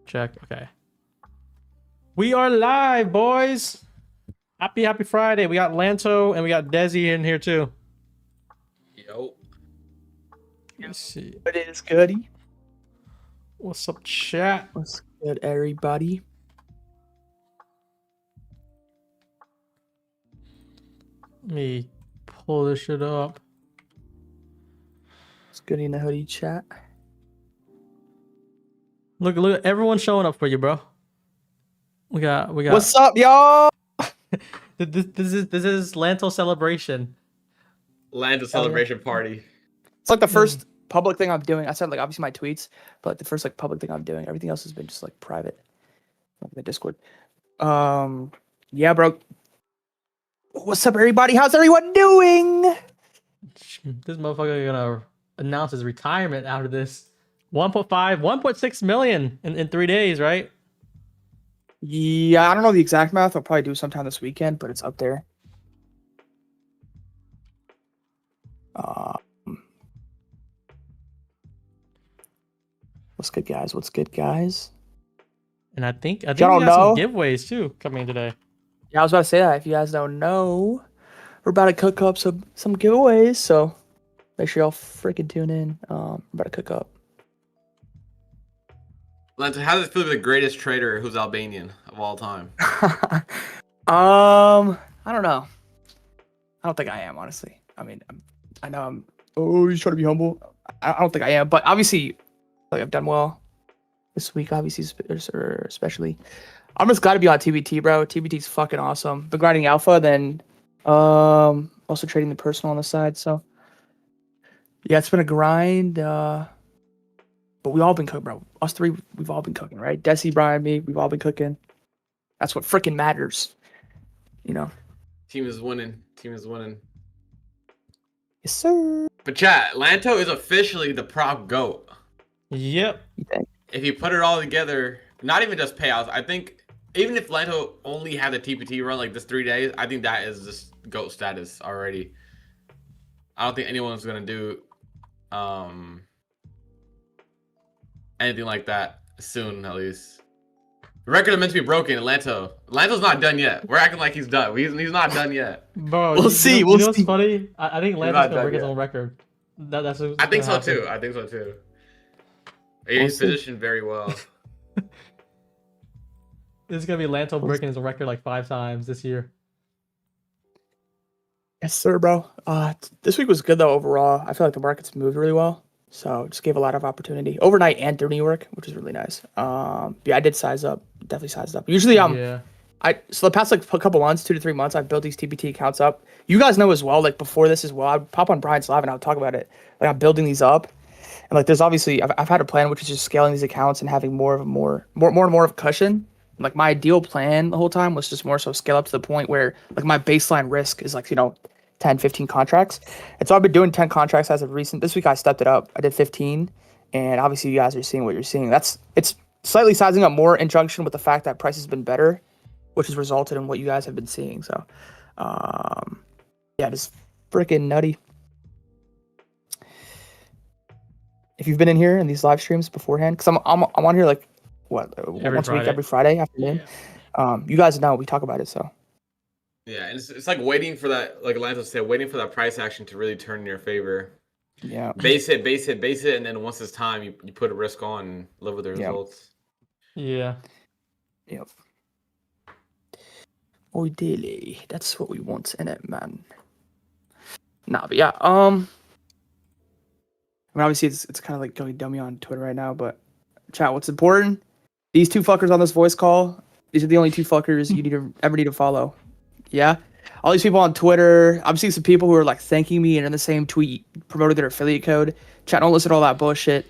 Check. Okay. We are live, boys. Happy Friday. We got Lanto and we got Desi in here too. Yo. Let's see. What is goody? What's up, chat? What's good, everybody? Let me pull this shit up. What's goody in the hoodie chat? Look, everyone's showing up for you, bro. We got. What's up, y'all? This is Lanto celebration. Lanto celebration party. It's like the first public thing I'm doing. I said like obviously my tweets, but like the first like public thing I'm doing. Everything else has been just like private, like the Discord. Yeah, bro. What's up, everybody? How's everyone doing? This motherfucker gonna announce his retirement after this. 1.5, 1.6 million in 3 days, right? Yeah, I don't know the exact math. I'll probably do sometime this weekend, but it's up there. What's good, guys? What's good, guys? And I think we don't got some know? giveaways too coming today. Yeah, I was about to say that. If you guys don't know, we're about to cook up some giveaways, so make sure y'all freaking tune in. We're about to cook up. Lanto, how does it feel to be the greatest trader who's Albanian of all time? I don't know. I don't think I am, honestly. I mean, I know I'm. Oh, he's trying to be humble. I don't think I am, but obviously, like I've done well this week. Obviously, especially. I'm just glad to be on TBT, bro. TBT's fucking awesome. Been grinding alpha, then also trading the personal on the side. So yeah, it's been a grind. But we all been cooking, bro. Us three, we've all been cooking, right? Desi, Brian, me, we've all been cooking. That's what freaking matters, you know. Team is winning. Team is winning. Yes, sir. But chat, Lanto is officially the prop GOAT. Yep. If you put it all together, not even just payouts, I think even if Lanto only had the TPT run like this 3 days, I think that is just GOAT status already. I don't think anyone's gonna do anything like that soon, at least. The record is meant to be broken. Lanto's not done yet. We're acting like he's done. He's not done yet. Bro, We'll see. You We'll know what's see. funny? I think Lanto's not gonna break done his yet. own record. That's I think so too. We'll He's see. positioned very well. This is gonna be Lanto breaking his record like 5 times this year. Yes, sir, bro. This week was good though overall. I feel like the markets moved really well, so it just gave a lot of opportunity overnight and through New York, which is really nice. Yeah, I did size up. Definitely sized up. Usually, Yeah. So the past like a couple months, 2 to 3 months, I've built these TBT accounts up. You guys know as well, like before this as well, I'd pop on Brian's live and I'll talk about it. Like I'm building these up, and like there's obviously I've had a plan which is just scaling these accounts and having more and more of a cushion. Like my ideal plan the whole time was just more so scale up to the point where like my baseline risk is like 10, 15 contracts. And so I've been doing 10 contracts as of recent. This week I stepped it up. I did 15, and obviously you guys are seeing what you're seeing. It's slightly sizing up more in junction with the fact that price has been better, which has resulted in what you guys have been seeing. So, yeah, just freaking nutty. If you've been in here in these live streams beforehand, because I'm on here like once a week, every Friday afternoon. Yeah. You guys know we talk about it. So Yeah, and it's like waiting for that, like Lanto said, waiting for that price action to really turn in your favor. yeah, Base it, and then once it's time, you put a risk on and live with the results. Yeah. yep. Ideally, that's what we want in it, man. Nah, but yeah, I mean, obviously it's kind of like going dummy on Twitter right now, but chat, what's important? These two fuckers on this voice call, these are the only two fuckers you ever need to follow. Yeah? All these people on Twitter, I'm seeing some people who are like thanking me and in the same tweet promoted their affiliate code. Chat, don't listen to all that bullshit.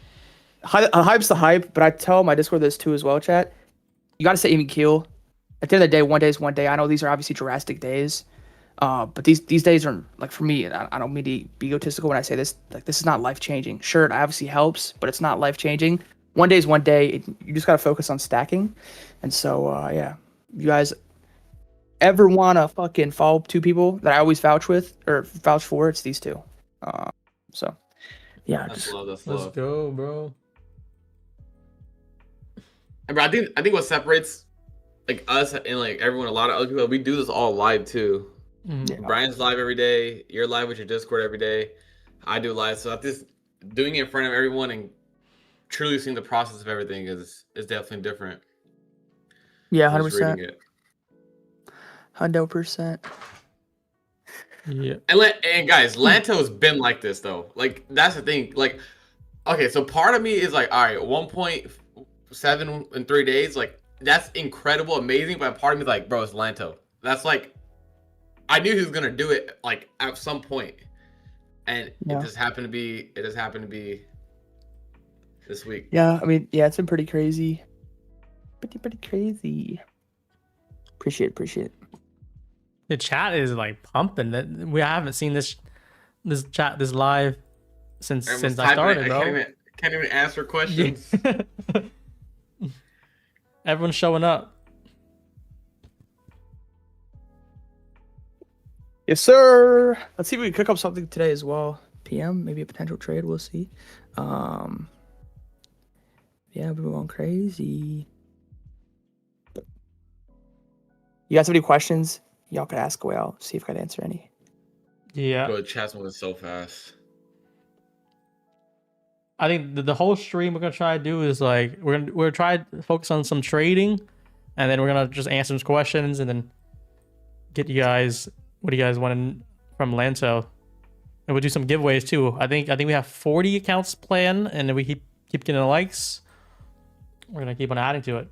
Hype's the hype, but I tell my Discord this too as well, chat. You gotta stay even keel. At the end of the day, one day is one day. I know these are obviously drastic days. But these days are like, for me, I don't mean to be egotistical when I say this, like this is not life changing. Sure, it obviously helps, but it's not life changing. One day is one day. You just gotta focus on stacking. And so yeah, you guys ever wanna fucking follow two people that I always vouch for, it's these two. So yeah, That's just love. That's Let's love. go, bro. But I think what separates like us and like everyone, a lot of other people, we do this all live too. Mhm. Yeah. Brian's live every day. You're live with your Discord every day. I do live, so just doing it in front of everyone and truly seeing the process of everything is definitely different. Yeah, than just reading 100%. it. 100%. Yeah. And guys, Lanto's been like this though. Like that's the thing. Like, okay, so part of me is like, all right, 1.7 in 3 days, like that's incredible, amazing. But part of me is like, bro, it's Lanto. That's like, I knew he was gonna do it like at some point, and Yeah. it just happened to be. It just happened to be this week. Yeah, I mean, yeah, it's been pretty crazy. Pretty crazy. Appreciate it. The chat is like pumping. That we haven't seen this chat this live since Everyone's I started, typing. bro. Can't even answer questions. Everyone's showing up. Yes, sir. Let's see if we can cook up something today as well. PM, maybe a potential trade. We'll see. Yeah, we're going crazy. You guys have any questions? Y'all could ask away. I'll see if I can answer any. Yeah. Bro, the chat's moving so fast. I think the whole stream we're gonna try to do is like we're gonna try to focus on some trading, and then we're gonna just answer some questions and then get you guys what do you guys want from Lanto, and we'll do some giveaways too. I think we have 40 accounts planned, and then we keep getting the likes. We're gonna keep on adding to it.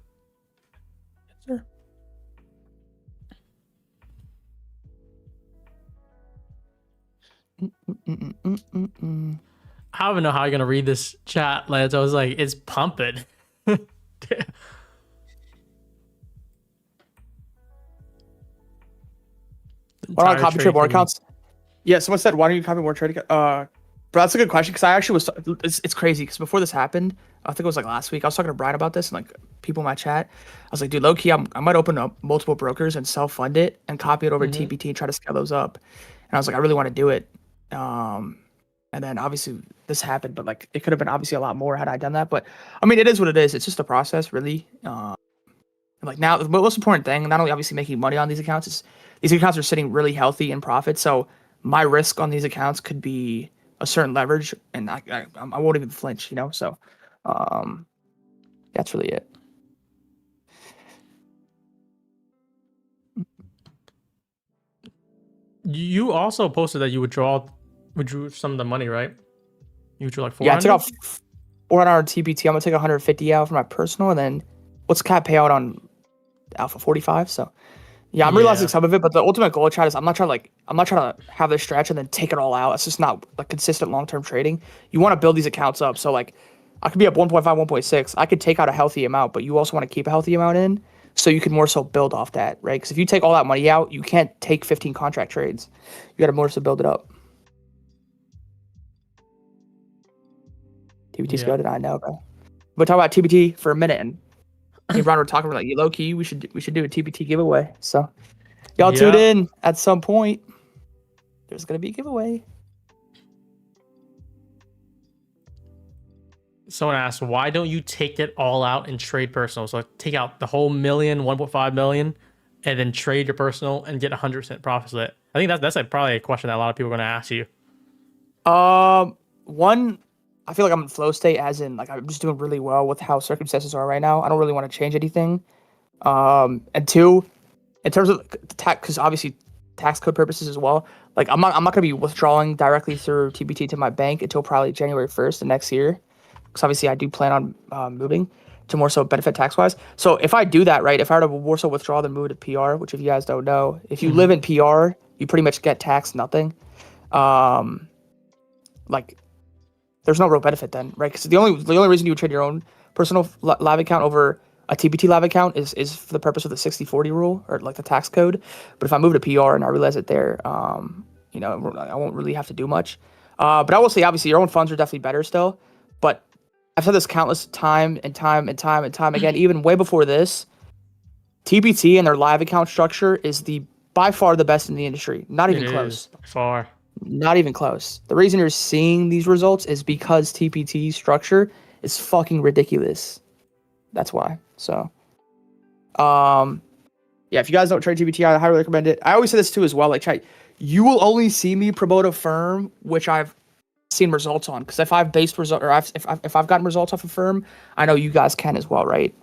Yes, sir. I don't even know how you're gonna read this chat, Lance. I was like, it's pumping. Why don't I copy trade more accounts? Yeah, someone said, why don't you copy more trading? Bro, that's a good question because I actually was. It's crazy because before this happened, I think it was like last week. I was talking to Brian about this and like people in my chat. I was like, dude, low key, I might open up multiple brokers and self fund it and copy it over to TPT and try to scale those up. And I was like, I really want to do it. And then obviously this happened, but like it could have been obviously a lot more had I done that. But I mean, it is what it is. It's just a process, really. And like now, the most important thing, not only obviously making money on these accounts, is these accounts are sitting really healthy in profit. So my risk on these accounts could be a certain leverage, and I won't even flinch, you know. So that's really it. You also posted that you withdrew some of the money, right? You withdrew like 400? Yeah, I took out 400 TPT. I'm gonna take 150 out for my personal, and then what's cap payout on Alpha 45? So yeah, I'm realizing some of it, but the ultimate goal of chat is I'm not trying to have this stretch and then take it all out. It's just not like consistent long-term trading. You want to build these accounts up. So like I could be up 1.5, 1.6. I could take out a healthy amount, but you also want to keep a healthy amount in so you can more so build off that, right? Because if you take all that money out, you can't take 15 contract trades. You got to more so build it up. TBT's good, I know, bro. We'll talk about TBT for a minute, and me and Ron were talking about like low key. We should do a TBT giveaway. So y'all tune in at some point. There's gonna be a giveaway. Someone asked, why don't you take it all out and trade personal? So take out the whole million, 1.5 million, and then trade your personal and get 100% profit split. I think that's like probably a question that a lot of people are gonna ask you. One, I feel like I'm in flow state, as in like I'm just doing really well with how circumstances are right now. I don't really want to change anything. And two, in terms of tax, because obviously tax code purposes as well. Like I'm not gonna be withdrawing directly through TBT to my bank until probably January 1st of next year. Because obviously I do plan on moving to more so benefit tax wise. So if I do that, right, if I were to more so withdraw than move to PR, which if you guys don't know, if you live in PR, you pretty much get taxed nothing. Like there's no real benefit then, right? Because the only reason you would trade your own personal live account over a TPT live account is for the purpose of the 60/40 rule or like the tax code. But if I move to PR and I realize it there, you know, I won't really have to do much. But I will say, obviously, your own funds are definitely better still. But I've said this countless time again, even way before this. TPT and their live account structure is by far the best in the industry. Not even close. By far. Not even close. The reason you're seeing these results is because TPT structure is fucking ridiculous. That's why. So, yeah, if you guys don't trade GBT, I highly recommend it. I always say this too as well. Like, chat, you will only see me promote a firm which I've seen results on. Because if I've based result or if I've gotten results off a firm, I know you guys can as well, right?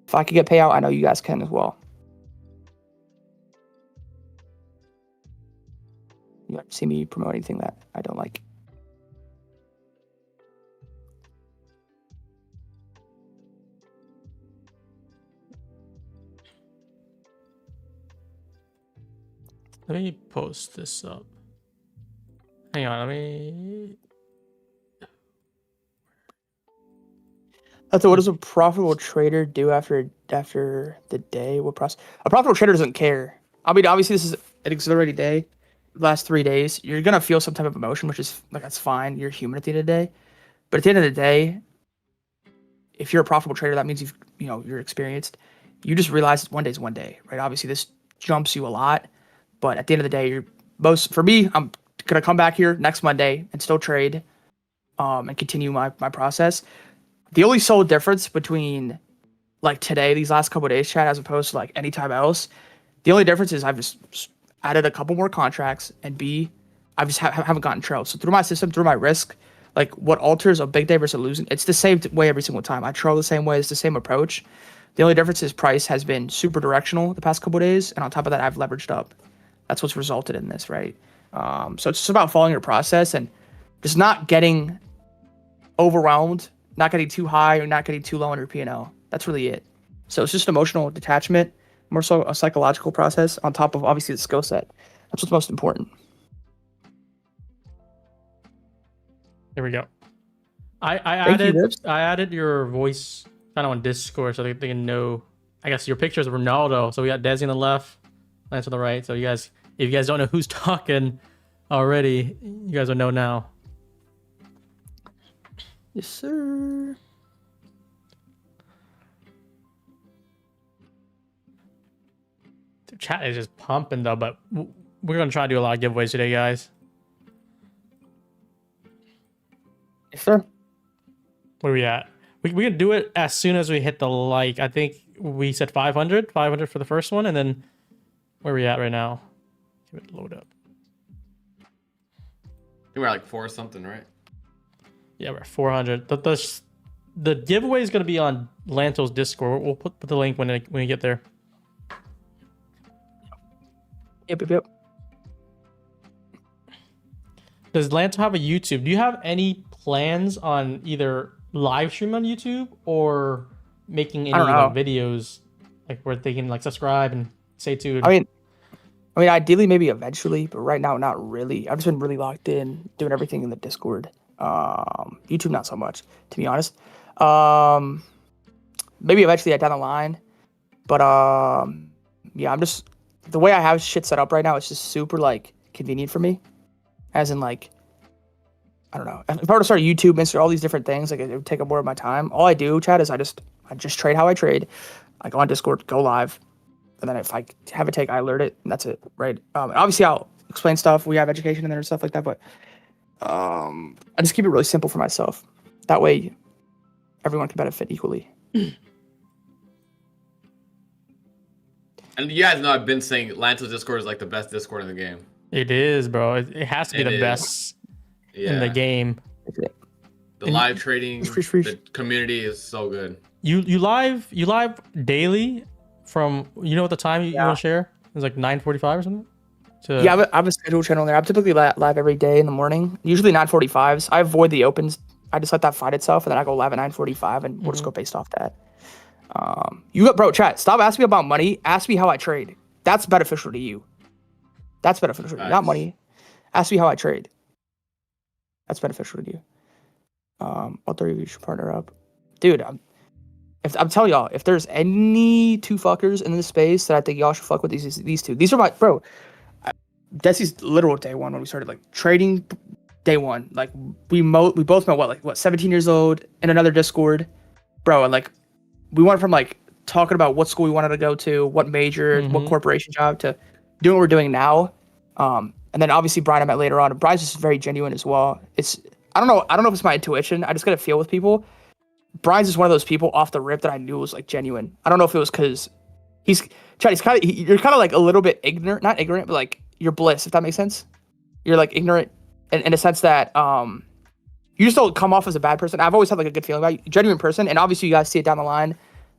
If I could get payout, I know you guys can as well. You don't see me promote anything that I don't like. Let me post this up. Hang on, let me. So what does a profitable trader do after the day? A profitable trader doesn't care. I mean, obviously this is an exhilarating day. Last 3 days, you're gonna feel some type of emotion, which is like that's fine. You're human at the end of the day. But at the end of the day, if you're a profitable trader, that means you're experienced. You just realize one day is one day, right? Obviously this jumps you a lot, but at the end of the day, for me, I'm gonna come back here next Monday and still trade, and continue my process. The only sole difference between like today, these last couple of days, chat, as opposed to like any time else, the only difference is I've just added a couple more contracts, and B, I just haven't gotten trailed. So through my system, through my risk, like what alters a big day versus losing, it's the same way every single time. I trail the same way, it's the same approach. The only difference is price has been super directional the past couple of days, and on top of that, I've leveraged up. That's what's resulted in this, right? So it's just about following your process and just not getting overwhelmed, not getting too high or not getting too low on your P&L. That's really it. So it's just emotional detachment, more so a psychological process on top of obviously the skill set. That's what's most important. Here we go. I Thank you, Ribs. added your voice kind of on Discord so they can know. I guess your picture is Ronaldo. So we got Desi on the left, Lance on the right. So if you guys don't know who's talking already, you guys will know now. Yes, sir. The chat is just pumping though, but we're gonna try to do a lot of giveaways today, guys. Yes, sir. Where are we at? We can do it as soon as we hit the like. I think we said 500 for the first one, and then where are we at right now? Give it load up. You were like 4 or something, right? Yeah, we're at 400. The giveaway is going to be on Lanto's Discord. We'll put the link when we get there. Yep. Does Lanto have a YouTube? Do you have any plans on either live stream on YouTube or making any like, videos like where they can like subscribe and stay tuned? I mean, ideally, maybe eventually, but right now, not really. I've just been really locked in, doing everything in the Discord. YouTube, not so much, to be honest. Maybe eventually down the line, but yeah, I'm just the way I have shit set up right now. It's just super like convenient for me, as in like I don't know. If I were to start YouTube, Instagram, all these different things, like it would take up more of my time. All I do, Chad, is I just trade how I trade. I go on Discord, go live, and then if I have a take, I alert it, and that's it, right? Obviously, I'll explain stuff. We have education in there and stuff like that, but I just keep it really simple for myself. That way, everyone can benefit equally. And you guys know I've been saying Lanto's Discord is like the best Discord in the game. It is, bro. It has to be the best in the game. The live trading, the community is so good. You live daily from what the time you want to share? It's like 9:45 or something. Yeah, I have a scheduled channel there. I'm typically live every day in the morning. Usually 9:45s. I avoid the opens. I just let that fight itself, and then I go live at 9:45, and we'll just go based off that. Bro, chat. Stop asking me about money. Ask me how I trade. That's beneficial to you. That's beneficial to you, not money. Ask me how I trade. That's beneficial to you. All three of you should partner up, dude. I'm telling y'all, if there's any two fuckers in this space that I think y'all should fuck with, these two. These are my bro. Desi's literal day one when we started like trading. Day one, like we both met 17 years old in another Discord, bro, and like we went from like talking about what school we wanted to go to, what major, what corporation job, to doing what we're doing now. And then obviously Brian I met later on. And Brian's just very genuine as well. I don't know if it's my intuition. I just get a feel with people. Brian's is one of those people off the rip that I knew was like genuine. I don't know if it was because Chad, you're kind of like a little bit ignorant, not ignorant, but like you're bliss, if that makes sense. You're like ignorant in a sense that you just don't come off as a bad person. I've always had like a good feeling about you, genuine person, and obviously you guys see it down the line.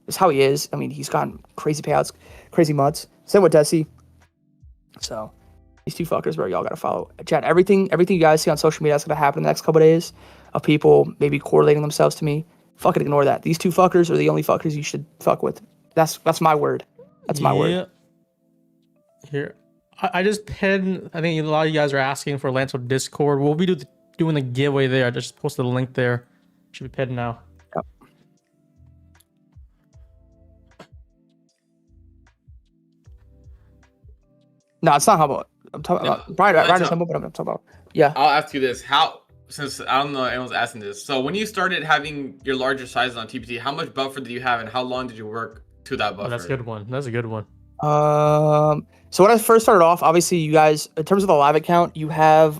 It's how he is. I mean, he's gotten crazy payouts, crazy months. Same with Desi. So these two fuckers, bro, y'all gotta follow. Chad, everything you guys see on social media that's gonna happen in the next couple of days of people maybe correlating themselves to me. Fucking ignore that. These two fuckers are the only fuckers you should fuck with. That's my word. That's my word. Here, I just pinned. I think a lot of you guys are asking for Lanto Discord. We'll be doing the giveaway there. I just posted a link there. Should be pinned now. Yep. No, it's not humble. I'm talking about Brian is humble, but I'm talking about I'll ask you this: since I don't know anyone's asking this, so when you started having your larger sizes on TPT, how much buffer did you have, and how long did you work to that buffer? That's a good one. That's a good one. So when I first started off, obviously you guys, in terms of the live account, you have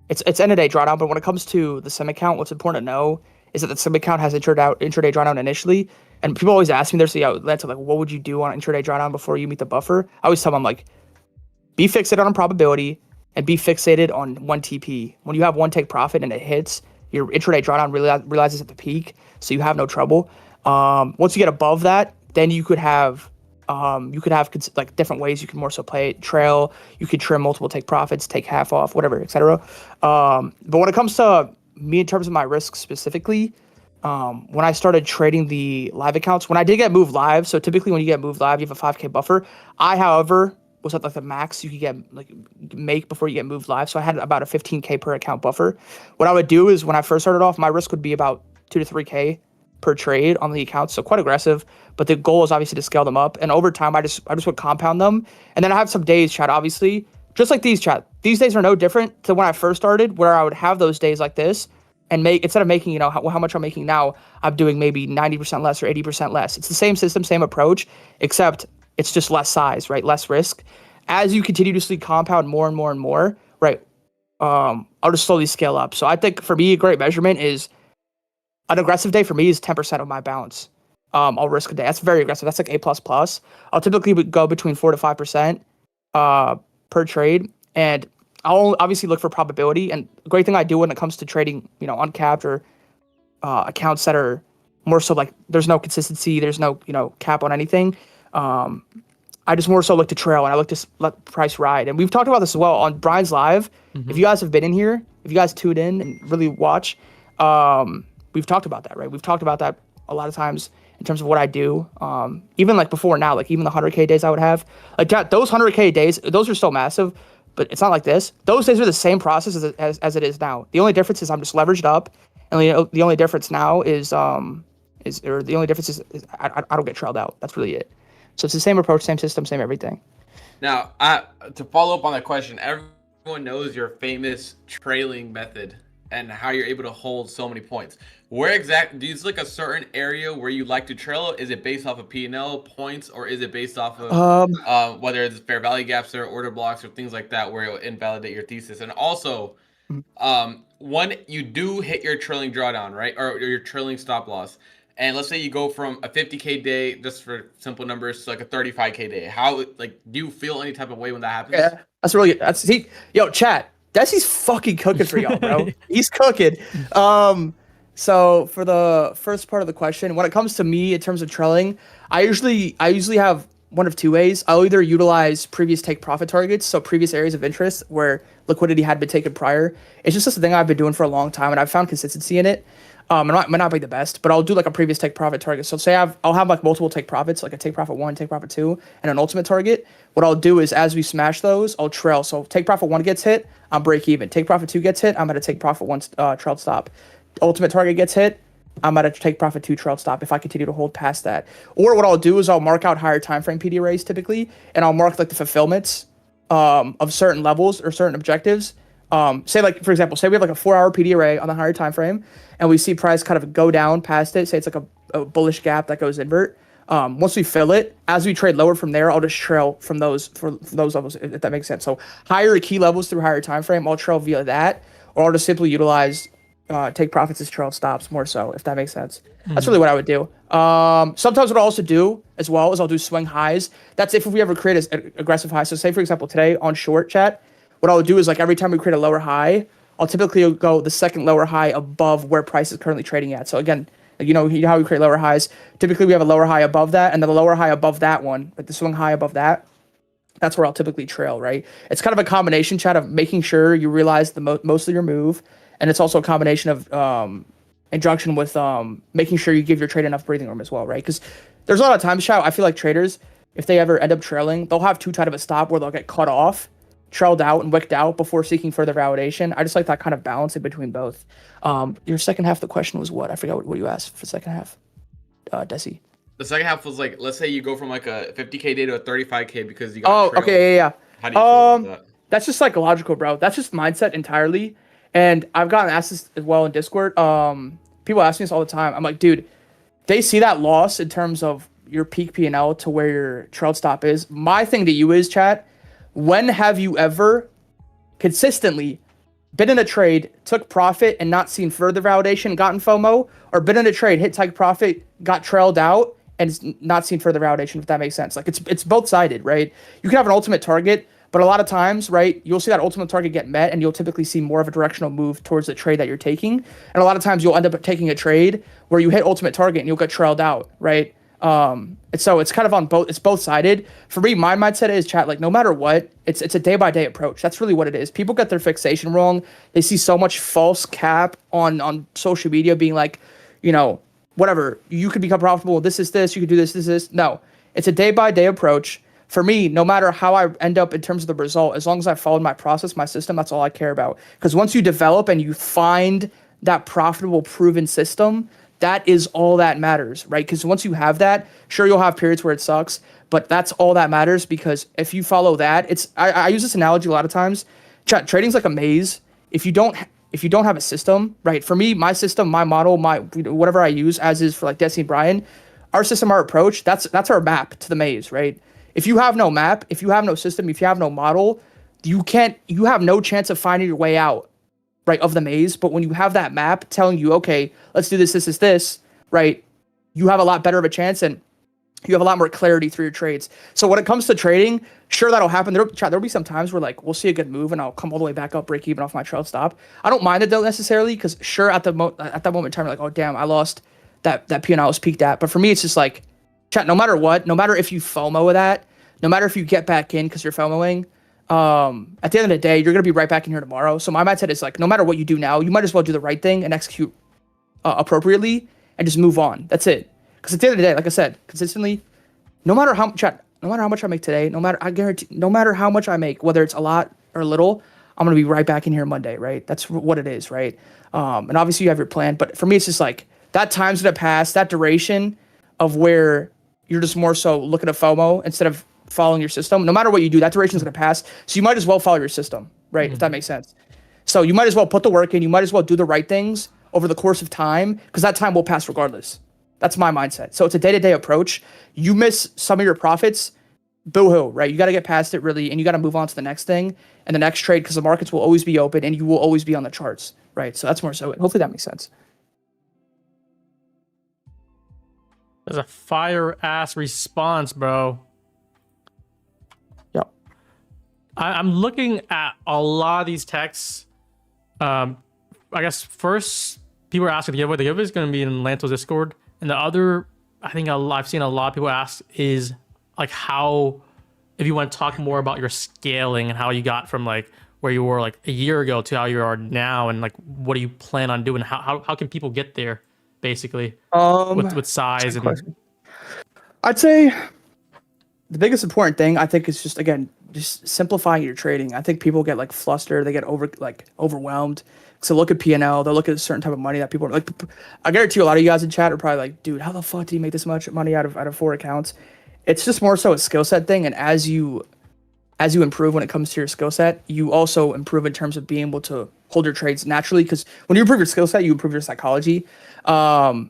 it's end of day drawdown, but when it comes to the sim account, what's important to know is that the sim account has intraday drawdown initially, and people always ask me, that's like, what would you do on intraday drawdown before you meet the buffer? I always tell them like, be fixated on probability and be fixated on 1 TP. When you have 1 take profit and it hits, your intraday drawdown realizes at the peak, so you have no trouble. Once you get above that, then you could have like different ways you can more so play it. Trail, you could trim multiple take profits, take half off, whatever, etc. But when it comes to me in terms of my risk specifically, when I started trading the live accounts, when I did get moved live, so typically when you get moved live, you have a 5K buffer. I, however, was at like the max you could make before you get moved live. So I had about a 15K per account buffer. What I would do is when I first started off, my risk would be about 2 to 3K per trade on the account, so quite aggressive. But the goal is obviously to scale them up, and over time I just would compound them. And then I have some days, chat, obviously, just like these, chat. These days are no different to when I first started, where I would have those days like this and make, instead of making, how much I'm making now, I'm doing maybe 90% less or 80% less. It's the same system, same approach, except it's just less size, right? Less risk. As you continuously compound more and more and more, right? I'll just slowly scale up. So I think for me, a great measurement is an aggressive day for me is 10% of my balance. I'll risk a day. That's very aggressive. That's like A++. I'll typically go between 4 to 5% per trade, and I'll obviously look for probability. And the great thing I do when it comes to trading, uncapped or accounts that are more so like there's no consistency, there's no cap on anything. I just more so look to trail, and I look to let price ride. And we've talked about this as well on Brian's live. Mm-hmm. If you guys have been in here, if you guys tuned in and really watch, we've talked about that, right? We've talked about that a lot of times in terms of what I do. Even like before now, like even the 100K days I would have, like those 100K days, those are still massive, but it's not like this. Those days are the same process as it is now. The only difference is I'm just leveraged up, and the only difference now is I don't get trailed out. That's really it. So it's the same approach, same system, same everything. Now, to follow up on that question, everyone knows your famous trailing method and how you're able to hold so many points. Where exactly, do you like a certain area where you like to trail? Is it based off of P&L points, or is it based off of whether it's fair value gaps or order blocks or things like that where it will invalidate your thesis? And also, when you do hit your trailing drawdown, right, or your trailing stop loss, and let's say you go from a 50K day, just for simple numbers, to like a 35K day, how, like, do you feel any type of way when that happens? Yeah, that's really good. Yo, chat, Desi's fucking cooking for y'all, bro. He's cooking. So for the first part of the question, when it comes to me in terms of trailing, I usually have one of two ways. I'll either utilize previous take profit targets, so previous areas of interest where liquidity had been taken prior. It's just a thing I've been doing for a long time, and I've found consistency in it. It might not be the best, but I'll do like a previous take profit target. So say I'll have like multiple take profits, like a take profit 1, take profit 2, and an ultimate target. What I'll do is as we smash those, I'll trail. So take profit 1 gets hit, I'm break even. Take profit 2 gets hit, I'm at a take profit 1 trailed stop. Ultimate target gets hit, I'm at a take profit 2 trailed stop if I continue to hold past that. Or what I'll do is I'll mark out higher time frame PD arrays typically, and I'll mark like the fulfillments of certain levels or certain objectives. Say like, for example, say we have like a 4-hour PD array on the higher time frame, and we see price kind of go down past it. Say it's like a bullish gap that goes invert. Once we fill it, as we trade lower from there, I'll just trail from those levels, if that makes sense. So higher key levels through higher time frame, I'll trail via that, or I'll just simply utilize take profits as trail stops more so, if that makes sense. That's really what I would do. Sometimes what I'll also do as well is I'll do swing highs. That's if we ever create an aggressive high. So say for example today on short chat, what I'll do is like every time we create a lower high, I'll typically go the second lower high above where price is currently trading at. So again, you know how we create lower highs. Typically we have a lower high above that, and then the lower high above that one, like the swing high above that. That's where I'll typically trail, right? It's kind of a combination, chat, of making sure you realize the most of your move, and it's also a combination of injunction with making sure you give your trade enough breathing room as well, right? Because there's a lot of times, chat, I feel like traders, if they ever end up trailing, they'll have too tight of a stop where they'll get cut off, trailed out, and wicked out before seeking further validation. I just like that kind of balance in between both. Your second half of the question was what? I forgot what you asked for the second half, Desi. The second half was like, let's say you go from like a 50K day to a 35K because you got trailed. Okay, yeah. How do you feel about that? That's just psychological, bro. That's just mindset entirely. And I've gotten asked this as well in Discord. People ask me this all the time. I'm like, dude, they see that loss in terms of your peak P&L to where your trailed stop is. My thing to you is, chat, when have you ever consistently been in a trade, took profit, and not seen further validation, gotten FOMO, or been in a trade, hit take profit, got trailed out, and not seen further validation, if that makes sense? Like it's both sided, right? You can have an ultimate target, but a lot of times, right, you'll see that ultimate target get met, and you'll typically see more of a directional move towards the trade that you're taking. And a lot of times you'll end up taking a trade where you hit ultimate target and you'll get trailed out, right? So it's kind of on both. It's both sided. For me, my mindset is, chat, like no matter what, it's a day by day approach. That's really what it is. People get their fixation wrong. They see so much false cap on social media being like, you know, whatever, you could become profitable. This is this. You could do this. This is this. No, it's a day by day approach. For me, no matter how I end up in terms of the result, as long as I followed my process, my system, that's all I care about. Because once you develop and you find that profitable, proven system, that is all that matters, right? Because once you have that, sure, you'll have periods where it sucks, but that's all that matters. Because if you follow that, I use this analogy a lot of times. Chat, trading's like a maze. If you don't have a system, right? For me, my system, my model, whatever I use, as is for like Desi and Brian, our system, our approach, that's our map to the maze, right? If you have no map, if you have no system, if you have no model, you have no chance of finding your way out, right, of the maze. But when you have that map telling you, okay, let's do this, right, you have a lot better of a chance, and you have a lot more clarity through your trades. So when it comes to trading, sure, that'll happen. There'll be some times where like we'll see a good move and I'll come all the way back up, break even off my trail stop. I don't mind it though necessarily, because sure, at that moment in time, you're like, oh damn, I lost that P&L I was peaked at. But for me, it's just like, chat, no matter what, no matter if you FOMO with that, no matter if you get back in because you're FOMOing, at the end of the day, you're gonna be right back in here tomorrow. So my mindset is like, no matter what you do now, you might as well do the right thing and execute appropriately and just move on. That's it. Because at the end of the day, like I said, consistently, no matter how much I make today, I guarantee, no matter how much I make, whether it's a lot or little, I'm gonna be right back in here Monday, right? That's what it is, right? And obviously you have your plan, but for me, it's just like that time's gonna pass. That duration of where you're just more so looking at FOMO instead of following your system. No matter what you do, that duration's gonna pass. So you might as well follow your system, right? If that makes sense. So you might as well put the work in. You might as well do the right things over the course of time, because that time will pass regardless. That's my mindset. So it's a day-to-day approach. You miss some of your profits, boo-hoo, right? You got to get past it really, and you got to move on to the next thing and the next trade, because the markets will always be open and you will always be on the charts, right? So that's more so it. Hopefully that makes sense. There's a fire-ass response, bro. Yep. I'm looking at a lot of these texts. I guess first, people are asking the giveaway. The giveaway is going to be in Lanto's Discord. And the other, I think I've seen a lot of people ask is like how, if you want to talk more about your scaling and how you got from like where you were like a year ago to how you are now, and like what do you plan on doing? How can people get there, basically, with size and. I'd say the biggest important thing I think is just simplifying your trading. I think people get like flustered, they get overwhelmed. So look at P&L, they'll look at a certain type of money that people are like. I guarantee you a lot of you guys in chat are probably like, dude, how the fuck do you make this much money out of 4 accounts? It's just more so a skill set thing, and as you improve when it comes to your skill set, you also improve in terms of being able to hold your trades naturally, because when you improve your skill set, you improve your psychology. The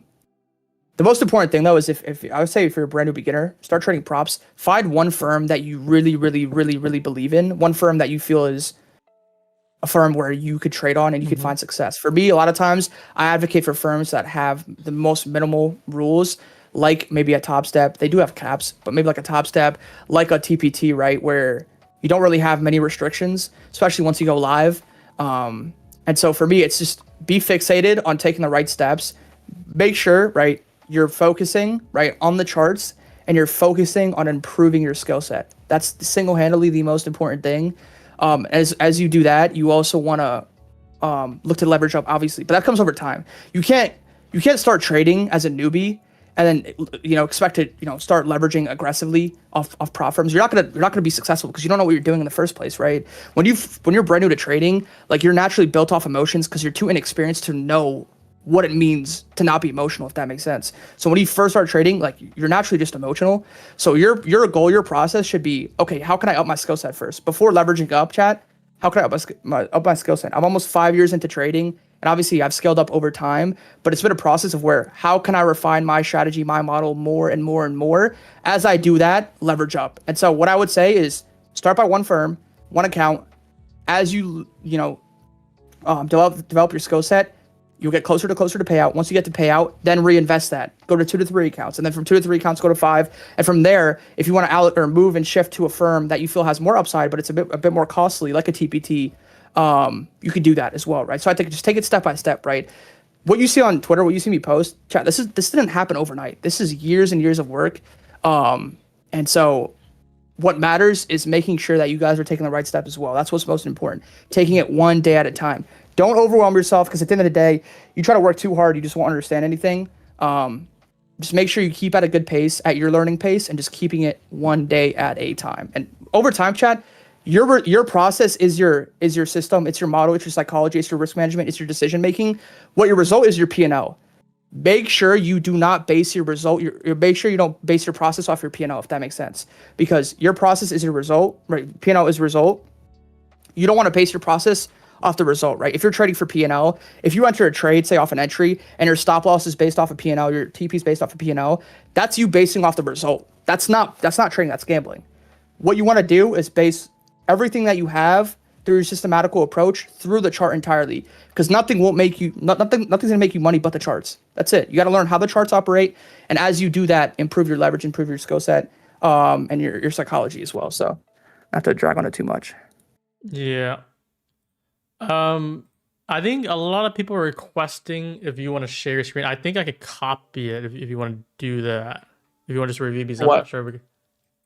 most important thing though is if I would say if you're a brand new beginner, start trading props. Find one firm that you really, really, really, really believe in. One firm that you feel is a firm where you could trade on and you could find success. For me, a lot of times I advocate for firms that have the most minimal rules, like maybe a Top Step. They do have caps, but maybe like a Top Step, like a TPT, right, where you don't really have many restrictions, especially once you go live. And so for me, it's just be fixated on taking the right steps. Make sure, right, you're focusing, right, on the charts, and you're focusing on improving your skill set. That's single-handedly the most important thing. As you do that, you also want to look to leverage up, obviously, but that comes over time. You can't start trading as a newbie and then expect to start leveraging aggressively off prop firms. You're not gonna be successful because you don't know what you're doing in the first place, right? When you're brand new to trading, like, you're naturally built off emotions because you're too inexperienced to know what it means to not be emotional, if that makes sense. So when you first start trading, like, you're naturally just emotional. So your goal, your process should be, okay, how can I up my skill set first before leveraging up, chat? How can I up my skill set? I'm almost 5 years into trading, and obviously I've scaled up over time, but it's been a process of where, how can I refine my strategy, my model more and more and more? As I do that, leverage up. And so what I would say is start by one firm, one account. As you develop your skill set, you'll get closer to payout. Once you get to payout, then reinvest that. Go to 2 to 3 accounts, and then from 2 to 3 accounts, go to 5. And from there, if you want to or move and shift to a firm that you feel has more upside, but it's a bit more costly, like a TPT, you could do that as well, right? So I think just take it step by step, right? What you see on Twitter, what you see me post, chat, this didn't happen overnight. This is years and years of work. And so what matters is making sure that you guys are taking the right step as well. That's what's most important. Taking it one day at a time. Don't overwhelm yourself, because at the end of the day, you try to work too hard, you just won't understand anything. Just make sure you keep at a good pace, at your learning pace, and just keeping it one day at a time. And over time, chat, your process is your system, it's your model, it's your psychology, it's your risk management, it's your decision making. What your result is, your P&L. Make sure you do not base your result. Make sure you don't base your process off your P&L, if that makes sense, because your process is your result, right? P&L is result. You don't want to base your process off the result, right? If you're trading for P&L, if you enter a trade, say off an entry, and your stop loss is based off of P&L, your TP is based off of P&L, that's you basing off the result. That's not trading, that's gambling. What you want to do is base everything that you have through your systematical approach through the chart entirely, because nothing's gonna make you money but the charts. That's it. You got to learn how the charts operate, and as you do that, improve your leverage, improve your skill set, and your psychology as well. So, not to drag on it too much. Yeah. I think a lot of people are requesting if you want to share your screen. I think I could copy it if you want to do that. If you want to just review these, I'm not sure.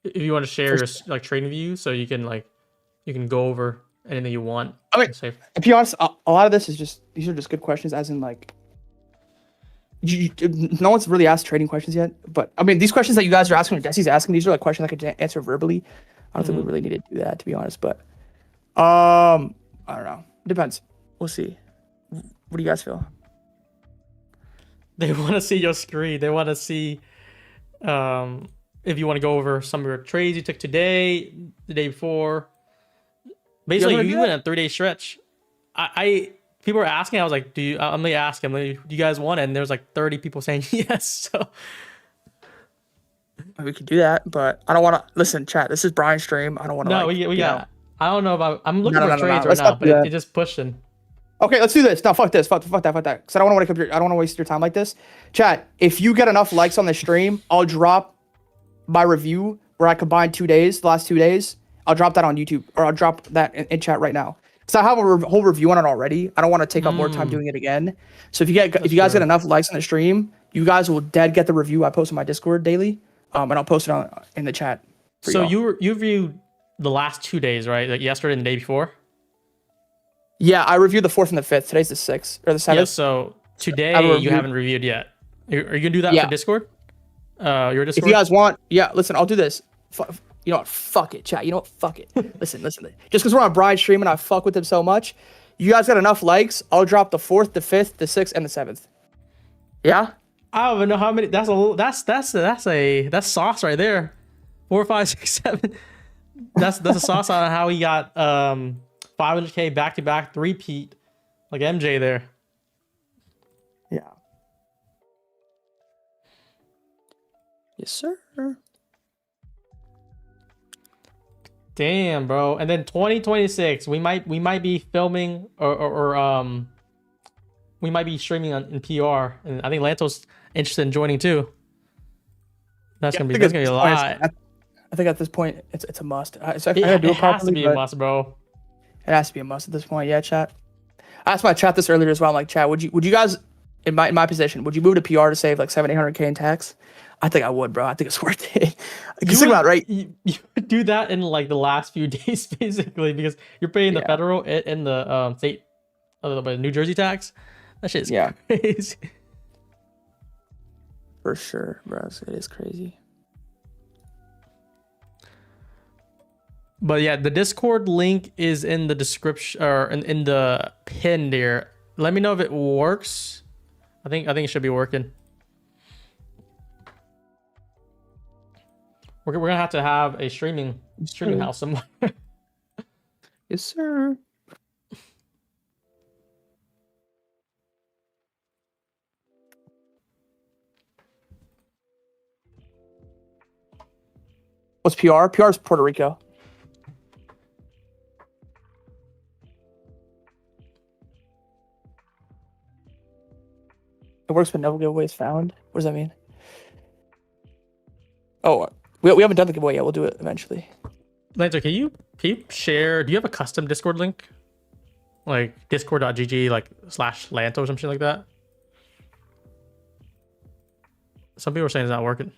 If you want to share your like trading view, so you can go over anything you want. I mean, to be honest, a lot of this is these are just good questions, as in, like, no one's really asked trading questions yet. But I mean, these questions that you guys are asking, or Desi's asking, these are like questions I could answer verbally. I don't think we really need to do that, to be honest. But I don't know. Depends. We'll see. What do you guys feel? They want to see your screen. They want to see if you want to go over some of your trades you took today, the day before. Basically, you went a 3-day stretch. People are asking. I was like, I'm gonna ask them, do you guys want it? And there's like 30 people saying yes. So we could do that, but I don't want to listen. Chat. This is Brian's stream. I don't want to. No, we got. I don't know about. I'm looking for trades right now, but it's just pushing. Okay, let's do this. No, fuck this. Fuck that. Because I don't want to waste your time like this. Chat. If you get enough likes on the stream, I'll drop my review where I combined 2 days, the last 2 days. I'll drop that on YouTube, or I'll drop that in chat right now. Because I have a whole review on it already. I don't want to take up more time doing it again. So if you guys get enough likes on the stream, you guys will get the review I post on my Discord daily. And I'll post it in the chat. So you reviewed the last 2 days, right? Like yesterday and the day before? Yeah, I reviewed the 4th and the 5th. Today's the 6th or the 7th. Yeah, so today you haven't reviewed yet. Are you gonna do that for Discord? Your Discord? If you guys want, listen, I'll do this. You know what? Fuck it, chat. You know what? Fuck it. Listen. Just because we're on Brian's stream and I fuck with him so much, you guys got enough likes, I'll drop the 4th, the 5th, the 6th, and the 7th. Yeah? I don't even know how many. That's sauce right there. 4, 5, 6, 7. That's a sauce on how he got 500K back to back 3-peat, like MJ there. Yeah. Yes, sir. Damn, bro. And then 2026, we might be filming or we might be streaming in PR, and I think Lanto's interested in joining too. That's gonna be a lot. I think at this point it's a must. So I It, gotta do it it has properly, to be a but must, bro. it has to be a must at this point. Yeah, chat. I asked my chat this earlier as well. I'm like, chat, would you guys in my position, would you move to PR to save like 700-800K in tax? I think I would, bro. I think it's worth it. Think about it, right? You would do that in like the last few days, basically, because you're paying the federal and the state, New Jersey tax. That shit's crazy. For sure, bro. It is crazy. But yeah, the Discord link is in the description or in the pin there. Let me know if it works. I think it should be working. We're gonna have a streaming house somewhere. Yes, sir. What's PR? PR is Puerto Rico. It works, but no giveaways found. What does that mean? Oh, we haven't done the giveaway yet. We'll do it eventually. Lanto, can you share? Do you have a custom Discord link, like discord.gg /Lanto or something like that? Some people are saying it's not working.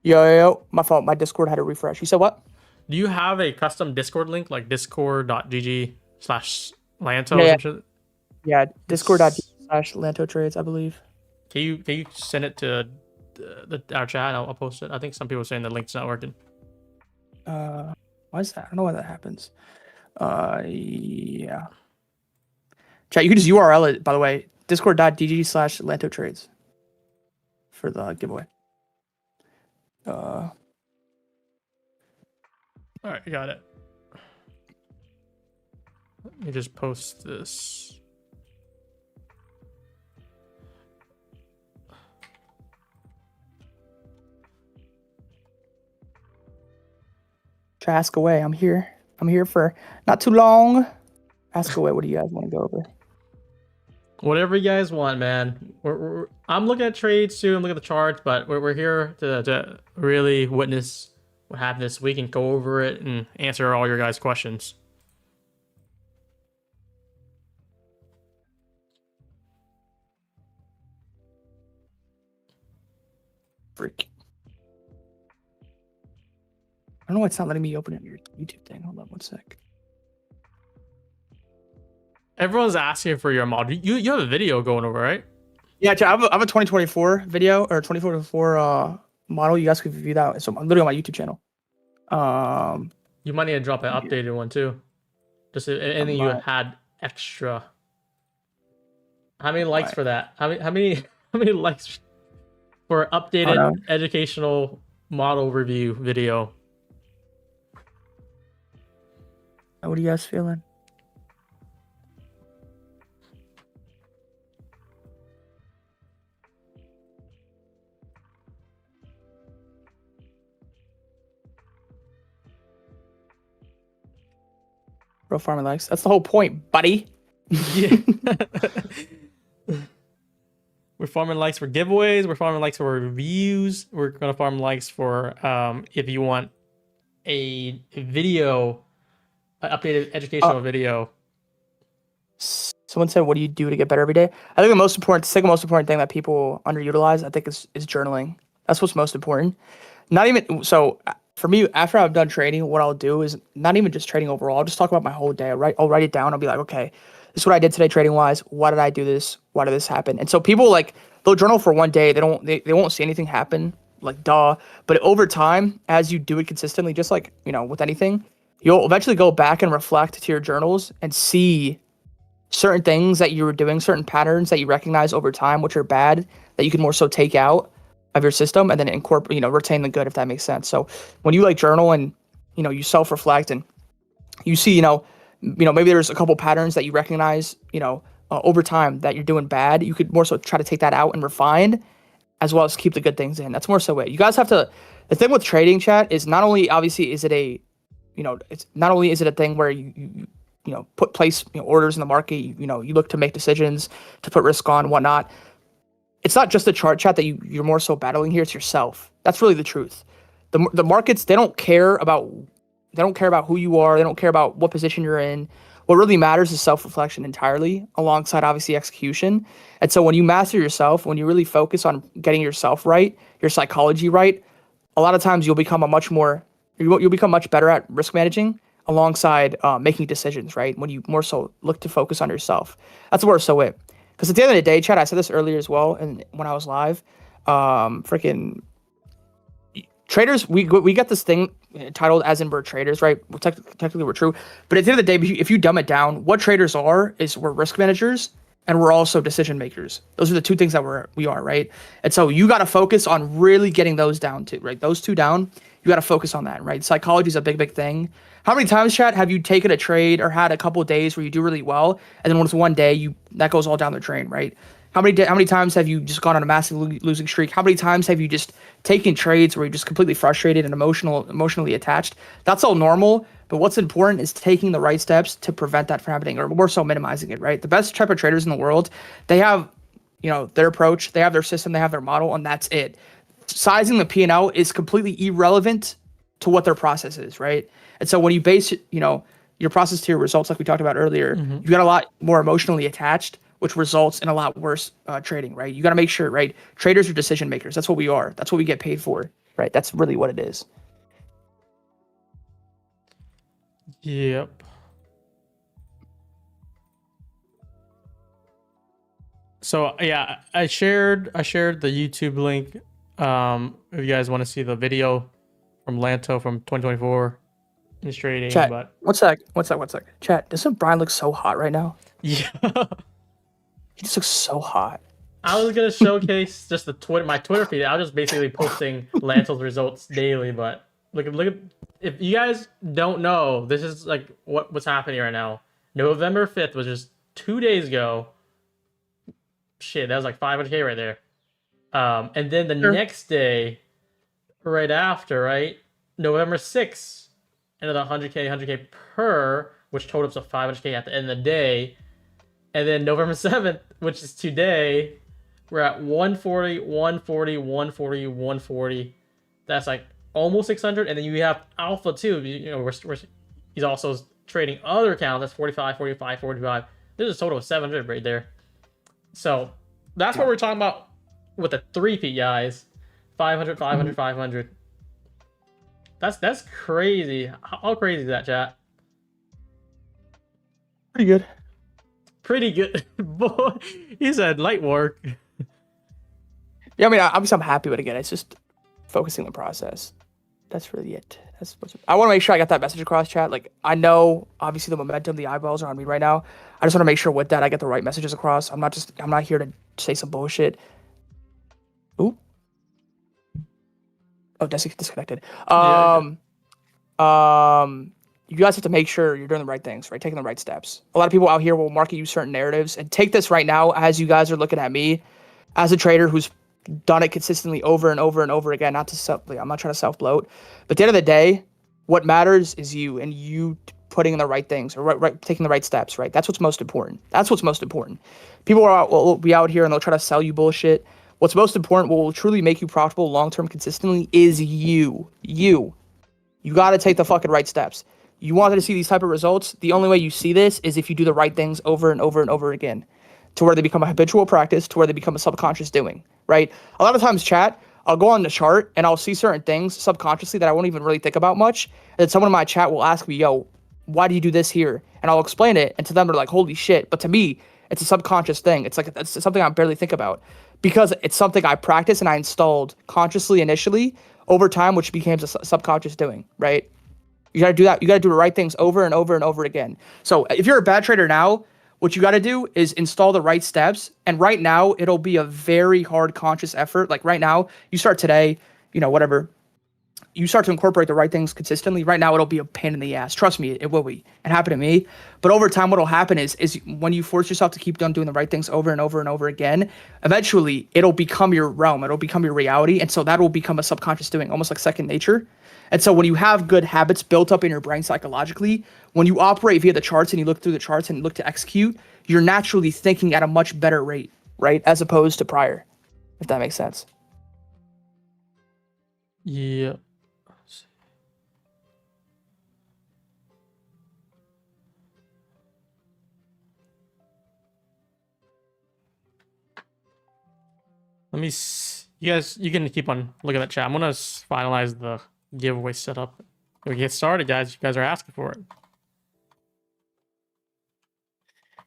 Yo, my fault. My Discord had to refresh. You said what? Do you have a custom Discord link like discord.gg /Lanto? Yeah, or something? Yeah, discord.gg/Lanto trades, I believe. Can you send it to our chat? I'll post it. I think some people are saying the link's not working. Why is that? I don't know why that happens. Yeah. Chat, you can just URL it, by the way. Discord.gg/Lanto trades for the giveaway. All right, I got it. Let me just post this. Ask away. I'm here. I'm here for not too long. Ask away. What do you guys want to go over? Whatever you guys want, man. I'm looking at trades too. I'm looking at the charts, but we're here to really witness what happened this week and go over it and answer all your guys' questions. Freak. I don't know why it's not letting me open it your YouTube thing. Hold on one sec. Everyone's asking for your model. You have a video going over, right? Yeah, I have a 2024 video or 2024 model. You guys can view that. So I'm literally on my YouTube channel. You might need to drop an updated one too. Just anything you had extra. How many likes for that? How many likes for updated educational model review video? What are you guys feeling? Bro, farming likes. That's the whole point, buddy. Yeah. We're farming likes for giveaways. We're farming likes for reviews. We're gonna farm likes for if you want a video, an updated educational video. Someone said, "What do you do to get better every day?" I think the second most important thing that people underutilize, I think, is journaling. That's what's most important. Not even so. For me, after I've done trading, what I'll do is not even just trading overall. I'll just talk about my whole day. I'll write it down. I'll be like, okay, this is what I did today trading wise. Why did I do this? Why did this happen? And so people they'll journal for one day. They won't see anything happen. Like duh. But over time, as you do it consistently, just like with anything, you'll eventually go back and reflect to your journals and see certain things that you were doing, certain patterns that you recognize over time, which are bad, that you can more so take out of your system and then incorporate, retain the good, if that makes sense. So when you journal and, you self-reflect and you see, maybe there's a couple patterns that you recognize, over time that you're doing bad, you could more so try to take that out and refine as well as keep the good things in. That's more so it. You guys have to. The thing with trading, chat, is not only obviously is it a, it's not only is it a thing where you place orders in the market. You look to make decisions, to put risk on and whatnot. It's not just the chart, chat, that you're more so battling here. It's yourself. That's really the truth. The markets, they don't care about who you are. They don't care about what position you're in. What really matters is self-reflection entirely, alongside obviously execution. And so when you master yourself, when you really focus on getting yourself right, your psychology right, a lot of times you'll become you'll become much better at risk managing alongside making decisions, right? When you more so look to focus on yourself. That's more so it. Because at the end of the day, Chad, I said this earlier as well, and when I was live, freaking traders, we get this thing titled as in we're traders, right? Well, technically we're true, but at the end of the day, if you dumb it down, what traders are is we're risk managers and we're also decision makers. Those are the two things that we are, right? And so you got to focus on really getting those down too, right? Those two down, you got to focus on that, right? Psychology is a big thing. How many times, chat, have you taken a trade or had a couple of days where you do really well, and then when it's one day, that goes all down the drain, right? How many times have you just gone on a massive losing streak? How many times have you just taken trades where you're just completely frustrated and emotionally attached? That's all normal, but what's important is taking the right steps to prevent that from happening, or more so minimizing it, right? The best type of traders in the world, they have, their approach, they have their system, they have their model, and that's it. Sizing the P&L is completely irrelevant to what their process is, right? And so when you base, your process to your results, like we talked about earlier, you got a lot more emotionally attached, which results in a lot worse trading, right? You got to make sure, right? Traders are decision makers. That's what we are. That's what we get paid for, right? That's really what it is. Yep. So yeah, I shared the YouTube link. If you guys want to see the video from Lanto from 2024 in trading, Chat, but one sec. Chat, doesn't Brian look so hot right now? yeah. He just looks so hot. I was gonna showcase just my Twitter feed. I was just basically posting Lanto's results daily, but look at if you guys don't know, this is like what's happening right now. November 5th was just 2 days ago. Shit, that was like 500K right there. And then the next day, right after, right, November 6th, another 100K per, which totals up to 500K at the end of the day. And then November 7th, which is today, we're at 140, 140, 140, 140. That's like almost 600. And then you have Alpha too. He's also trading other accounts. That's 45, 45, 45. There's a total of 700 right there. So that's what we're talking about with the 3P guys. 500, 500, 500. That's crazy. How crazy is that, chat? Pretty good. Pretty good. Boy, he said light work. Yeah, I mean, I'm happy, but again, it's just focusing the process. That's really it. I want to make sure I got that message across, chat. Like, I know, obviously, the momentum, the eyeballs are on me right now. I just want to make sure with that I get the right messages across. I'm not here to say some bullshit. Ooh. Oh, disconnected. You guys have to make sure you're doing the right things, right? Taking the right steps. A lot of people out here will market you certain narratives, and take this right now as you guys are looking at me as a trader who's done it consistently over and over and over again. I'm not trying to self-bloat, but at the end of the day, what matters is you and you putting in the right things, or right taking the right steps, right? That's what's most important. People will be out here and they'll try to sell you bullshit. What's most important, what will truly make you profitable long-term consistently is you. You got to take the fucking right steps. You wanted to see these type of results. The only way you see this is if you do the right things over and over and over again, to where they become a habitual practice, to where they become a subconscious doing, right? A lot of times, chat, I'll go on the chart and I'll see certain things subconsciously that I won't even really think about much. And then someone in my chat will ask me, yo, why do you do this here? And I'll explain it. And to them, they're like, holy shit. But to me, it's a subconscious thing. It's like, it's something I barely think about, because it's something I practiced and I installed consciously initially over time, which became a subconscious doing, right? You got to do that. You got to do the right things over and over and over again. So if you're a bad trader now, what you got to do is install the right steps. And right now, it'll be a very hard conscious effort. Like right now, you start today, whatever. you start to incorporate the right things consistently. Right now, it'll be a pain in the ass. Trust me, it will be. It happened to me. But over time, what'll happen is when you force yourself to keep on doing the right things over and over and over again, eventually it'll become your realm. It'll become your reality. And so that will become a subconscious doing, almost like second nature. And so when you have good habits built up in your brain psychologically, when you operate via the charts and you look through the charts and look to execute, you're naturally thinking at a much better rate, right? As opposed to prior, if that makes sense. Yeah. Let me you guys, you can keep on looking at chat. I'm gonna finalize the giveaway setup. We get started, guys. You guys are asking for it.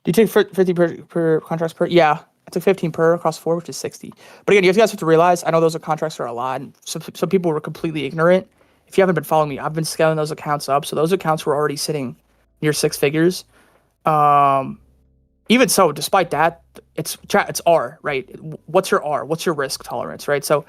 Do you take 50 per contracts per? Yeah, I took 15 per across 4, which is 60. But again, you guys have to realize, I know those contracts are a lot, and some people were completely ignorant. If you haven't been following me, I've been scaling those accounts up, so those accounts were already sitting near 6 figures. Even so, despite that, it's R, right? What's your R? What's your risk tolerance, right? So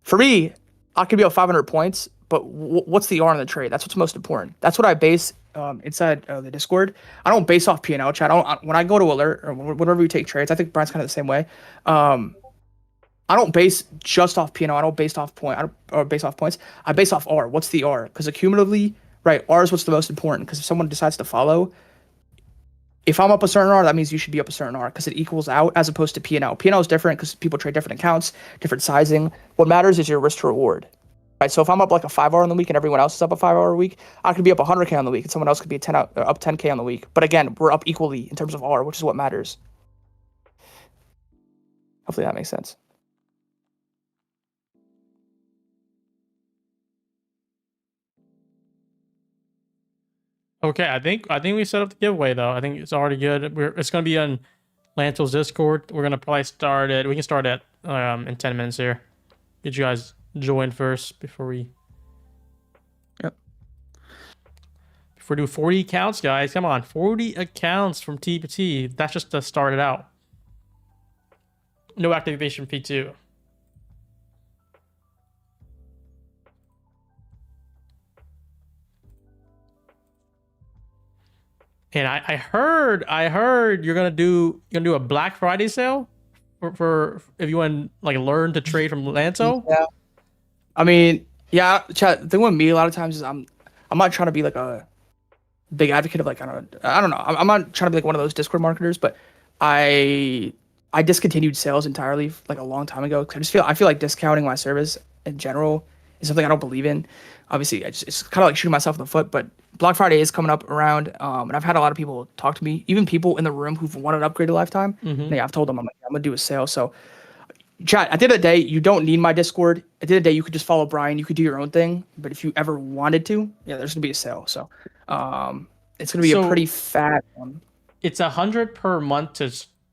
for me, I could be up 500 points, but what's the R in the trade? That's what's most important. That's what I base inside the Discord. I don't base off P&L chat. When I go to alert or whenever we take trades, I think Brian's kind of the same way. I don't base just off P&L. I don't base off base off points. I base off R. What's the R? Because accumulatively, right, R is what's the most important. Because if someone decides to follow, if I'm up a certain R, that means you should be up a certain R because it equals out as opposed to P&L. P&L is different because people trade different accounts, different sizing. What matters is your risk to reward. Right, so if I'm up like a 5R on the week and everyone else is up a 5R a week, I could be up 100K on the week and someone else could be up 10K on the week. But again, we're up equally in terms of R, which is what matters. Hopefully that makes sense. Okay, I think we set up the giveaway though. I think it's already good. It's gonna be on Lanto's Discord. We're gonna probably start it. We can start at in 10 minutes here. Get you guys join first before we. Yep. Before we do 40 accounts, guys. Come on, 40 accounts from TPT. That's just to start it out. No activation fee too. And I heard you're gonna do a Black Friday sale for if you want to like learn to trade from Lanto. Yeah. I mean, yeah, chat. The thing with me a lot of times is I'm not trying to be like a big advocate of like I don't know. I'm not trying to be like one of those Discord marketers, but I discontinued sales entirely like a long time ago. Cause I feel like discounting my service in general is something I don't believe in. Obviously, it's kind of like shooting myself in the foot, but Black Friday is coming up around, and I've had a lot of people talk to me, even people in the room who've wanted to upgrade a lifetime. Mm-hmm. Yeah, I've told them I'm gonna do a sale. So, chat. At the end of the day, you don't need my Discord. At the end of the day, you could just follow Brian. You could do your own thing. But if you ever wanted to, yeah, there's gonna be a sale. So, it's gonna be a pretty fat one. It's 100 per month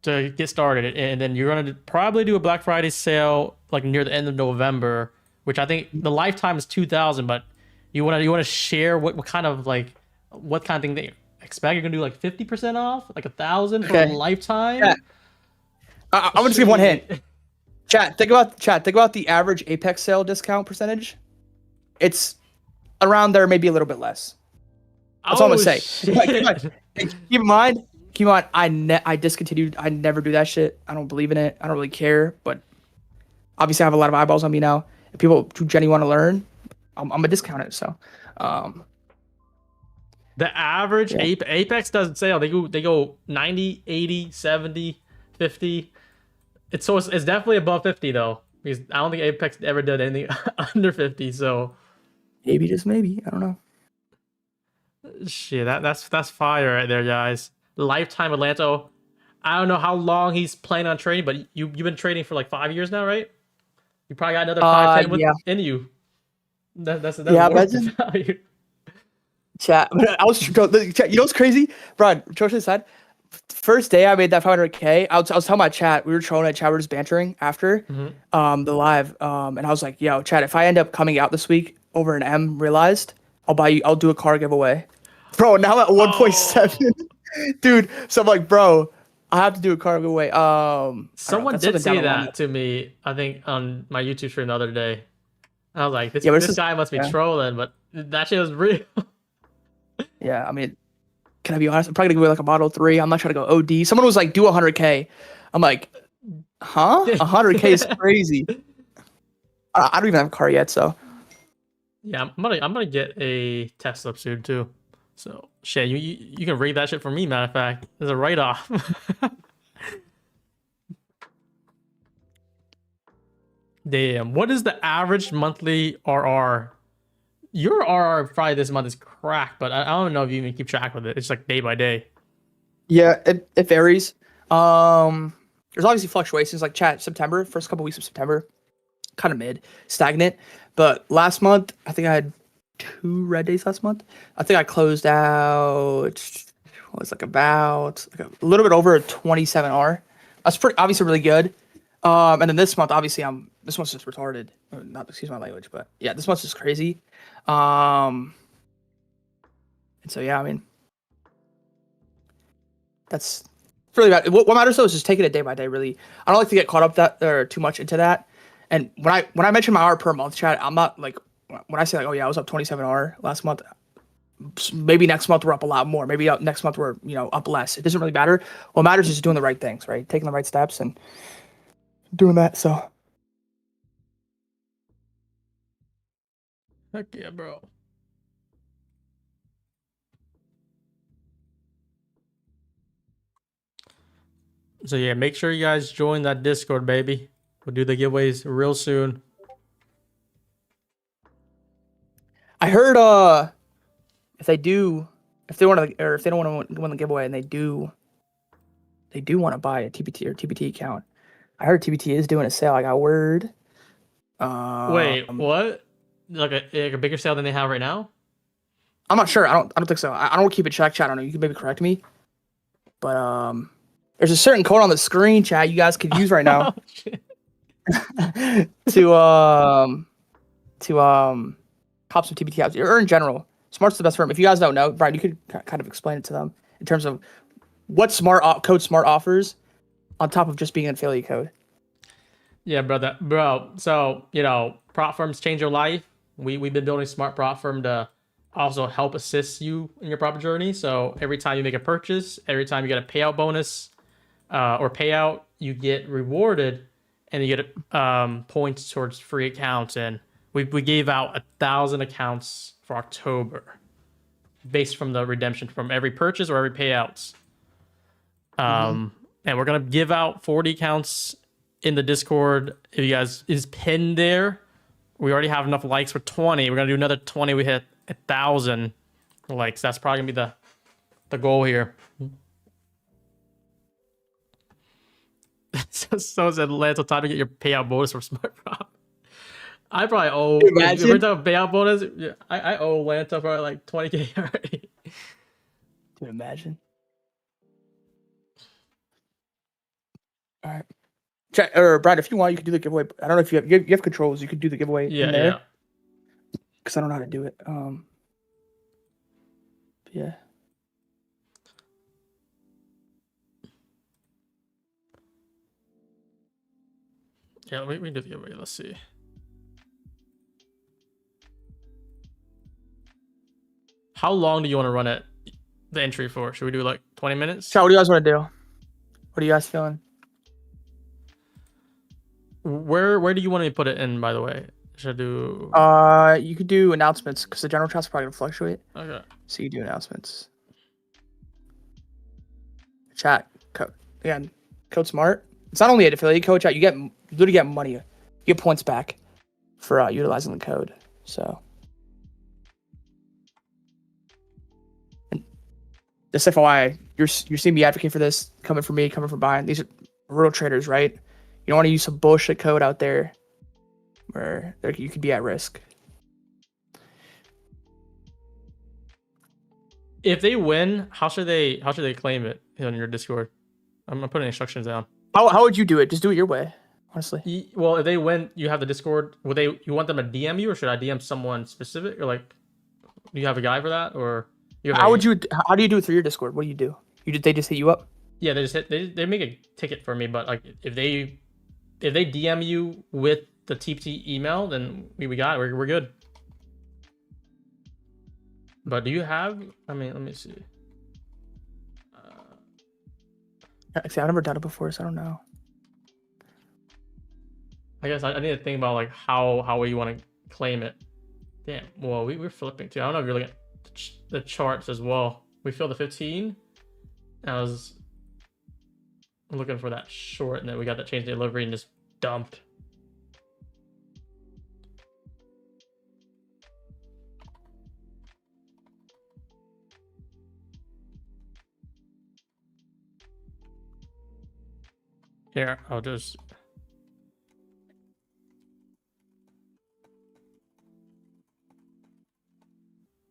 to get started, and then you're gonna probably do a Black Friday sale like near the end of November, which I think the lifetime is 2,000, but you wanna share what kind of thing they expect. You're gonna do like 50% off, like 1,000 for a lifetime. Yeah. I'm gonna just give one hint. Chat, think about the average Apex sale discount percentage. It's around there, maybe a little bit less. That's all I'm gonna say. Keep in mind, I discontinued. I never do that shit. I don't believe in it. I don't really care. But obviously, I have a lot of eyeballs on me now. If people who genuinely want to learn, I'm gonna discount it. So, the average Apex doesn't sale. They go 90, 80, 70, 50. It's definitely above 50 though, because I don't think Apex ever did anything under 50. So maybe, just maybe, I don't know. Shit, that's fire right there, guys. Lifetime with Lanto. I don't know how long he's planning on trading, but you've been trading for like 5 years now, right? You probably got another 5, 10 in you. That's value. Chat. I was chat. You know what's crazy, bro? George said, first day I made that 500K. I was telling my chat, we were trolling at chat, we were just bantering after the live, and I was like, yo, chat, if I end up coming out this week over an M realized, I'll do a car giveaway. Bro, now I'm at 1.7. Dude, so I'm like, bro, I have to do a car giveaway. Someone did say that to me, I think on my YouTube stream the other day. I was like, this Yeah, but this guy must be trolling, but that shit was real. Yeah, I mean, can I be honest? I'm probably gonna give away like a Model 3. I'm not trying to go OD. Someone was like, do 100K. I'm like, huh? 100K is crazy. I don't even have a car yet, so. Yeah, I'm gonna get a Tesla soon too. So shit, you can rig that shit for me. Matter of fact, there's a write off. Damn, what is the average monthly RR? Your RR probably this month is cracked, but I don't know if you even keep track with it. It's like day by day. Yeah, it varies. There's obviously fluctuations. Like September, first couple weeks of September, kind of mid, stagnant. But last month, I think I had 2 red days last month. I think I closed out. What was like about like a little bit over a 27R. That's pretty obviously really good. And then this month, obviously, this month's just retarded. Not excuse my language, but yeah, this month's just crazy. And so yeah, I mean, that's really bad. What matters though is just taking it day by day. Really, I don't like to get caught up that or too much into that. And when I mention my hour per month chat, I'm not like when I say like, oh yeah, I was up 27R last month. Maybe next month we're up a lot more. Maybe next month we're up less. It doesn't really matter. What matters is doing the right things, right? Taking the right steps and doing that. So Heck yeah, bro. So yeah, make sure you guys join that Discord, baby. We'll do the giveaways real soon. I heard if they don't want to win the giveaway and they do want to buy a TBT or TBT account. I heard TBT is doing a sale. I got word. Wait, what? Like a bigger sale than they have right now? I'm not sure. I don't think so. I don't keep it chat. I don't know. You can maybe correct me. But there's a certain code on the screen, chat, you guys could use right now. to cop some TBT apps or in general. Smart's the best firm. If you guys don't know, Brian, you could kind of explain it to them in terms of what code Smart offers on top of just being an affiliate code. Yeah, bro. So prop firms change your life. We've been building Smart Prop Firm to also help assist you in your prop journey. So every time you make a purchase, every time you get a payout bonus or payout, you get rewarded, and you get points towards free accounts. And we gave out 1,000 accounts for October, based from the redemption from every purchase or every payouts. And we're gonna give out 40 accounts in the Discord. If you guys is pinned there, we already have enough likes for 20. We're gonna do another 20. We hit 1,000 likes. That's probably gonna be the goal here. So said Lanto, time to get your payout bonus from Smart Prop. I probably owe. If we're talking payout bonus, I owe Lanto probably like 20K already. Can you imagine? All right. Chat, or Brad, if you want, you can do the giveaway. I don't know if you have controls. You could do the giveaway in there. Yeah. Because I don't know how to do it. Yeah. Yeah, we can do the giveaway. Let's see. How long do you want to run it, the entry for? Should we do like 20 minutes? Chat, what do you guys want to do? What are you guys feeling? Where do you want me to put it in, by the way? Should I do... You could do announcements, because the general chat's probably going to fluctuate. Okay. So you do announcements. Chat, code. Again, code SMART. It's not only an affiliate code, chat. You literally get money. You get points back for utilizing the code. So... Just FYI, you're seeing me advocate for this, coming from me, coming from Brian. These are real traders, right? You don't want to use some bullshit code out there where you could be at risk. If they win, how should they claim it on your Discord? I'm gonna put instructions down. How would you do it? Just do it your way, honestly. Well, if they win, you have the Discord. You want them to DM you, or should I DM someone specific, or like, do you have a guy for that, or? How do you do it through your Discord? What do you do? They just hit you up? Yeah, they make a ticket for me, but like if they DM you with the TPT email, then we got it. We're good. But do you have? I mean, let me see. Actually, I've never done it before, so I don't know. I guess I need to think about like how you want to claim it. Damn. Well, we're flipping too. I don't know if you're looking at the charts as well. We filled the 15. I was looking for that short, and then we got that change delivery and just dumped. Here, I'll just.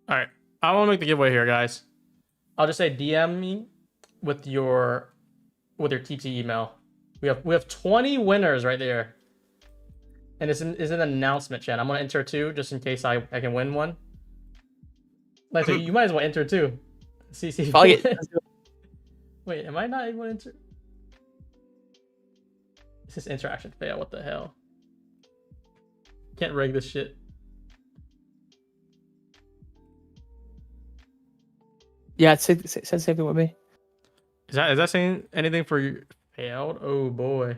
All right, I want to make the giveaway here, guys. I'll just say DM me with your TT email. We have 20 winners right there, and it's an announcement, chat. I'm gonna enter two just in case I can win one. Like, so you might as well enter two. See. Wait, am I not able to enter? This is interaction fail. What the hell? Can't rig this shit. Yeah, it said same thing with me. Is that saying anything for you? Failed? Oh boy.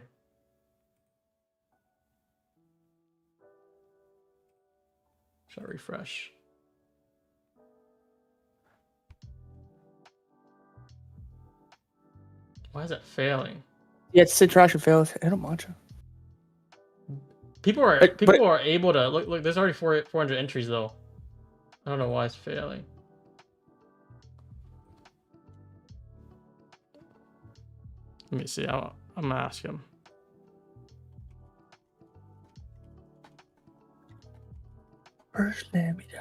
Should I refresh? Why is it failing? Yeah, it's interaction fails. I don't matcha. People are able to look. There's already 400 entries though. I don't know why it's failing. Let me see. I'm gonna ask him. First, let me die.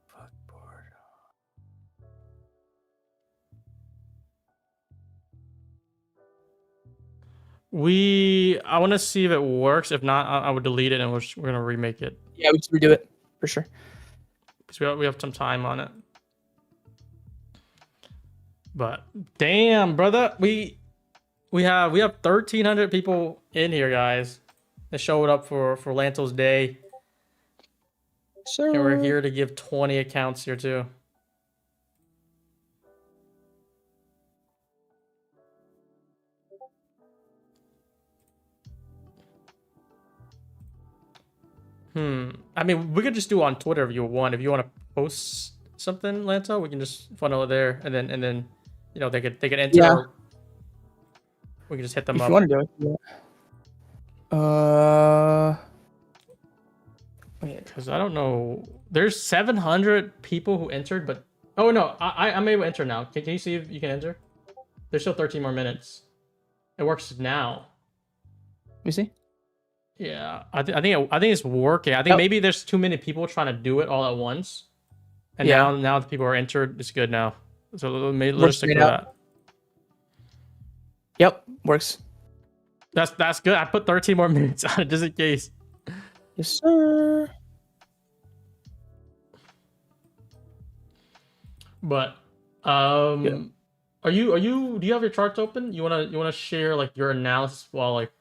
Fuck board. I want to see if it works. If not, I would delete it and we're gonna remake it. Yeah, we can redo it for sure. Because we have some time on it. But damn, brother, we have 1,300 people in here, guys. That showed up for Lanto's day. Sir. And we're here to give 20 accounts here too. I mean, we could just do it on Twitter if you want. If you want to post something, Lanto, we can just funnel it there, and then you know they could enter. Yeah. We can just hit them if up. You want to do it? Yeah. Because I don't know. There's 700 people who entered, but oh no, I'm able to enter now. Can you see if you can enter? There's still 13 more minutes. It works now. Let me see. Yeah, I think it's working. I think maybe there's too many people trying to do it all at once, and now the people are entered. It's good now. So let's stick with that. Yep, works. That's good. I put 13 more minutes on it just in case. Yes, sir. But are you do you have your charts open? You wanna share like your analysis while like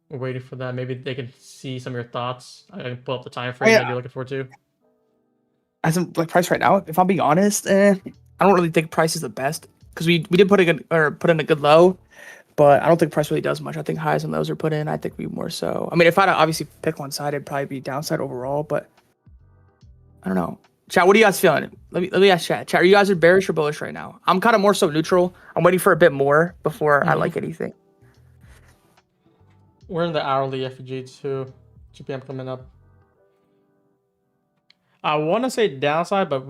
we're waiting for that? Maybe they can see some of your thoughts. I can pull up the time frame that you're looking for too. As in like price right now, if I'm being honest, I don't really think price is the best because we did put in a good low, but I don't think price really does much. I think highs and lows are put in. I think we more so. I mean, if I'd obviously pick one side, it'd probably be downside overall, but I don't know. Chat, what are you guys feeling? Let me ask chat. Chat, are you guys bearish or bullish right now? I'm kind of more so neutral. I'm waiting for a bit more before I like anything. We're in the hourly FEG too. 2 p.m. coming up. I want to say downside, but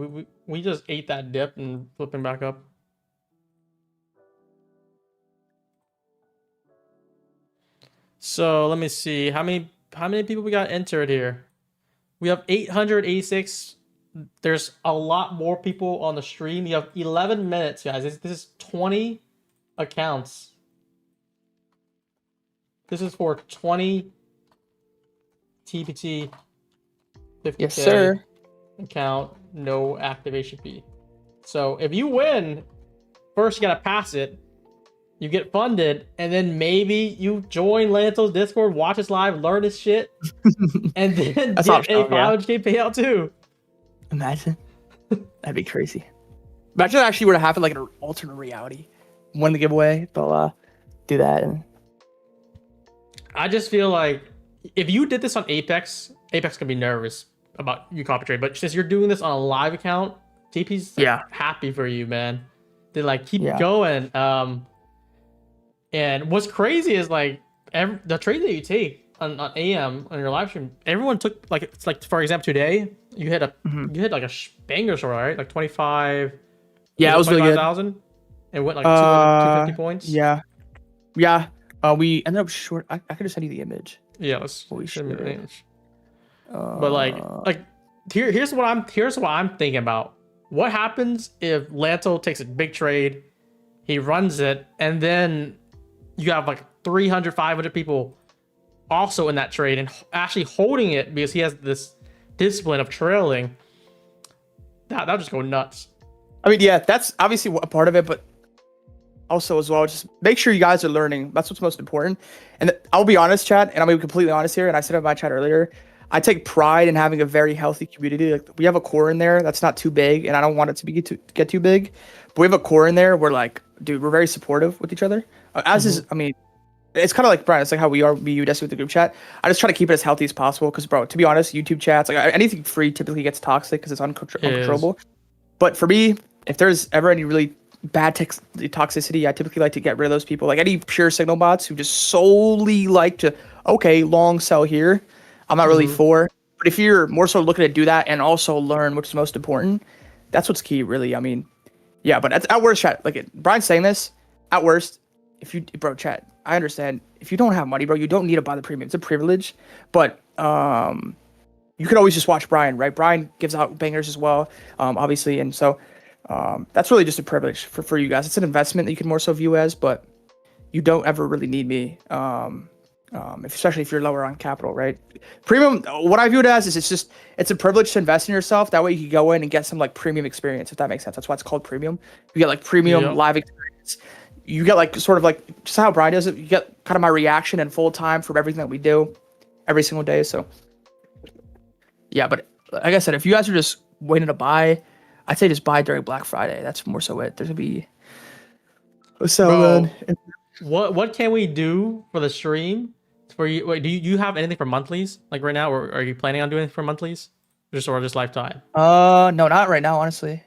we just ate that dip and flipping back up. So let me see how many people we got entered here. We have 886. There's a lot more people on the stream. You have 11 minutes, guys. This is 20 accounts. This is for 20 TPT 50K yes, sir. Account, no activation fee. So if you win, first you gotta pass it. you get funded, and then maybe you join Lanto's Discord, watch us live, learn his shit, and then That's get a optional, yeah. 500k payout too. Imagine. That'd be crazy. Imagine it actually were to happen like in an alternate reality. Win the giveaway, they'll do that. And I just feel like if you did this on Apex, Apex could be nervous about you copy trade. But since you're doing this on a live account, TP's Yeah. happy for you, man. They like keep Yeah. going. And what's crazy is like the trade that you take on AM on your live stream, everyone took like it's like for example today you hit a you hit like a banger sort right, like 25. yeah, it was really good. 25,000. It went like 250 points. Yeah. We ended up short. I could have sent you the image. Yeah, let's Holy send me the shit. image. But like here's what I'm thinking about. What happens if Lanto takes a big trade, he runs it, and then you have like 300, 500 people also in that trade and actually holding it because he has this discipline of trailing. That'll just go nuts. I mean, yeah, that's obviously a part of it, but also as well, just make sure you guys are learning. That's what's most important. And I'll be honest, chat, and I'm gonna be completely honest here. And I said it in my chat earlier, I take pride in having a very healthy community. Like we have a core in there that's not too big, and I don't want it to get too big. But we have a core in there where like, dude, we're very supportive with each other. As is, I mean, it's kind of like Brian. It's like how we are, me, you, Destiny with the group chat. I just try to keep it as healthy as possible because, bro, to be honest, YouTube chats, like anything free typically gets toxic because it's uncontrollable. But for me, if there's ever any really bad toxicity, I typically like to get rid of those people. Like any pure signal bots who just solely like to, okay, long sell here. I'm not really for. But if you're more so looking to do that and also learn which is most important, that's what's key, really. I mean, yeah, but at worst, chat, like Brian's saying this, at worst, if you, bro, chat, I understand. If you don't have money, bro, you don't need to buy the premium. It's a privilege. But you could always just watch Brian, right? Brian gives out bangers as well, obviously. And so that's really just a privilege for you guys. It's an investment that you can more so view as, but you don't ever really need me, especially if you're lower on capital, right? Premium, what I view it as is it's a privilege to invest in yourself. That way you can go in and get some like premium experience, if that makes sense. That's why it's called premium. You get like premium live experience. You get like sort of like just how Brian does it. You get kind of my reaction in full time from everything that we do every single day. So yeah, but like I said, if you guys are just waiting to buy, I'd say just buy during Black Friday. That's more so it. There's gonna be what can we do for the stream? For you, wait, do you have anything for monthlies like right now, or are you planning on doing anything for monthlies, or just lifetime? No, not right now, honestly.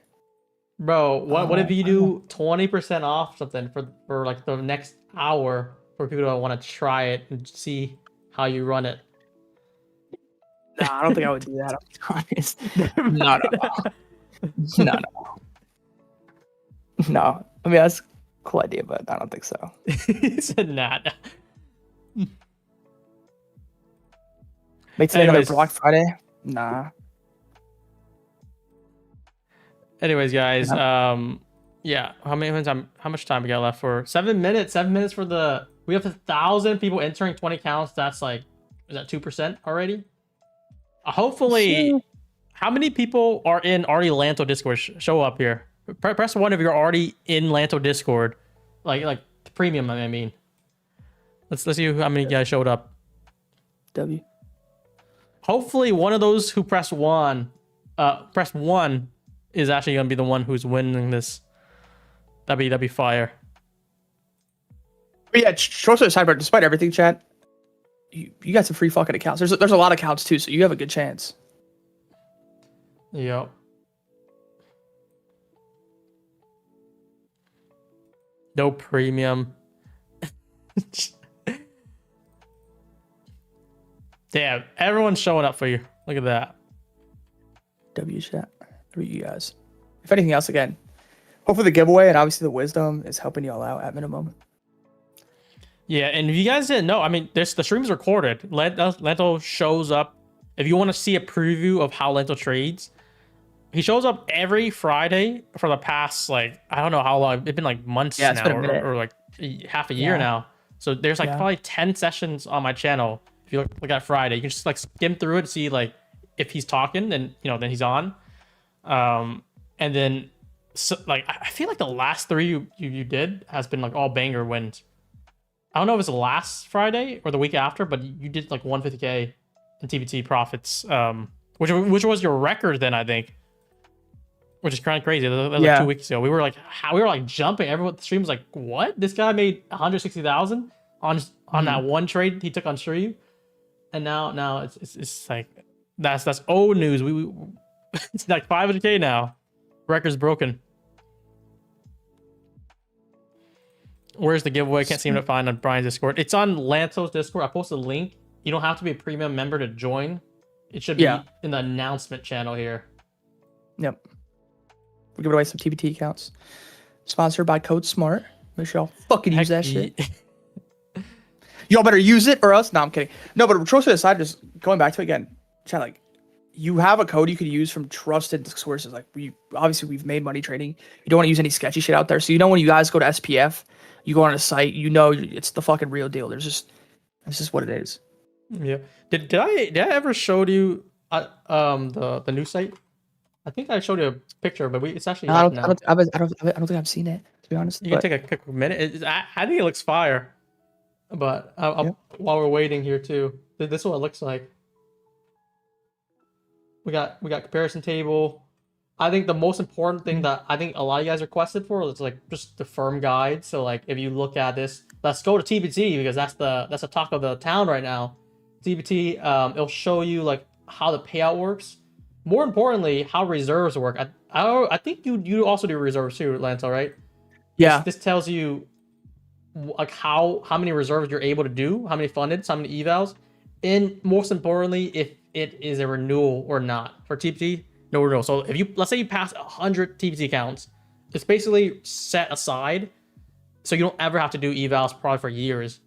Bro, what if you do 20% off something for like the next hour for people that want to try it and see how you run it? Nah, I don't think I would do that. I'll be honest. No. No. I mean, that's a cool idea, but I don't think so. He said nah. Make today another Black Friday? Nah. Anyways, guys, yeah. How much time we got left for? 7 minutes. 7 minutes for the. We have 1,000 people entering 20 counts. That's like, is that 2% already? Hopefully, how many people are in already Lanto Discord? Show up here. Press 1 if you're already in Lanto Discord, like premium. I mean, let's see how many guys showed up. W. Hopefully, one of those who press 1 is actually gonna be the one who's winning this. That'd be fire. But yeah, short story aside, but despite everything, chat, you got some free fucking accounts. There's a lot of accounts too, so you have a good chance. Yep. No premium. Damn, everyone's showing up for you. Look at that. W chat. You guys. If anything else, again, hopefully the giveaway and obviously the wisdom is helping y'all out at minimum. Yeah, and if you guys didn't know, I mean, the stream's recorded. Lanto shows up. If you want to see a preview of how Lanto trades, he shows up every Friday for the past, like, I don't know how long. It's been like months now, or like half a year now. So there's like probably 10 sessions on my channel. If you look at Friday, you can just like skim through it, see like if he's talking, and then he's on. And then So like I feel like the last three you did has been like all banger wins. I don't know if it's last Friday or the week after, but you did like 150K in TBT profits, which was your record then, I think, which is kind of crazy. That was like 2 weeks ago. We were like jumping. Everyone, the stream was like, "What? This guy made 160,000 on that one trade he took on stream," and now it's like that's old news. We it's like 500K now. Record's broken. Where's the giveaway? Can't seem to find on Brian's Discord. It's on Lanto's Discord. I posted a link. You don't have to be a premium member to join. It should be in the announcement channel here. Yep. We're giving away some TBT accounts. Sponsored by Code Smart. Make sure y'all fucking use that shit. Y'all better use it or else. No, I'm kidding. No, but trust aside, just going back to it again, chat, like, you have a code you could use from trusted sources. Like, we've made money trading. You don't want to use any sketchy shit out there. So when you guys go to SPF, you go on a site, it's the fucking real deal. It's just what it is. Yeah. Did I ever show you the new site? I think I showed you a picture, but it's actually I don't think I've seen it, to be honest. You can take a quick minute. I think it looks fire. But while we're waiting here too, this is what it looks like. We got comparison table. I think the most important thing that I think a lot of you guys requested for is like just the firm guide. So like if you look at this, let's go to TBT because that's the talk of the town right now. TBT, it'll show you like how the payout works. More importantly, how reserves work. I think you also do reserves too, Lanto, right? Yeah. This tells you like how many reserves you're able to do, how many funded, how many evals, and most importantly, if it is a renewal or not. For TBT, no renewal. So if let's say you pass 100 TBT accounts, it's basically set aside, so you don't ever have to do evals probably for years.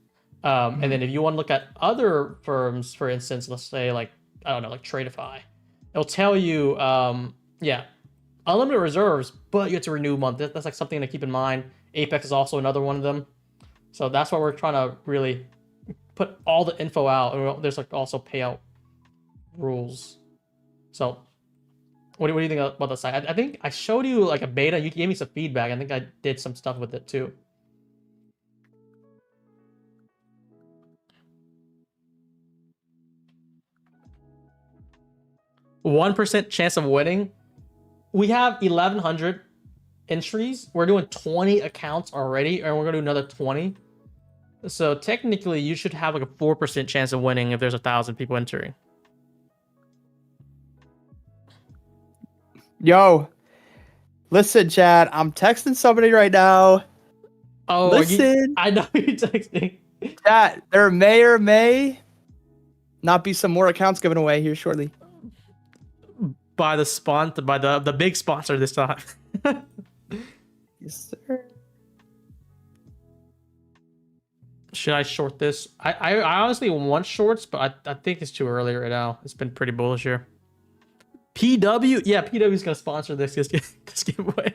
And then if you want to look at other firms, for instance, let's say like I don't know, like Tradeify, it'll tell you, unlimited reserves, but you have to renew a month. That's like something to keep in mind. Apex is also another one of them. So that's why we're trying to really put all the info out. And there's like also payout rules. So what do you think about the site? I think I showed you like a beta. You gave me some feedback. I think I did some stuff with it too. %1 chance of winning. We have 1,100 entries. We're doing 20 accounts already, and we're gonna do another 20. So technically, you should have like a 4% chance of winning if there's 1,000 people entering. Yo, listen, Chad. I'm texting somebody right now. Oh, listen. I know you're texting. Chat, there may or may not be some more accounts given away here shortly. By the big sponsor this time. Yes, sir. Should I short this? I honestly want shorts, but I think it's too early right now. It's been pretty bullish here. PW? Yeah, PW's gonna sponsor this giveaway.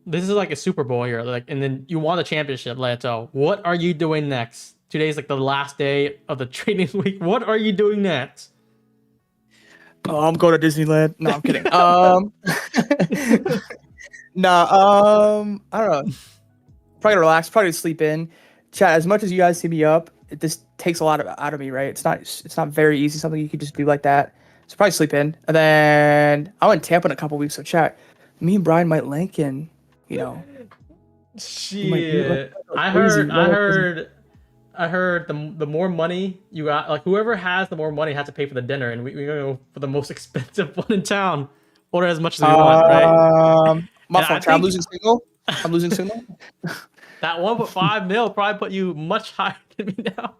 This is like a Super Bowl here, like, and then you won the championship, Lanto. What are you doing next? Today's like the last day of the trading week. What are you doing next? Oh, I'm going to Disneyland. No, I'm kidding. I don't know. Probably gonna relax. Probably sleep in. Chat. As much as you guys see me up, this takes a lot out of me, right? It's not very easy. Something you could just do like that. So probably sleep in, and then I'm in Tampa in a couple weeks. So chat. Me and Brian might link in. You know. Shit. I heard the more money you got, like whoever has the more money has to pay for the dinner, and we're gonna go for the most expensive one in town. Order as much as we want, right? My fault. I'm losing signal. That 1.5 mil probably put you much higher than me now.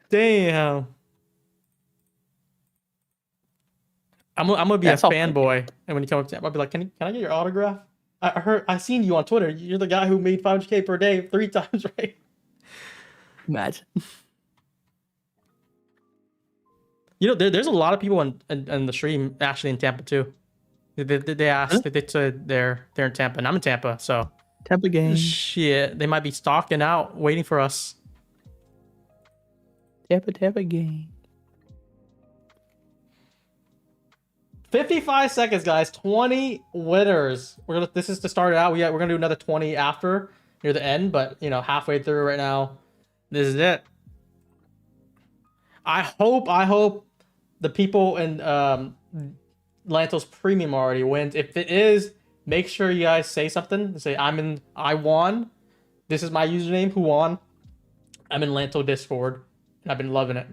Damn. I'm gonna be a fanboy, and when you come up to me, I'll be like, can I get your autograph? I seen you on Twitter. You're the guy who made 500K per day 3 times, right? Imagine. You know, there's a lot of people in the stream actually in Tampa too. They asked, they said they're in Tampa, and I'm in Tampa, so Tampa game. Shit, they might be stalking out, waiting for us. Tappa gang. 55 seconds, guys. 20 winners. This is to start it out. We're gonna do another 20 after near the end, but you know, halfway through right now. This is it. I hope the people in Lanto's premium already wins. If it is, make sure you guys say something. Say I won. This is my username. Who won? I'm in Lanto Discord, and I've been loving it.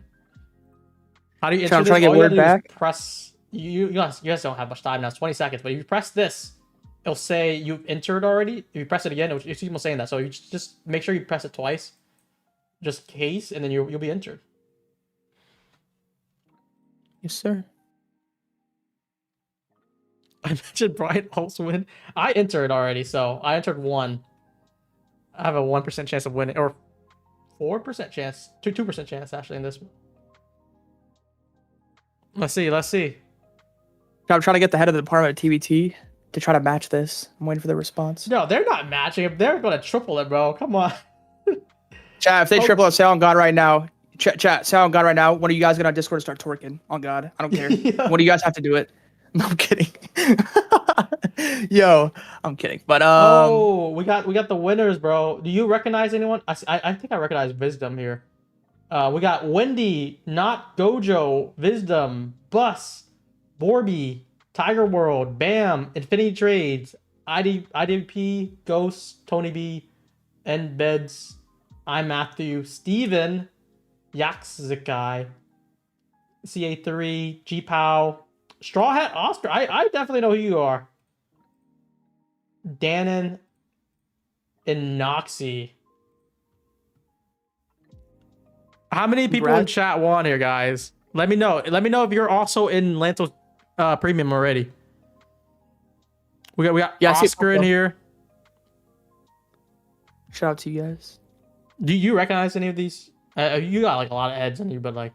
How do you enter I'm this? trying to get All you word gotta do is back. press. You guys don't have much time now. It's 20 seconds, but if you press this, it'll say you've entered already. If you press it again, it'll keep on saying that. So you just make sure you press it twice, just in case, and then you'll be entered. Yes, sir. I mentioned Brian also win. I entered already, so I entered 1. I have a 1% chance of winning, or 4% chance, 2% chance actually in this one. Let's see. I'm trying to get the head of the department at TBT to try to match this. I'm waiting for the response. No, they're not matching it. They're gonna triple it, bro. Come on. Chat, if they triple it, say on God right now. Chat, say on God right now. One of you guys get on Discord and start twerking. On God. I don't care. Yeah. One of you guys have to do it. No, I'm kidding. Yo, I'm kidding. But oh, we got the winners, bro. Do you recognize anyone? I think I recognize Wisdom here. We got Wendy, Not Gojo, Wisdom, Bus, Borby, Tiger World, Bam, Infinity Trades, IDP, Ghost, Tony B, End Beds, I'm Matthew, Steven, Yaxzikai, CA3, G-Pow, Straw Hat Oscar. I definitely know who you are. Dannon and Noxy. How many people in chat won here, guys? Let me know. Let me know if you're also in Lanto Premium already. We got Oscar in here. Shout out to you guys. Do you recognize any of these? You got like a lot of heads on you, but like,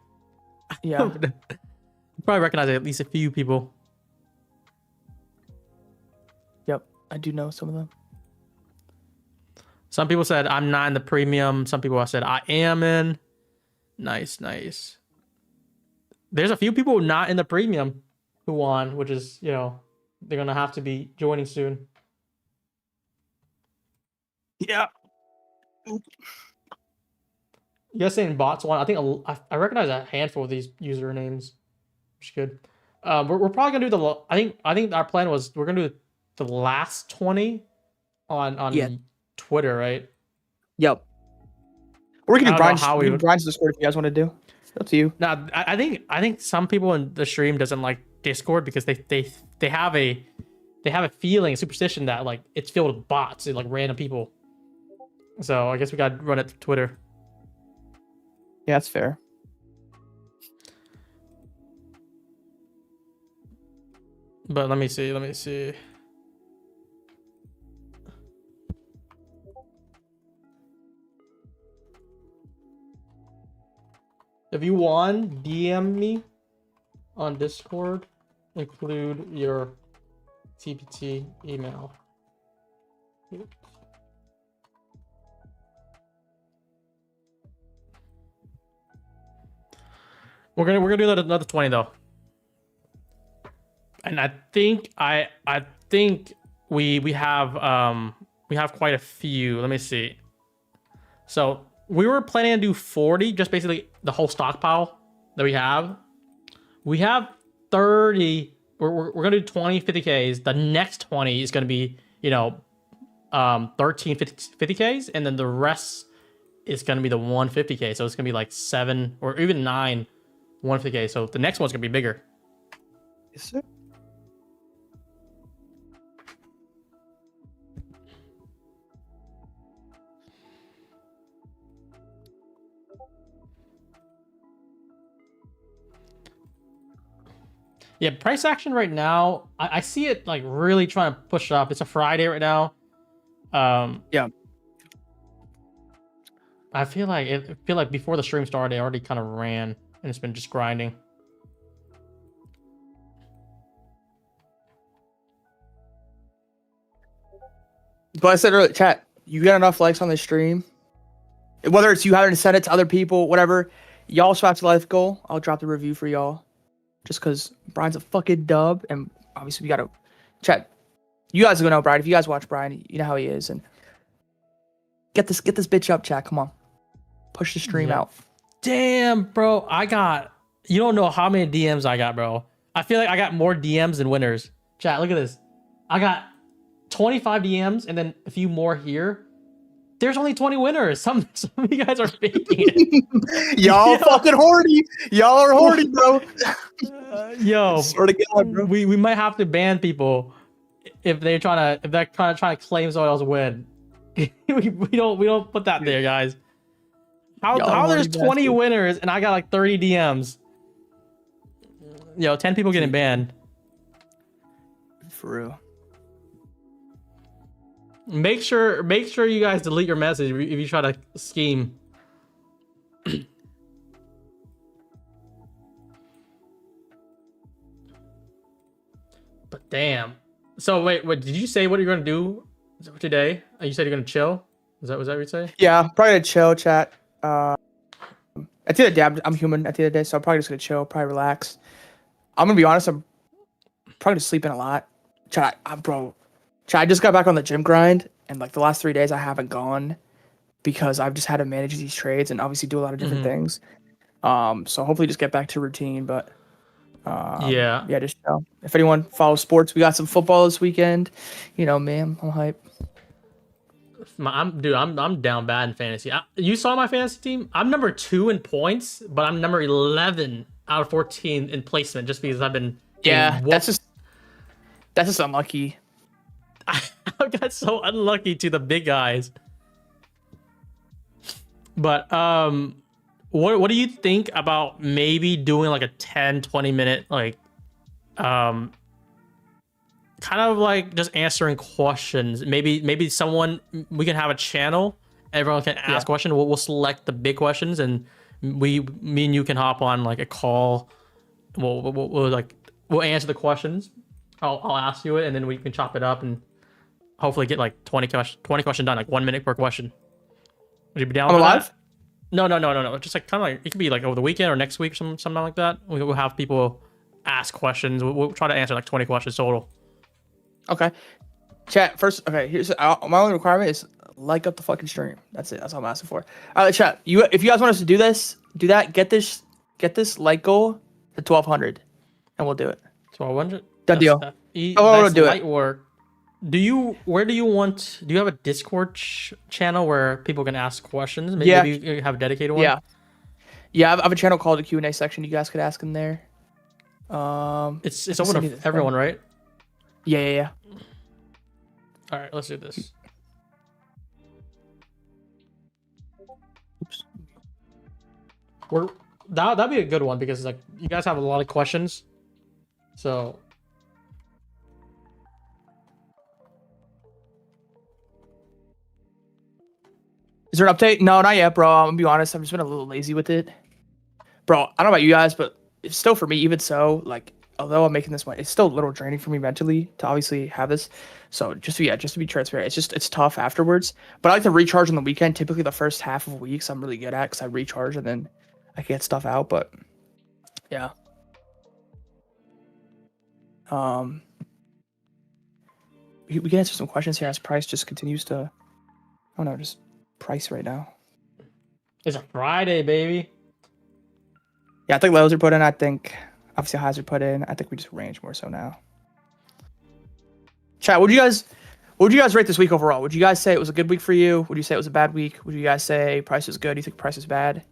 yeah, you probably recognize at least a few people. Yep, I do know some of them. Some people said I'm not in the premium. Some people said I am in. Nice. There's a few people not in the premium who won, which is, you know, they're gonna have to be joining soon. Yeah. You guys saying bots won? I think I recognize a handful of these usernames, which is good. We're probably gonna do the. I think our plan was we're gonna do the last 20 on Twitter, right? Yep. Or we can do Brian's Discord if you guys want to do. It's up to you. No, I think some people in the stream doesn't like Discord because they have a feeling, a superstition that like it's filled with bots and like random people. So I guess we got to run it through Twitter. Yeah, that's fair. But let me see. If you won, DM me on Discord. Include your TPT email. We're gonna do that another 20 though. And I think we have quite a few. Let me see. So we were planning to do 40, just basically the whole stockpile that we have. We have 30. We're gonna do 20 50Ks. The next 20 is gonna be, you know, 13 50Ks, and then the rest is gonna be the 150K. So it's gonna be like 7 or even 9 150K. So the next one's gonna be bigger. Yes, sir. Yeah, price action right now, I see it like really trying to push up. It's a Friday right now. Yeah. I feel like before the stream started, it already kind of ran, and it's been just grinding. But I said earlier, chat, you get enough likes on the stream, whether it's you having to send it to other people, whatever, Y'all Swaps Life goal. I'll drop the review for y'all. Just because Brian's a fucking dub. And obviously we got to chat. You guys are going to know Brian. If you guys watch Brian, you know how he is. And get this bitch up, chat. Come on. Push the stream out. Damn, bro. You don't know how many DMs I got, bro. I feel like I got more DMs than winners. Chat, look at this. I got 25 DMs and then a few more here. There's only 20 winners. Some of you guys are faking it. Y'all fucking horny. Y'all are horny, bro. Yo, swear to God, bro. We might have to ban people if they're trying to claim someone else win. we don't put that there, guys. How there's 20 winners and I got like 30 DMs. Yo, 10 people getting banned. For real. Make sure you guys delete your message if you try to scheme. But damn. So wait, did you say what you're gonna do today? You said you're gonna chill? Was that what you say? Yeah, probably gonna chill, chat. At the end of the day, I'm human at the end of the day, so I'm probably just gonna chill, probably relax. I'm gonna be honest, I'm probably just sleeping a lot. Chat, I just got back on the gym grind, and like the last 3 days I haven't gone because I've just had to manage these trades and obviously do a lot of different things. So hopefully just get back to routine, but yeah, just chill. If anyone follows sports, we got some football this weekend. You know, man, I'm hype. I'm down bad in fantasy. You saw my fantasy team? I'm number 2 in points, but I'm number 11 out of 14 in placement just because I've been that's just unlucky. I got so unlucky to the big guys. But what do you think about maybe doing like a 10-20 minute like kind of like just answering questions? Maybe we can have a channel, everyone can ask questions. We'll select the big questions and me and you can hop on like a call. We'll answer the questions. I'll ask you it and then we can chop it up and hopefully get like 20 questions done, like 1 minute per question. Would you be down with live? That? No. Just like kind of like it could be like over the weekend or next week or something like that. We'll have people ask questions. We'll try to answer like 20 questions total. Okay. Chat, first, okay, here's my only requirement is like up the fucking stream. That's it. That's all I'm asking for. All right, chat. If you guys want us to do that, get this like goal to 1,200 and we'll do it. 1,200? Done deal. We'll do light work. Do you have a Discord channel where people can ask questions? Maybe you have a dedicated one? Yeah, I have a channel called the Q&A section. You guys could ask in there. It's open to everyone, right? Yeah. All right, let's do this. Oops. That'd be a good one because like you guys have a lot of questions. So is there an update? No, not yet, bro. I'm gonna be honest. I've just been a little lazy with it, bro. I don't know about you guys, but it's still for me. Even so, like, although I'm making this money, it's still a little draining for me mentally to obviously have this. So just to be transparent, it's tough afterwards. But I like to recharge on the weekend. Typically, the first half of weeks I'm really good at because I recharge and then I get stuff out. But yeah, we can answer some questions here as price just continues to. I don't know, just price right now. It's a Friday, baby. Yeah, I think lows are put in. I think obviously highs are put in. I think we just range more so now. Chat, what would you guys rate this week overall? Would you guys say it was a good week for you? Would you say it was a bad week? Would you guys say price is good? Do you think price is bad?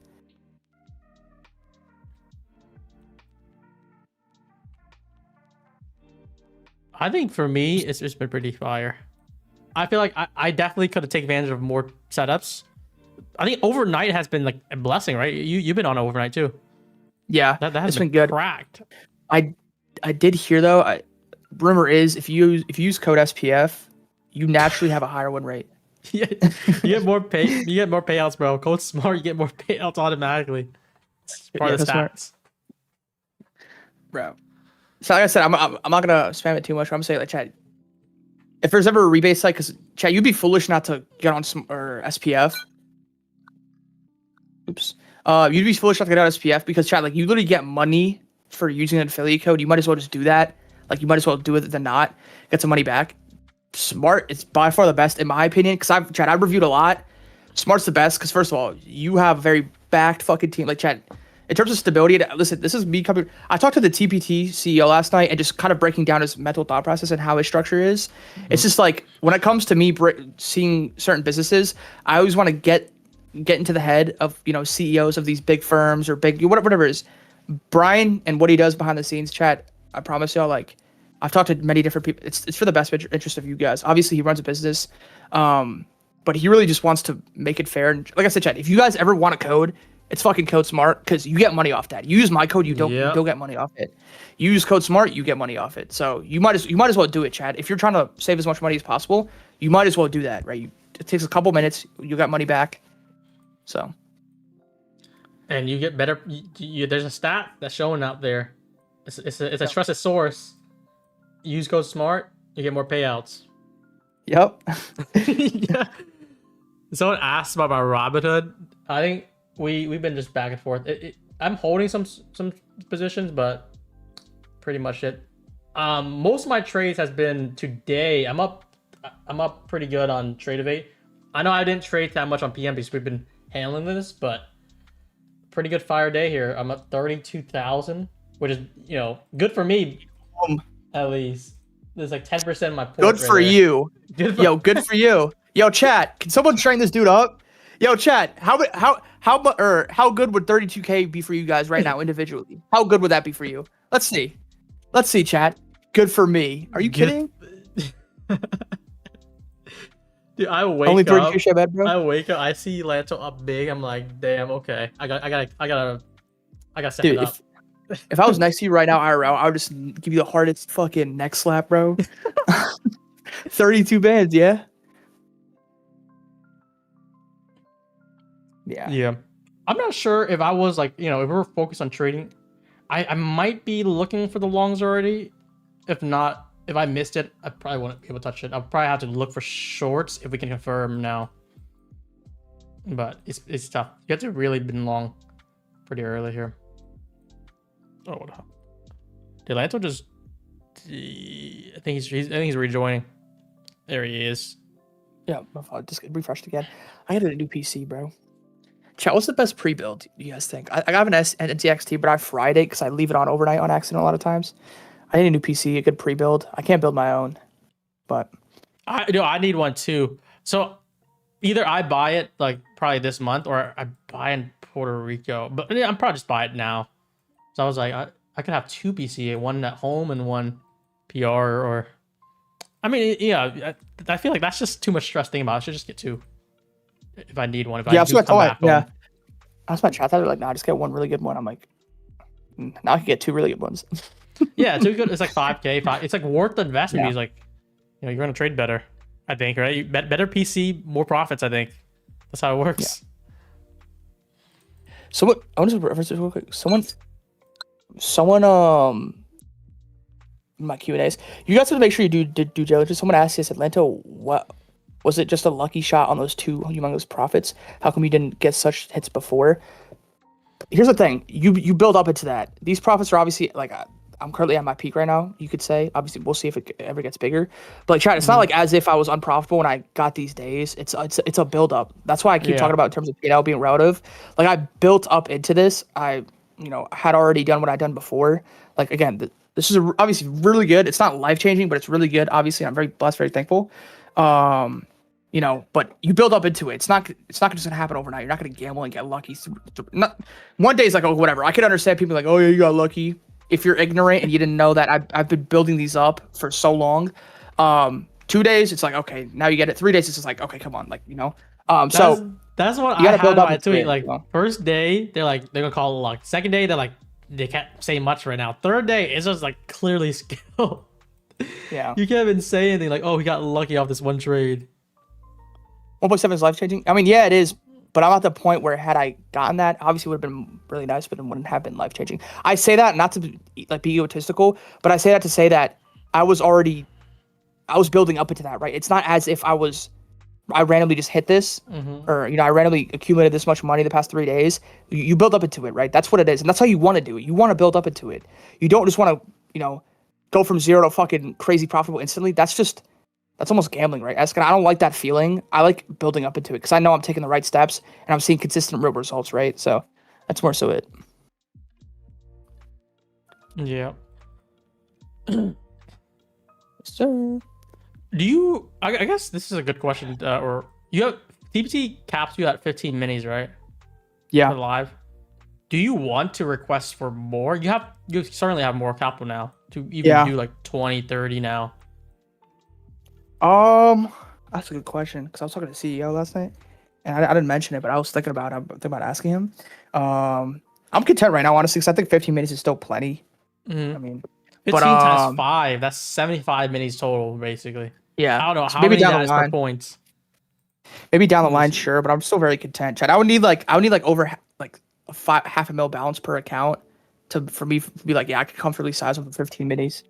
I think for me, it's just been pretty fire. I feel like I definitely could have taken advantage of more setups. I think overnight has been like a blessing, right? You've been on overnight too. Yeah, that has been good. Cracked. I did hear though. Rumor is if you use code SPF, you naturally have a higher win rate. Yeah, you get more payouts, bro. Code SMART, you get more payouts automatically. It's part of the stats, bro. So like I said, I'm not gonna spam it too much. I'm gonna say like chat. If there's ever a rebate site, because chat, you'd be foolish not to get on some or SPF. Oops. You'd be foolish not to get out SPF because chat, like you literally get money for using an affiliate code. You might as well just do that. Like you might as well do it than not. Get some money back. Smart, it's by far the best in my opinion. Cause I've reviewed a lot. Smart's the best because first of all, you have a very backed fucking team. Like chat, in terms of stability, listen, this is me coming. I talked to the TPT CEO last night and just kind of breaking down his mental thought process and how his structure is. It's just like when it comes to me seeing certain businesses, I always want to get into the head of CEOs of these big firms or big whatever it is. Brian and what he does behind the scenes, chat. I promise y'all, like I've talked to many different people. It's for the best interest of you guys. Obviously, he runs a business, but he really just wants to make it fair. And like I said, chat, if you guys ever want a code, it's fucking Code Smart because you get money off that. You use my code, you don't get money off it. You use Code Smart, you get money off it. So you might as well do it, chat. If you're trying to save as much money as possible, you might as well do that, right? It takes a couple minutes, you got money back. So, and you get better. There's a stat that's showing out there. It's a trusted source. Use Code Smart, you get more payouts. Yep. Yeah. Someone asked about my Robinhood. I think we've been just back and forth. I'm holding some positions, but pretty much it. Most of my trades has been today. I'm up pretty good on Trade Evade. I know I didn't trade that much on PM because we've been handling this, but pretty good fire day here. I'm up 32,000, which is good for me. At least there's like 10% of my points. Good for you. Good for you. Yo, chat, can someone train this dude up? Yo, chat, how good would 32K be for you guys right now individually? How good would that be for you? Let's see, chat. Good for me. Are you kidding? Dude, I wake Only 32 up. share bed, bro. I wake up. I see Lanto up big. I'm like, damn. Okay, I gotta set it up. If I was next to you right now, IRL, I would just give you the hardest fucking neck slap, bro. 32 bands, yeah. Yeah. I'm not sure if I was like, if we were focused on trading, I might be looking for the longs already. If not, if I missed it, I probably wouldn't be able to touch it. I'll probably have to look for shorts if we can confirm now. But it's tough. You have to really been long pretty early here. Oh, what happened? Did Lanto just? I think he's rejoining. There he is. Yeah, just get refreshed again. I got a new PC, bro. Chat, what's the best pre-build you guys think? I have an NTXT, but I fried it because I leave it on overnight on accident a lot of times. I need a new PC, a good pre-build. I can't build my own, but I need one too. So either I buy it like probably this month, or I buy in Puerto Rico. But I'm probably just buy it now. So I was like, I could have two PC, one at home and one PR. Or I mean, yeah, I feel like that's just too much stress thinking about. I should just get two if I need one. If I do come back home. Yeah, that's my chat. They're like, nah, just get one really good one. I'm like, now I can get two really good ones. Yeah, too good. It's like 5K. It's like worth the investment. Yeah. He's like, you're gonna trade better. I think, right? Better PC, more profits. I think that's how it works. Yeah. So I want to reference this real quick. Someone my Q&As. You guys have to make sure you do due diligence. Someone asked us, Lanto, what was it? Just a lucky shot on those two humongous profits? How come you didn't get such hits before? Here's the thing. You build up into that. These profits are obviously like I'm currently at my peak right now, you could say. Obviously, we'll see if it ever gets bigger. But like, chat, it's not like as if I was unprofitable when I got these days. It's a build up. That's why I keep talking about in terms of P&L being relative. Like I built up into this. I had already done what I'd done before. Like again, this is obviously really good. It's not life changing, but it's really good. Obviously, I'm very blessed, very thankful. But you build up into it. It's not just gonna happen overnight. You're not gonna gamble and get lucky. Not one day is like, oh, whatever. I could understand people like, oh yeah, you got lucky. If you're ignorant and you didn't know that, I've been building these up for so long. 2 days, it's like, okay, now you get it. 3 days, it's just like, okay, come on, like, so that's what you I gotta build had up my tweet. it, like first day, they're gonna call it luck. Second day, they're like, they can't say much right now. Third day, it's just like clearly skill. Yeah. You can't even say anything like, oh, he got lucky off this one trade. 1.7 is life changing. I mean, yeah, it is. But I'm at the point where had I gotten that, obviously it would have been really nice, but it wouldn't have been life changing. I say that not to be egotistical, but I say that to say that I was building up into that, right? It's not as if I was I randomly just hit this, or I randomly accumulated this much money the past 3 days. You build up into it, right? That's what it is, and that's how you want to do it. You want to build up into it. You don't just want to, go from zero to fucking crazy profitable instantly. That's almost gambling, right? I don't like that feeling. I like building up into it because I know I'm taking the right steps and I'm seeing consistent real results, right? So that's more so it. Yeah. Sir. Do you? I guess this is a good question. Or you have TPT caps you at 15 minis, right? Yeah. For live. Do you want to request for more? You certainly have more capital now to even do like 20, 30 now. That's a good question because I was talking to the CEO last night, and I didn't mention it, but I was thinking about asking him. I'm content right now, honestly, because I think 15 minutes is still plenty. I mean, 15 times 5, that's 75 minis total, basically. Yeah. I don't know So how maybe many down guys the line. per points. Maybe down the line, sure, but I'm still very content. Chad, I would need like over like a $500,000 balance per account for me to be like, yeah, I could comfortably size up for 15 minis.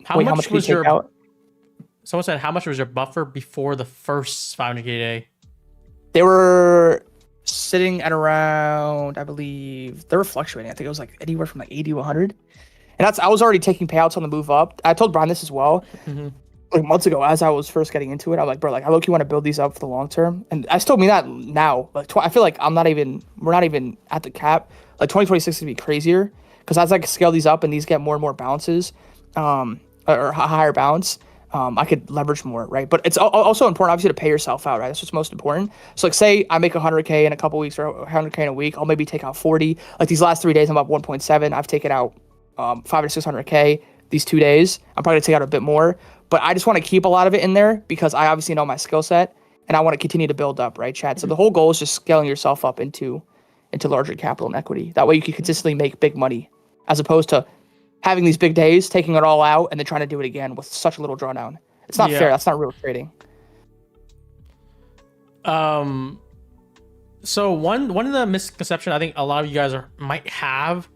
How much was your out? Someone said how much was your buffer before the first 500K day? They were sitting at around, I believe, they were fluctuating. I think it was like anywhere from like 80 to 100. And I was already taking payouts on the move up. I told Brian this as well. Like months ago, as I was first getting into it, I'm like, bro, like I low-key want to build these up for the long term. And I still mean that now. Like I feel like we're not even at the cap. Like 2026 is gonna be crazier because as I scale these up and these get more and more balances, or higher balance, I could leverage more, right? But it's also important, obviously, to pay yourself out, right? That's what's most important. So, like, say I make 100K in a couple weeks or 100K in a week, I'll maybe take out 40. Like these last 3 days, I'm up 1.7. I've taken out 500 to 600K these 2 days. I'm probably gonna take out a bit more, but I just want to keep a lot of it in there because I obviously know my skill set and I want to continue to build up, right, Chad? So the whole goal is just scaling yourself up into larger capital and equity. That way, you can consistently make big money, as opposed to having these big days, taking it all out, and then trying to do it again with such a little drawdown. It's not fair. That's not real trading. So one of the misconceptions I think a lot of you guys might have,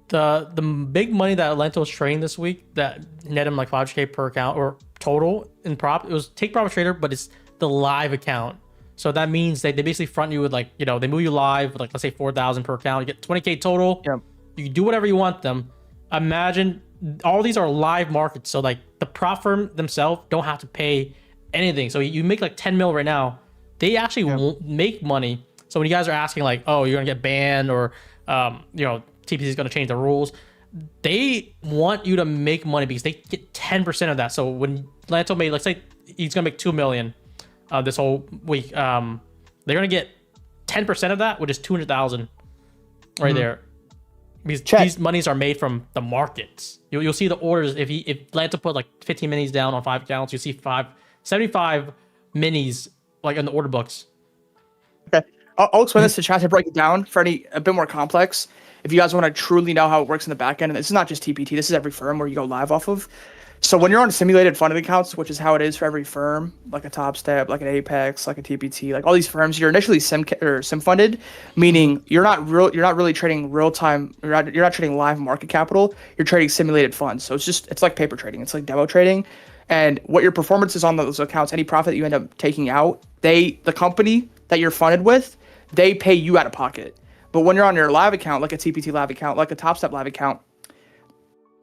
the big money that Lanto was trading this week that net him like 500K per account or total in prop, it was take profit trader, but it's the live account. So that means they basically front you with like, they move you live with like, let's say 4,000 per account, you get 20K total. Yep. You can do whatever you want them. Imagine all these are live markets, so like the prop firm themselves don't have to pay anything. So you make like 10 mil right now, they actually won't make money. So when you guys are asking like, oh, you're gonna get banned or TPC is gonna change the rules, they want you to make money because they get 10% of that. So when Lanto made, let's say he's gonna make 2 million this whole week, they're gonna get 10% of that, which is 200,000 right there. Because these monies are made from the markets. You'll see the orders. If Lanto put like 15 minis down on 5 accounts, you see 75 minis like in the order books. Okay, I'll explain this to chat to break it down for a bit more complex. If you guys want to truly know how it works in the back end, and this is not just TPT, this is every firm where you go live off of. So when you're on simulated funded accounts, which is how it is for every firm, like a Top Step, like an Apex, like a TPT, like all these firms, you're initially sim funded, meaning you're not really trading real time. You're not trading live market capital. You're trading simulated funds. So it's like paper trading. It's like demo trading, and what your performance is on those accounts, any profit that you end up taking out, the company that you're funded with, they pay you out of pocket. But when you're on your live account, like a TPT live account, like a Top Step live account,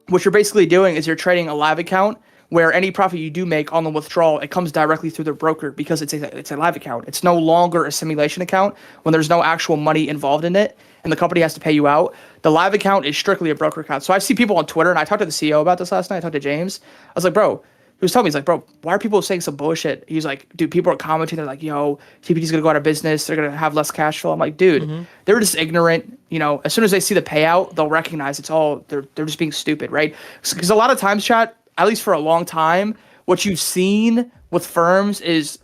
what you're basically doing is you're trading a live account where any profit you do make on the withdrawal, it comes directly through the broker because it's a live account. It's no longer a simulation account when there's no actual money involved in it and the company has to pay you out. The live account is strictly a broker account. So I see people on Twitter, and I talked to the CEO about this last night. I talked to James. I was like, bro, he was telling me, he's like, bro, why are people saying some bullshit? He's like, dude, people are commenting. They're like, yo, TPT's going to go out of business. They're going to have less cash flow. I'm like, dude, they're just ignorant. As soon as they see the payout, they'll recognize they're just being stupid, right? Because a lot of times, chat, at least for a long time, what you've seen with firms is,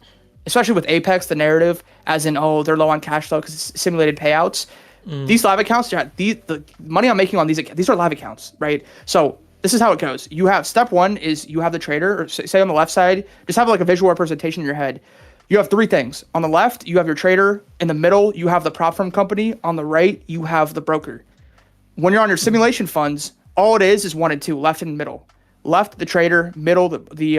especially with Apex, the narrative, as in, oh, they're low on cash flow because it's simulated payouts. These live accounts, chat, the money I'm making on these are live accounts, right? So this is how it goes. You have step one is you have the trader, or say on the left side, just have like a visual representation in your head. You have 3 things. On the left, you have your trader. In the middle, you have the prop firm company. On the right, you have the broker. When you're on your simulation funds, all it is 1 and 2, left and middle. left the trader, middle the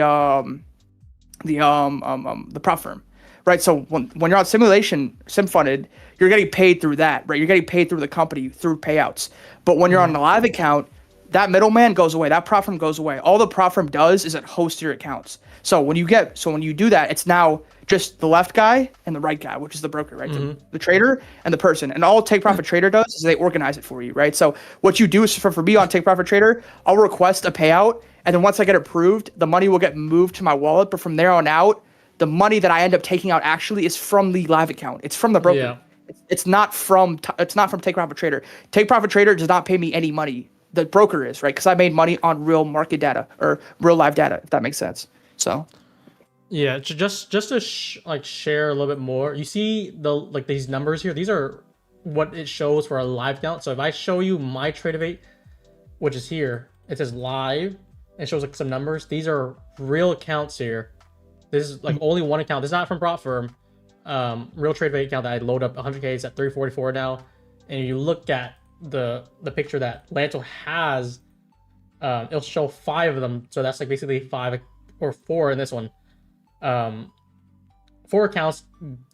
prop firm, right? So when you're on simulation, sim funded, you're getting paid through that, right? You're getting paid through the company through payouts. But when you're on a live account, that middleman goes away. That prop firm goes away. All the prop firm does is it hosts your accounts. So when you do that, it's now just the left guy and the right guy, which is the broker, right? The trader and the person. And all Take Profit Trader does is they organize it for you, right? So what you do is for me on Take Profit Trader, I'll request a payout, and then once I get approved, the money will get moved to my wallet. But from there on out, the money that I end up taking out actually is from the live account. It's from the broker. Yeah. It's not from Take Profit Trader. Take Profit Trader does not pay me any money. The broker is, right? Because I made money on real market data or real live data, if that makes sense. So. Yeah, just to share a little bit more. You see these numbers here. These are what it shows for a live count. So if I show you my Tradevate, which is here, it says live. It shows like some numbers. These are real accounts here. This is like only one account. This is not from prop firm. Real Tradevate account that I load up 100K. It's at 344 now. And you look at the picture that Lanto has, it'll show 5 of them. So that's like basically 5 or 4 in this one. 4 accounts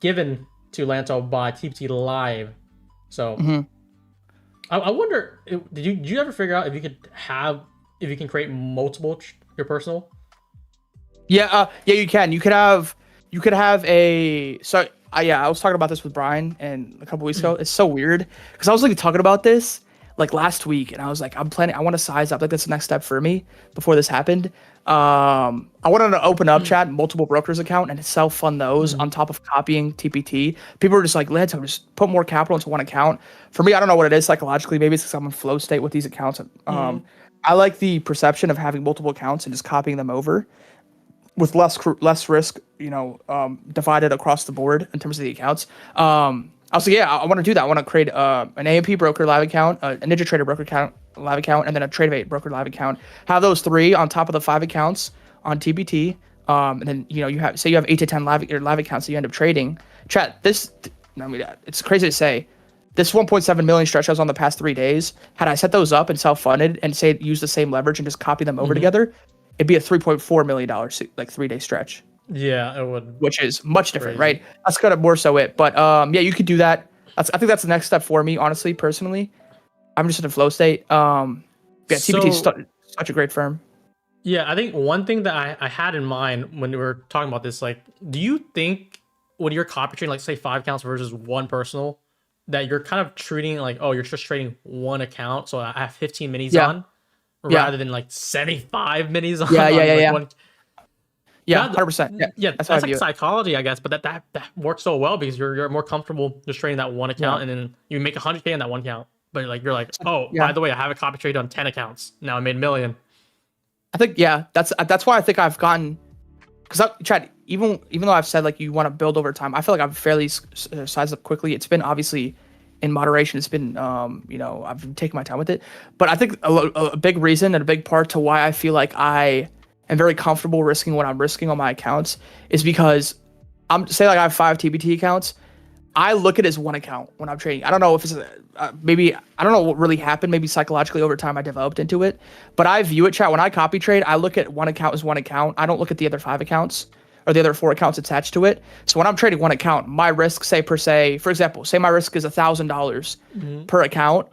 given to Lanto by TPT Live. So I wonder, did you ever figure out if you can create multiple your personal? Yeah, you can. You could have a I was talking about this with Brian and a couple weeks ago. It's so weird because I was like talking about this like last week, and I was like, I want to size up. Like that's the next step for me before this happened. I wanted to open up chat multiple brokers account and self fund those on top of copying TPT. People are just like, let's just put more capital into one account. For me, I don't know what it is psychologically. Maybe it's because I'm in flow state with these accounts. I like the perception of having multiple accounts and just copying them over with less risk, divided across the board in terms of the accounts. I was like, I want to do that. I want to create an AMP broker live account, a Ninja Trader broker account live account, and then a Tradevate broker live account. Have those 3 on top of the 5 accounts on TBT. And then you have 8 to 10 live accounts that you end up trading. Chat, it's crazy to say. This 1.7 million stretch I was on the past 3 days, had I set those up and self-funded and say use the same leverage and just copy them over together, it'd be a $3.4 million like 3-day stretch. Yeah, it would. Which is much different, right? That's kind of more so it. But you could do that. I think that's the next step for me, honestly, personally. I'm just in a flow state. TPT is such a great firm. Yeah, I think one thing that I had in mind when we were talking about this, like, do you think when you're copy trading, like say 5 accounts versus 1 personal, that you're kind of treating like, oh, you're just trading 1 account, so I have 15 minis on, rather than like 75 minis on? Yeah. Yeah, That- 100%. Yeah, that's that's like psychology, I guess, but that works so well because you're more comfortable just trading that 1 account, and then you make 100K on that 1 account. But like you're like, oh, by the way, I have a copy trade on 10 accounts. Now I made $1 million. I think that's why I think I've gotten, because Chad, even though I've said like you want to build over time, I feel like I've fairly sized up quickly. It's been obviously in moderation. It's been I've been taking my time with it. But I think a big reason and a big part to why I feel like I am very comfortable risking what I'm risking on my accounts is because I have 5 TBT accounts. I look at it as 1 account when I'm trading. I don't know if it's maybe I don't know what really happened. Maybe psychologically over time I developed into it, but I view it, chat. When I copy trade, I look at 1 account as 1 account. I don't look at the other 5 accounts or the other 4 accounts attached to it. So when I'm trading 1 account, my risk, for example, say my risk is $1,000 per account.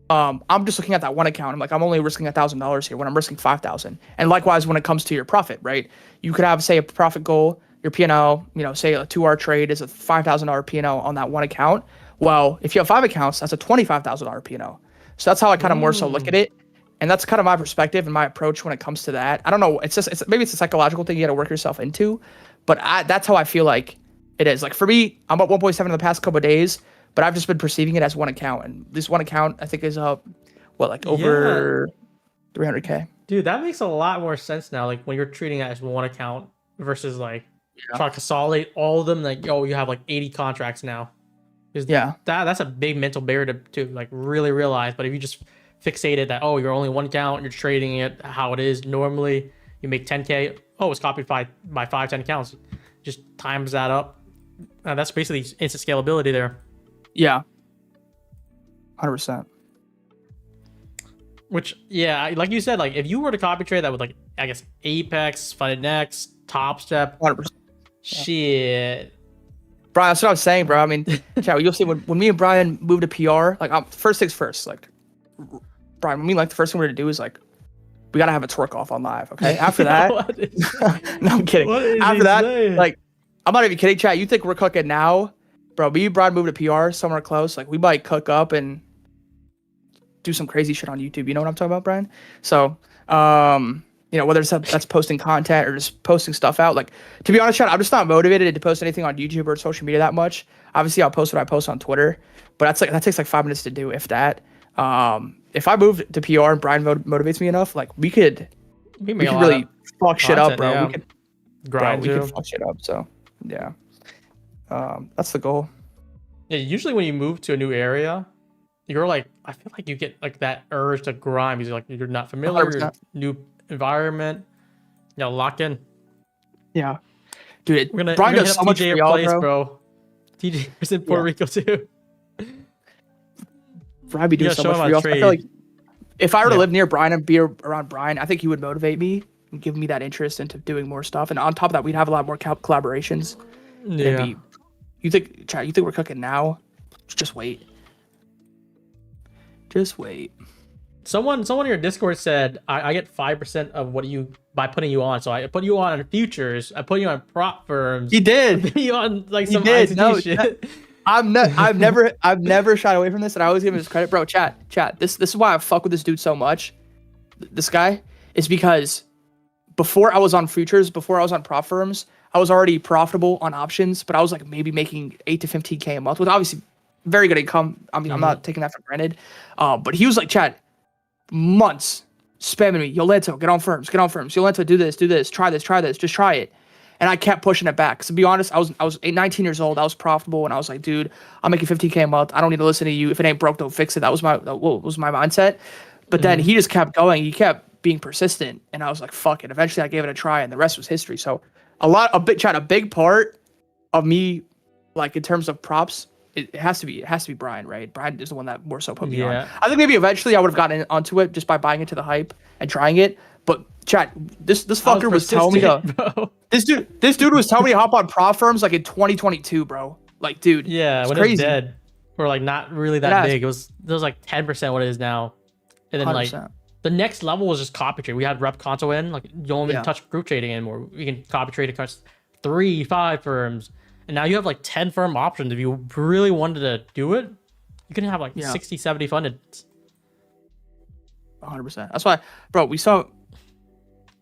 I'm just looking at that 1 account. I'm like, I'm only risking $1,000 here when I'm risking 5,000. And likewise, when it comes to your profit, right? You could have, say, a profit goal. Your P&L, say a 2-hour trade is a $5,000 P&L on that 1 account. Well, if you have 5 accounts, that's a $25,000 P&L. So that's how I kind of more so look at it. And that's kind of my perspective and my approach when it comes to that. I don't know. Maybe it's a psychological thing you got to work yourself into, but that's how I feel like it is. Like for me, I'm at 1.7 in the past couple of days, but I've just been perceiving it as 1 account. And this 1 account, I think, is up, over 300K. Dude, that makes a lot more sense now. Like when you're treating it as 1 account versus like trying to consolidate all of them. Like, you have like 80 contracts now. That's a big mental barrier to like really realize. But if you just fixated that, you're only 1 account, you're trading it how it is normally, you make 10K. It's copied by 5-10 accounts. Just times that up. That's basically instant scalability there. Yeah. 100%. Which, like you said, like if you were to copy trade that with like I guess Apex, Fight Next, Top Step. 100%. Shit. Brian, that's what I was saying, bro. I mean, chat, you'll see when me and Brian moved to PR, like, first things first, like, Brian, when the first thing we're gonna do is like, we gotta have a twerk off on live, okay? After that, no, I'm kidding. After that, saying? like, I'm not even kidding, chat. You think we're cooking now, bro? Me and Brian moved to PR somewhere close. Like, we might cook up and do some crazy shit on YouTube. You know what I'm talking about, Brian? So, whether it's that's posting content or just posting stuff out. Like, to be honest, chat, I'm just not motivated to post anything on YouTube or social media that much. Obviously, I'll post what I post on Twitter, but that takes like 5 minutes to do, if that. If I move to PR and Brian motivates me enough, like we could really fuck shit up, bro. Yeah. We could grind. We could fuck shit up. So yeah, that's the goal. Yeah, usually when you move to a new area, you're like, I feel like you get like that urge to grind because you're not familiar, 100%. new environment. Lock in. Yeah, dude. We're Brian gonna does so much for y'all, bro. TJ is in Puerto Rico too. Brian be doing so much for y'all. I feel like if I were to live near Brian and be around Brian, I think he would motivate me and give me that interest into doing more stuff. And on top of that, we'd have a lot more collaborations. Yeah. You think we're cooking now? Just wait. Just wait. Someone in your Discord said I get 5% of what you by putting you on. So I put you on futures. I put you on prop firms. He did. I put you on like some ICT shit. I've never shied away from this, and I always give him his credit, bro. Chat. This is why I fuck with this dude so much. This guy is because before I was on futures, before I was on prop firms, I was already profitable on options, but I was like maybe making 8 to 15K a month with obviously very good income. I mean, I'm not taking that for granted. But he was like, Chad, months spamming me. Yo, Lanto, get on firms. Yo, Lanto, do this, try this, just try it. And I kept pushing it back. 'Cause to be honest, I was 19 years old. I was profitable, and I was like, dude, I'm making 15K a month. I don't need to listen to you. If it ain't broke, don't fix it. That was my mindset. But then he just kept going. He kept being persistent, and I was like, fuck it. Eventually, I gave it a try, and the rest was history. So a big part of me, like in terms of props, it has to be Brian, right? Brian is the one that more so put me on. I think maybe eventually I would have gotten onto it just by buying into the hype and trying it. But chat, this fucker was telling me to. This dude was telling me to hop on prop firms like in 2022, bro. Like, dude, yeah, when crazy. it was dead, or like not really that big. It was like 10% what it is now, and then 100%. Like the next level was just copy trade. We had rep console in, like you don't even touch group trading anymore. We can copy trade across 3-5 firms, and now you have like 10 firm options. If you really wanted to do it, you can have like 60-70 funded. 100%. That's why, bro. We saw.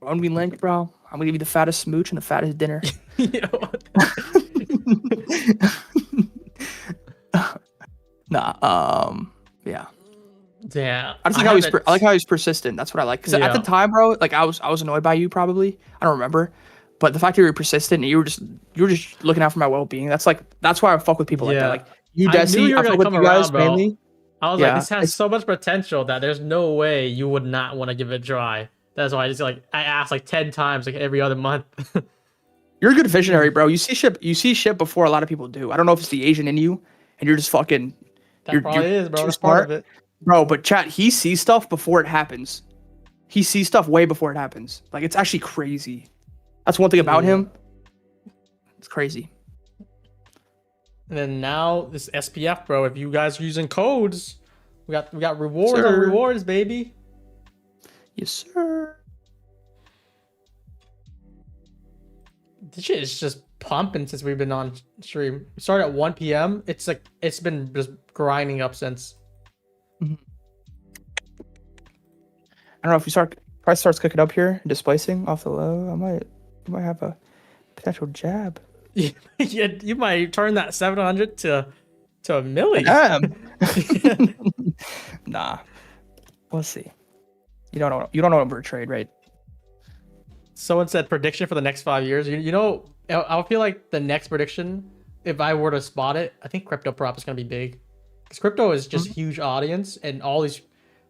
When we link, bro, I'm gonna give you the fattest smooch and the fattest dinner. Yeah. Yeah. I like how he's persistent. That's what I like. Because at the time, bro, like I was annoyed by you probably. I don't remember, but the fact that you were persistent and you were just looking out for my well-being. That's why I fuck with people like that. Like you, Desi, I fuck with you guys mainly. I was like, this has so much potential that there's no way you would not want to give it a try. That's why I asked like 10 times, like every other month. You're a good visionary, bro. You see shit before a lot of people do. I don't know if it's the Asian in you, and you're just fucking. That probably is, bro. That's part of it, bro. But chat, he sees stuff before it happens. He sees stuff way before it happens. Like it's actually crazy. That's one thing about him. It's crazy. And then now this SPF, bro. If you guys are using codes, we got rewards on rewards, baby. Yes, sir. This shit is just pumping since we've been on stream. We started at 1 p.m. It's been just grinding up since. I don't know if price starts cooking up here and displacing off the low. I might have a potential jab. Yeah, you might turn that 700 to a million. Nah, we'll see. You don't know over a trade, right? Someone said prediction for the next 5 years. You know, I feel like the next prediction, if I were to spot it, I think crypto prop is gonna be big, because crypto is just huge audience, and all these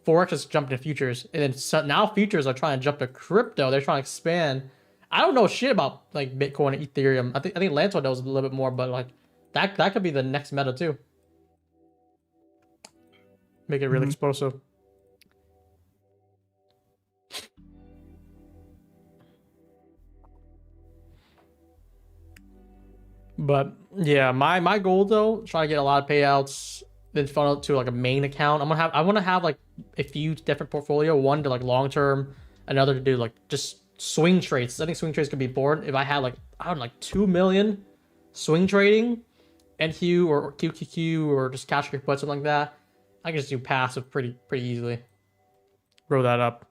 forex just jumped into futures, and then now futures are trying to jump to crypto. They're trying to expand. I don't know shit about like Bitcoin and Ethereum. I think Lanto knows a little bit more, but like that could be the next meta too. Make it really explosive. But yeah, my goal though, try to get a lot of payouts, then funnel it to like a main account. I want to have like a few different portfolio, one to like long term, another to do like just swing trades. I think swing trades could be important. If I had like I don't know, like 2 million swing trading, NQ or QQQ or just cash put something like that, I can just do passive pretty easily. Grow that up.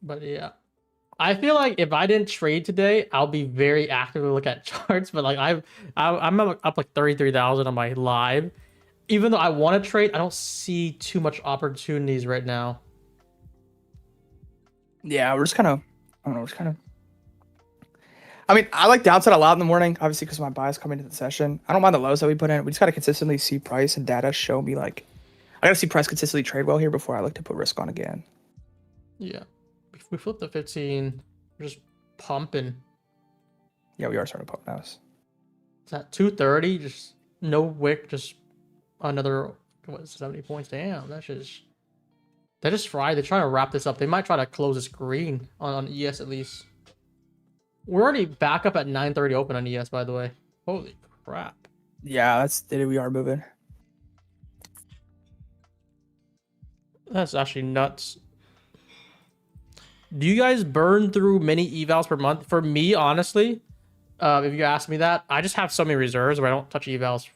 But yeah, I feel like if I didn't trade today, I'll be very actively look at charts. But like I'm up like 33,000 on my live. Even though I want to trade, I don't see too much opportunities right now. Yeah, we're just kind of, I don't know, we're just kind of. I mean, I like downside a lot in the morning, obviously, because my buys coming into the session. I don't mind the lows that we put in. We just got to consistently see price and data show me, like, I got to see price consistently trade well here before I look to put risk on again. Yeah. If we flip the 15, we're just pumping. Yeah, we are starting to pump now. Is that 230? Just no wick, just another, what, 70 points? Damn, that's just. They just fried. They're trying to wrap this up. They might try to close this green on ES at least. We're already back up at 9:30 open on ES, by the way. Holy crap. Yeah, we are moving. That's actually nuts. Do you guys burn through many evals per month? For me, honestly, if you ask me that, I just have so many reserves where I don't touch evals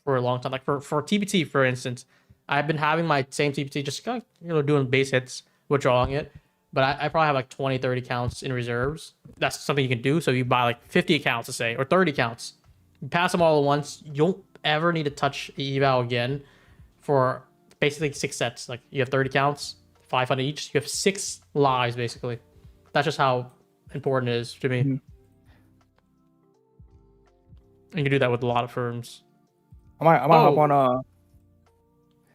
for a long time. Like for TPT, for instance, I've been having my same TPT, just kind of, doing base hits, withdrawing it. But I probably have like 20, 30 counts in reserves. That's something you can do. So you buy like 50 accounts, to say, or 30 counts. You pass them all at once. You don't ever need to touch eval again for basically 6 sets. Like you have 30 counts, 500 each. You have 6 lives, basically. That's just how important it is to me. Mm-hmm. You can do that with a lot of firms. I might hop on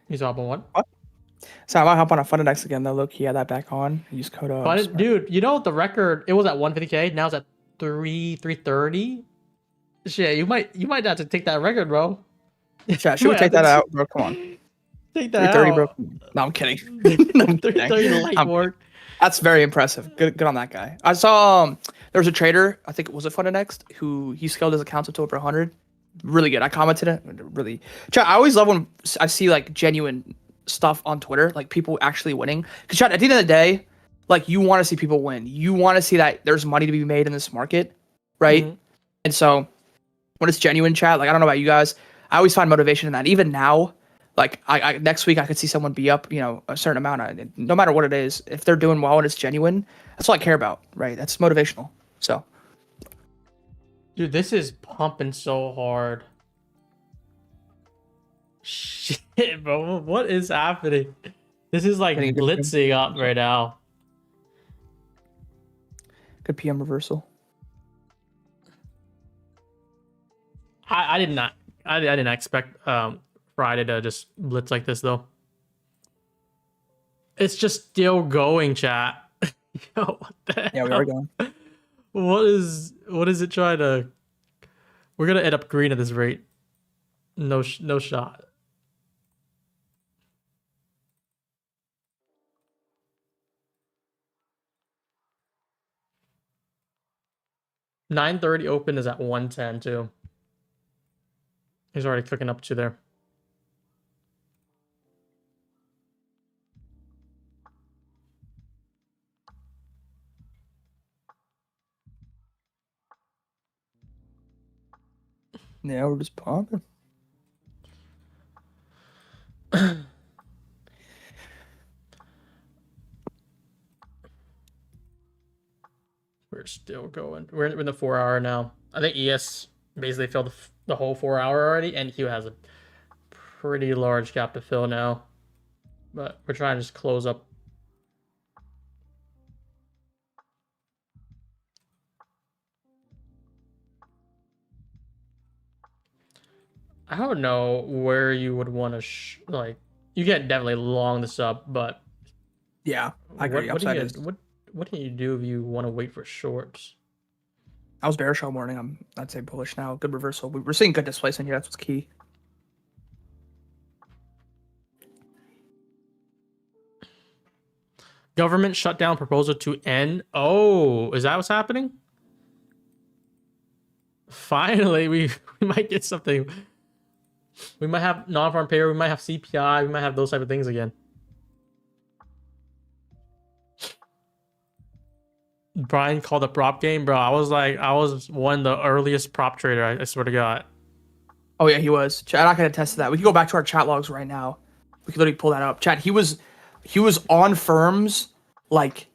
He's hop on what? So I might hop on a Fundadex again though. Look, he had that back on. Use code. Dude, you know the record? It was at 150k. Now it's at 330. Shit, you might have to take that record, bro. Yeah, should we take that out, bro? Come on. Take that 330, out. bro. No, I'm kidding. No, I'm 330 light work. That's very impressive. Good on that guy. I saw there was a trader, I think it was a Fundadex, who he scaled his accounts up to over 100. Really good. I commented it. Really. I always love when I see like genuine stuff on Twitter, like people actually winning. Because at the end of the day, like you want to see people win. You want to see that there's money to be made in this market, right? Mm-hmm. And so when it's genuine, chat, like I don't know about you guys, I always find motivation in that. Even now, like I next week I could see someone be up, a certain amount. No matter what it is, if they're doing well and it's genuine, that's all I care about, right? That's motivational. So, dude, this is pumping so hard. Shit, bro, what is happening? This is like blitzing up right now. Good PM reversal. I did not expect Friday to just blitz like this though. It's just still going, chat. Yo, what the hell? Yeah, we are going. What is it trying to? We're gonna end up green at this rate. No shot. $930 open is at 110 too. He's already cooking up to there. Yeah, we're just pumping. We're still going. We're in the 4 hour now. I think ES basically filled the whole 4 hour already, and Q has a pretty large gap to fill now. But we're trying to just close up. I don't know where you would want to like. You can definitely long this up, but yeah, I agree. What can you do if you want to wait for shorts? I was bearish all morning. I'd say bullish now. Good reversal. We're seeing good displacement here. That's what's key. Government shutdown proposal to end. Oh, is that what's happening? Finally, we might get something. We might have non-farm payroll. We might have CPI. We might have those type of things again. Brian called a prop game, bro. I was one of the earliest prop trader. I swear to God. Oh yeah, he was. Chat, I can attest to that. We can go back to our chat logs right now. We can literally pull that up. Chat, he was on firms like.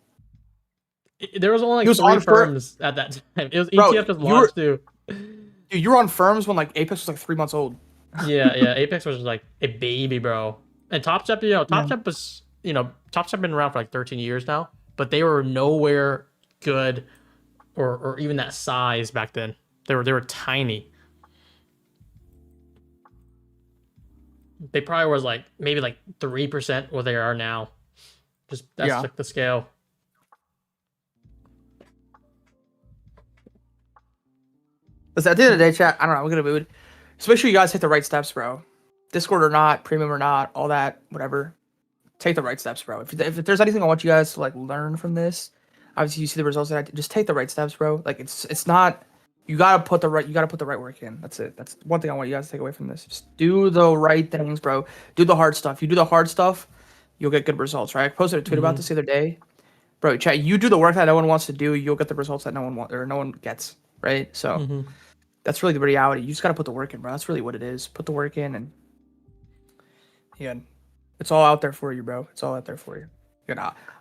There was only like 3 firms at that time. It was Bro, ETF just launched too. Dude, you were on firms when like Apex was like 3 months old. Yeah. Apex was like a baby, bro. And Top Step, Top Step was, Top Step been around for like 13 years now, but they were nowhere good or even that size back then. They were tiny. They probably was like maybe like 3% what they are now. Just that's like the scale. Listen, at the end of the day, chat, I don't know, I'm gonna mood. Just make sure you guys take the right steps, bro. Discord or not, premium or not, all that, whatever. Take the right steps, bro. If there's anything I want you guys to like learn from this, obviously you see the results that I did, just take the right steps, bro. Like it's not, you gotta put the right work in. That's it. That's one thing I want you guys to take away from this. Just do the right things, bro. Do the hard stuff. You do the hard stuff, you'll get good results, right? I posted a tweet about this the other day. Bro, chat, you do the work that no one wants to do, you'll get the results that no one gets, right? So that's really the reality. You just gotta put the work in, bro. That's really what it is. Put the work in, and it's all out there for you, bro. It's all out there for you.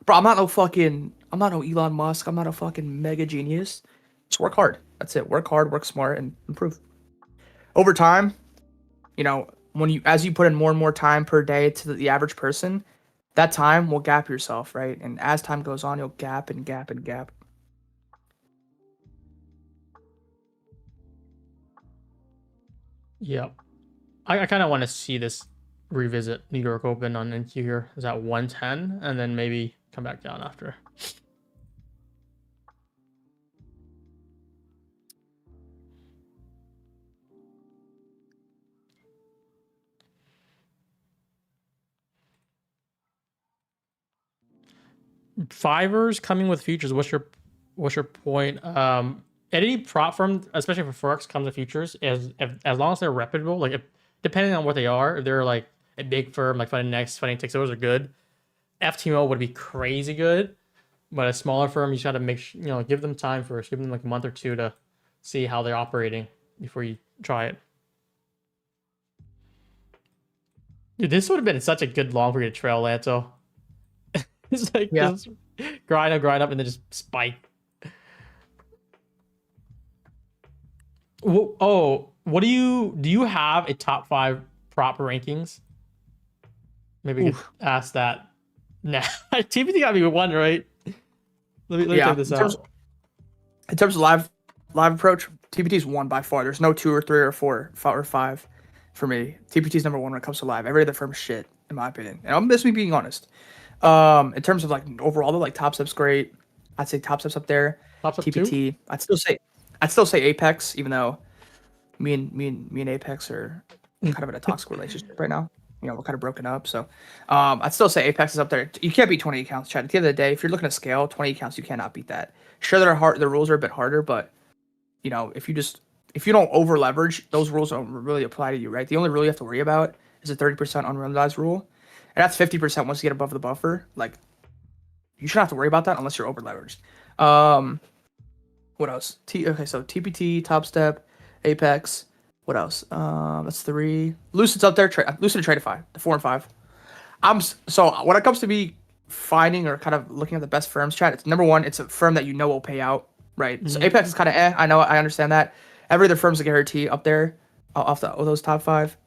Bro, I'm not no Elon Musk. I'm not a fucking mega genius. Just work hard. That's it. Work hard, work smart, and improve. Over time, as you put in more and more time per day to the average person, that time will gap yourself, right? And as time goes on, you'll gap and gap and gap. Yep. I kind of want to see this revisit New York Open on NQ here. Is at 110 and then maybe come back down after. Fivers coming with futures. What's your point? Any prop firm, especially for Forex, comes with futures as long as they're reputable. Like depending on what they are, if they're like a big firm like Funding Next, Funding Ticks, those are good. FTMO would be crazy good, but a smaller firm, you just got to give them time first. Give them like a month or two to see how they're operating before you try it. Dude, this would have been such a good long for you to trail, Lanto. It's like just grind up, and then just spike. Oh, what do you have a top 5 prop rankings? Maybe we could ask that now. TPT got me one, right? Let me check this out. In terms of live approach, TPT is 1 by far. There's no 2 or 3 or 4 or 5 for me. TPT is number 1 when it comes to live. Every other firm is shit, in my opinion. And this is me being honest. In terms of like overall, like Top Step's great. I'd say Top Step's up there. Top Step TPT. 2? I'd still say Apex, even though me and Apex are kind of in a toxic relationship right now. We're kind of broken up. So I'd still say Apex is up there. You can't beat 20 accounts, Chad. At the end of the day, if you're looking to scale 20 accounts, you cannot beat that. Sure, the rules are a bit harder, but if you don't over leverage, those rules don't really apply to you, right? The only rule you have to worry about is a 30% unrealized rule. And that's 50% once you get above the buffer. Like, you shouldn't have to worry about that unless you're over leveraged. What else? Okay, so TPT, Top Step, Apex. What else? That's 3. Lucid's up there. Lucid and Tradify, the 4 and 5. So when it comes to me finding or kind of looking at the best firms, chat, it's number 1. It's a firm that will pay out, right? So Apex is kind of I know, I understand that. Every other firm's a guarantee up there, off those top 5.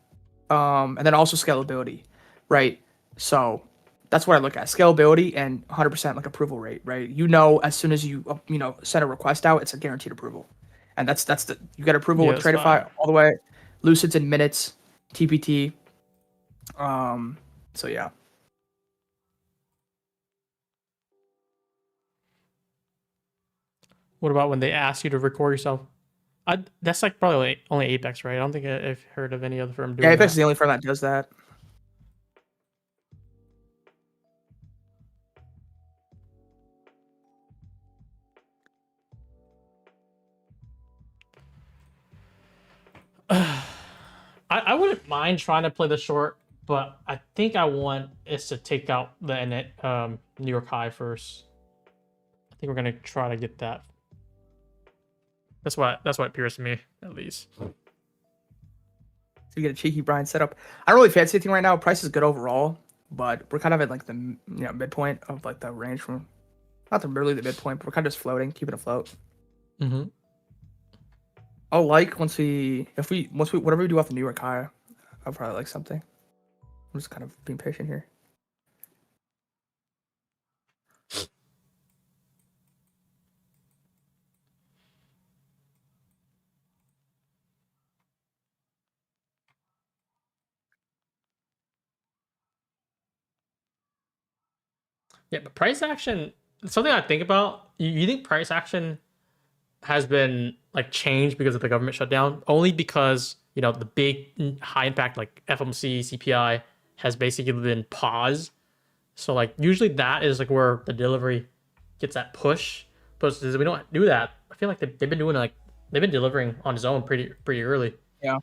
And then also scalability, right? So that's what I look at: scalability and 100% like approval rate, right? As soon as you send a request out, it's a guaranteed approval, and that's you get approval with Tradify all the way. Lucid's in minutes, TPT. So yeah. What about when they ask you to record yourself? That's like probably only Apex, right? I don't think I've heard of any other firm doing that. Yeah, Apex is the only firm that does that. I wouldn't mind trying to play the short, but I think I want is to take out the New York high first. I think we're gonna try to get that. That's what it appears to me, at least. So you get a cheeky Brian setup. I don't really fancy anything right now. Price is good overall, but we're kind of at like the midpoint of like the range from, not really the midpoint, but we're kind of just floating, keeping it afloat. Mm-hmm. I'll like once we whatever we do off the New York high, I'll probably like something. I'm just kind of being patient here. Yeah, but price action, something I think about. You think price action has been like changed because of the government shutdown? Only because the big high impact like FOMC, CPI has basically been paused. So like usually that is like where the delivery gets that push. But since we don't do that, I feel like they've been doing they've been delivering on its own pretty early. Yeah.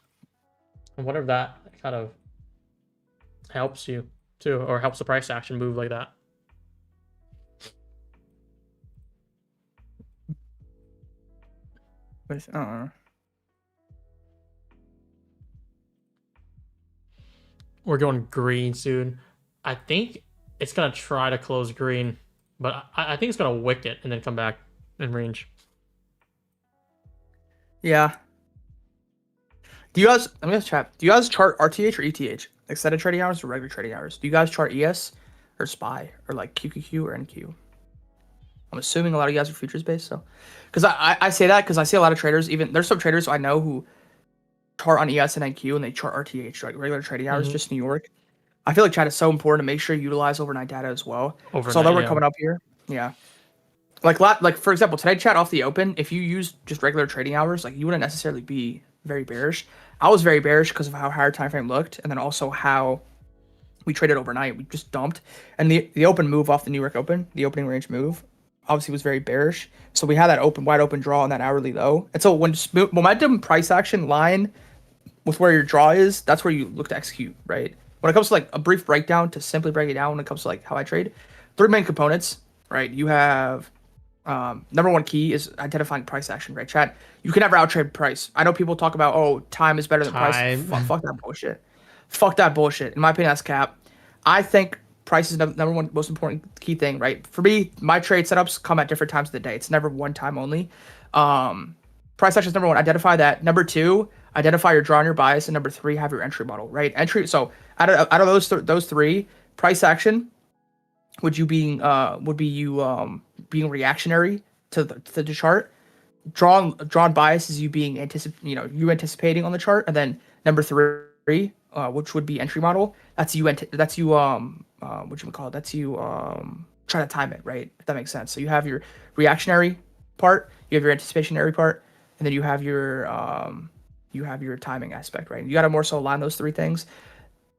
And whatever that kind of helps you too, or helps the price action move like that. We're going green soon. I think it's gonna try to close green, but I think it's gonna wick it and then come back in range. Yeah. Do you guys? Let me ask chat. Do you guys chart RTH or ETH? Extended trading hours or regular trading hours? Do you guys chart ES or SPY or like QQQ or NQ? I'm assuming a lot of you guys are futures based, so because I say that because I see a lot of traders. Even there's some traders I know who chart on ES and NQ and they chart RTH, like regular trading hours, just New York. I feel like chat is so important to make sure you utilize overnight data as well. Overnight, so although we're coming up here, yeah. Like for example, today chat off the open, if you use just regular trading hours, like you wouldn't necessarily be very bearish. I was very bearish because of how higher time frame looked, and then also how we traded overnight. We just dumped, and the open move off the New York Open, the opening range move, obviously was very bearish. So we had that wide open draw on that hourly low, and so when momentum price action line with where your draw is, that's where you look to execute, right? When it comes to like a brief breakdown to simply break it down, when it comes to like how I trade, 3 main components, right? You have number one key is identifying price action, right? Chat, you can never outtrade price. I know people talk about, oh, time is better than price. Fuck that bullshit. Fuck that bullshit. In my opinion, that's cap. I think price is number one most important key thing, right? For me, my trade setups come at different times of the day. It's never one time only. Price action is number one. Identify that. Number two, identify your draw and your bias, and number three, have your entry model, right? Entry. So out of those three, price action would be being reactionary to the chart. Drawn bias is you being anticipating on the chart, and then number three, which would be entry model. That's you what you call it? That's you trying to time it, right? If that makes sense. So you have your reactionary part, you have your anticipationary part, and then you have your timing aspect, right? You got to more so align those three things.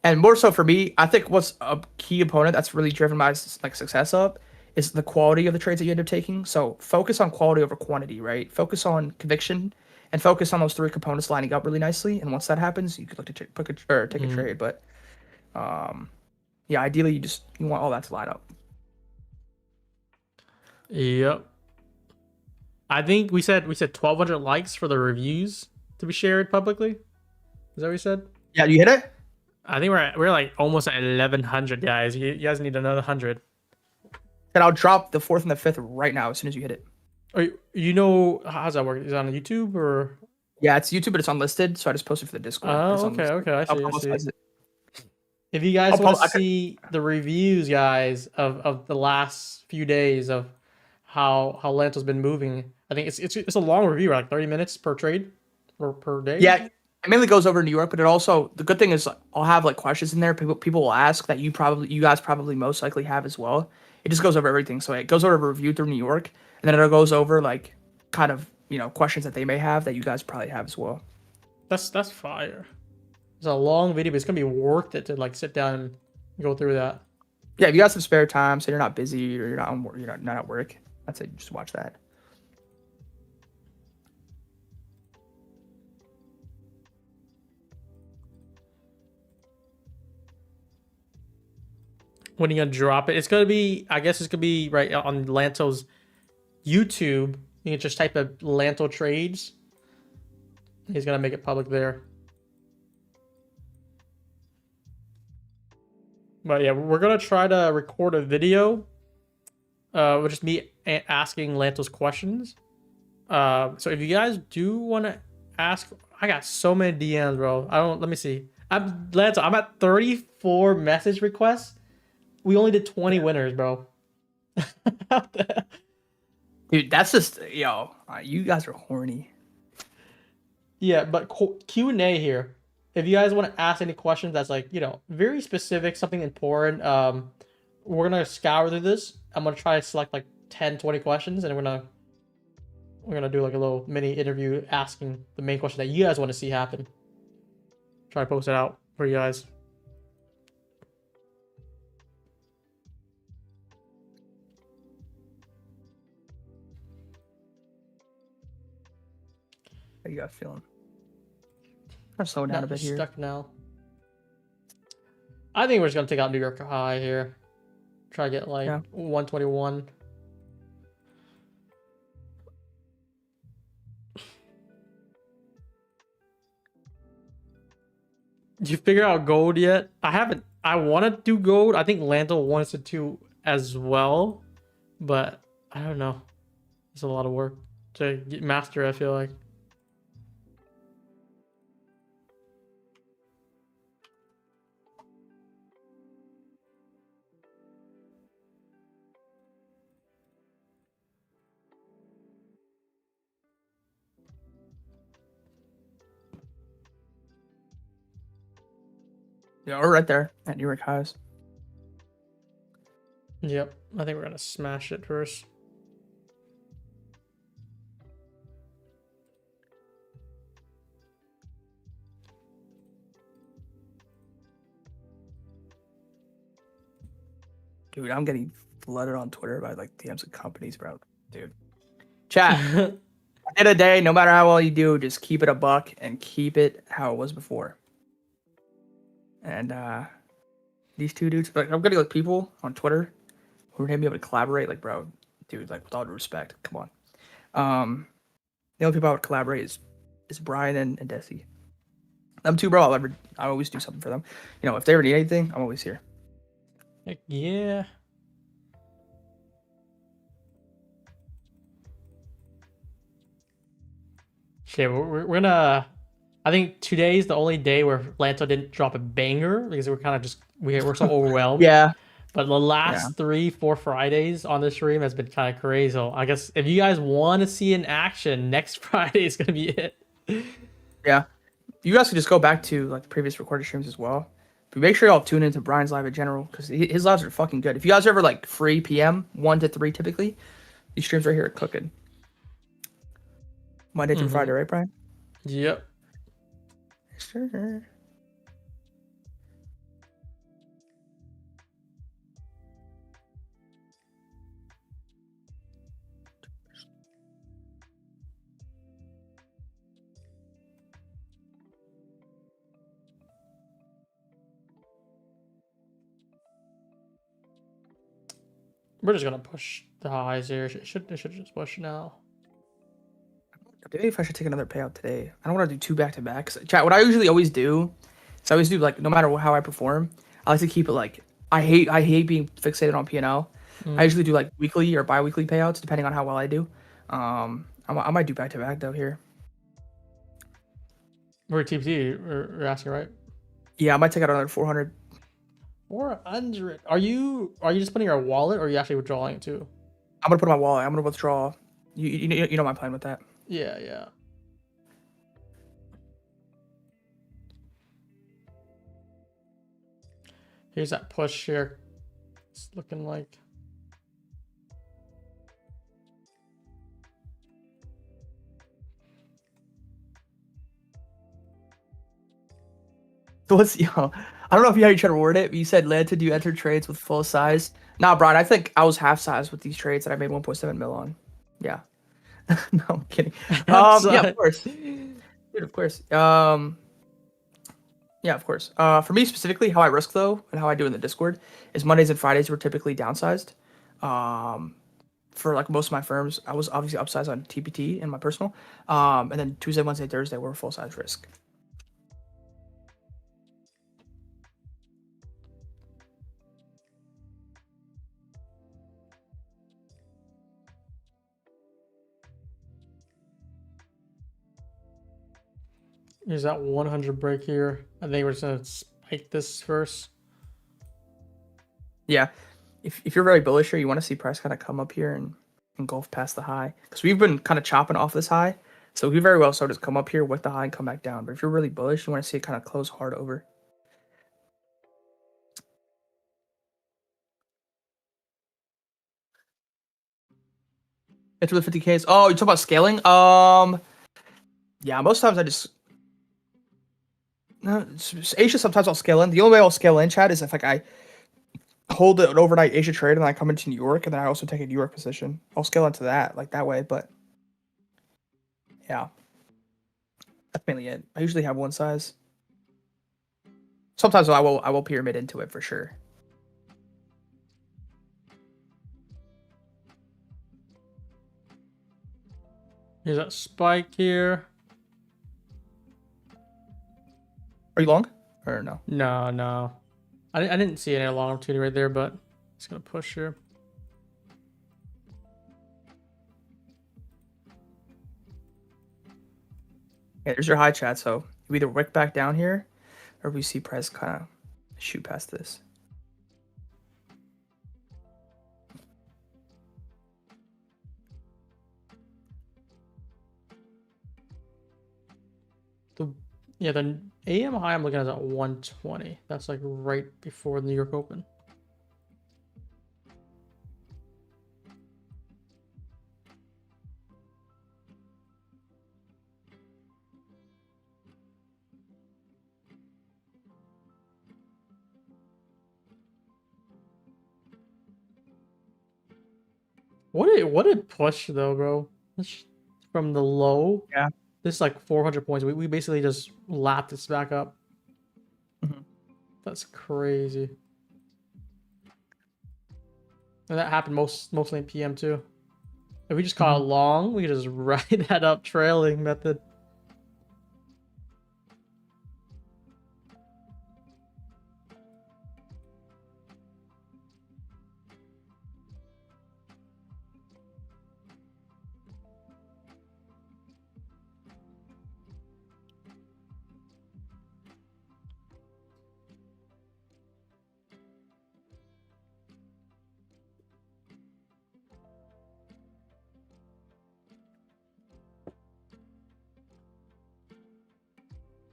And more so for me, I think what's a key component that's really driven my like success up is the quality of the trades that you end up taking. So focus on quality over quantity, right? Focus on conviction and focus on those three components lining up really nicely. And once that happens, you could look to take a trade. But yeah, ideally you want all that to line up. Yep. I think we said 1,200 likes for the reviews to be shared publicly. Is that what we said? Yeah, you hit it? I think we're like almost at 1,100 guys. You guys need another 100. And I'll drop the 4th and the 5th right now as soon as you hit it. How's that work? Is it on YouTube or? Yeah, it's YouTube, but it's unlisted, so I just posted for the Discord. Oh, okay. I see. If you guys want to see the reviews, guys, of the last few days of how Lanto's been moving, I think it's a long review, like 30 minutes per trade or per day. Yeah, it mainly goes over New York, but it also, the good thing is I'll have like questions in there. People will ask that you guys probably most likely have as well. It just goes over everything. So it goes over a review through New York, and then it goes over like kind of questions that they may have that you guys probably have as well. That's fire. It's a long video, but it's gonna be worth it to like sit down and go through that. Yeah, if you got some spare time, so you're not busy or you're not at work, I'd say just watch that. when are you gonna drop it? It's gonna be, I guess it's gonna be right on Lanto's YouTube. You can just type of Lanto trades. He's gonna make it public there. But yeah, we're gonna try to record a video. With just me asking Lanto's questions. So if you guys do want to ask, I got so many DMs, bro. Let me see. Lanto, I'm at 34 message requests. We only did 20 winners, bro. Dude, that's just you guys are horny. Yeah, but Q&A here. If you guys want to ask any questions that's like, very specific, something important, we're gonna scour through this. I'm gonna try to select like 10, 20 questions, and we're gonna do like a little mini interview asking the main question that you guys want to see happen. Try to post it out for you guys. How you guys feeling? I'm slowing down a bit here. Stuck now. I think we're just gonna take out New York High here. Try to get like 121. Did you figure out gold yet? I haven't. I want to do gold. I think Lanto wants it to as well, but I don't know. It's a lot of work to get master, I feel like. Yeah, we're right there at New York highs. Yep, I think we're gonna smash it first. Dude, I'm getting flooded on Twitter by like DMs of companies, bro. Dude. Chat. At the end of the day, no matter how well you do, just keep it a buck and keep it how it was before. And these two dudes, like I'm getting like people on Twitter who are gonna be able to collaborate. Like, bro, dude, like with all due respect, come on. The only people I would collaborate is Brian and Desi. Them two, bro. I always do something for them. If they ever need anything, I'm always here. Heck yeah. Okay, we're gonna. I think today's the only day where Lanto didn't drop a banger because we're kind of just we're so overwhelmed. Yeah. But the last 3-4 Fridays on the stream has been kind of crazy. So I guess if you guys want to see an action, next Friday is gonna be it. Yeah. You guys could just go back to like the previous recorded streams as well. But make sure y'all tune into Brian's live in general because his lives are fucking good. If you guys are ever like free PM 1 to 3 typically, these streams right here are cooking. Monday through Friday, right, Brian? Yep. Sure. We're just gonna push the highs here. It should just push now. Maybe if I should take another payout today. I don't want to do 2 back-to-backs. Chat, what I usually always do is I always do like no matter how I perform, I like to keep it like I hate being fixated on P&L. I usually do like weekly or bi-weekly payouts depending on how well I do. I might do back-to-back though here. We're TPT. We're asking, right? Yeah, I might take out another 400. 400. Are you just putting your wallet or are you actually withdrawing it too? I'm gonna put in my wallet. I'm gonna withdraw. You know my plan with that. Yeah. Here's that push here. It's looking like. So I don't know if you how you try to word it, but you said Lanto, do you enter trades with full size? Nah, Brian, I think I was half size with these trades that I made 1.7 mil on. Yeah. No, I'm kidding. Yeah, of course. Dude, of course. Yeah, of course. For me specifically, how I risk though, and how I do in the Discord, is Mondays and Fridays were typically downsized. Um, for like most of my firms, I was obviously upsized on TPT and my personal. And then Tuesday, Wednesday, Thursday were full size risk. Here's that 100 break here. I think we're just gonna spike this first. Yeah, if you're very bullish here, you want to see price kind of come up here and engulf past the high, because we've been kind of chopping off this high. So we very well so just come up here with the high and come back down. But if you're really bullish, you want to see it kind of close hard over. It's with 50Ks. Oh, you talk about scaling? Yeah, most times I just no, Asia. Sometimes I'll scale in. The only way I'll scale in, Chad, is if like I hold an overnight Asia trade and then I come into New York and then I also take a New York position. I'll scale into that like that way. But yeah, that's mainly it. I usually have one size. Sometimes I will pyramid into it for sure. Here's that spike here. Are you long or no? No. I didn't see any long opportunity right there, but it's gonna push here. Yeah, there's your high, chat. So we either wick back down here, or we see price kind of shoot past this. Yeah, the AM high I'm looking at is at 120. That's like right before the New York Open. What a push though, bro. From the low. Yeah. This is like 400 points. We basically just lapped this back up. Mm-hmm. That's crazy. And that happened mostly in PM too. If we just caught it long, we could just ride that up trailing method.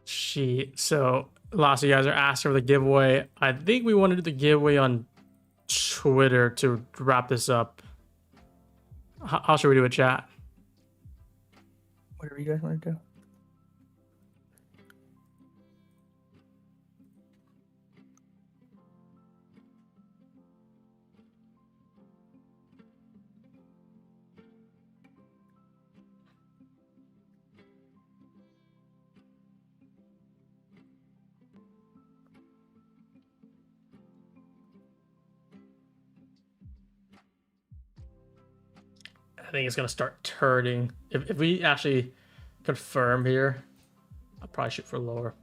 Shit. So lots of you guys are asking for the giveaway. I think we want to do the giveaway on Twitter to wrap this up. How should we do it, chat? Whatever you guys want to do. I think it's gonna start turning. If we actually confirm here, I'll probably shoot for lower.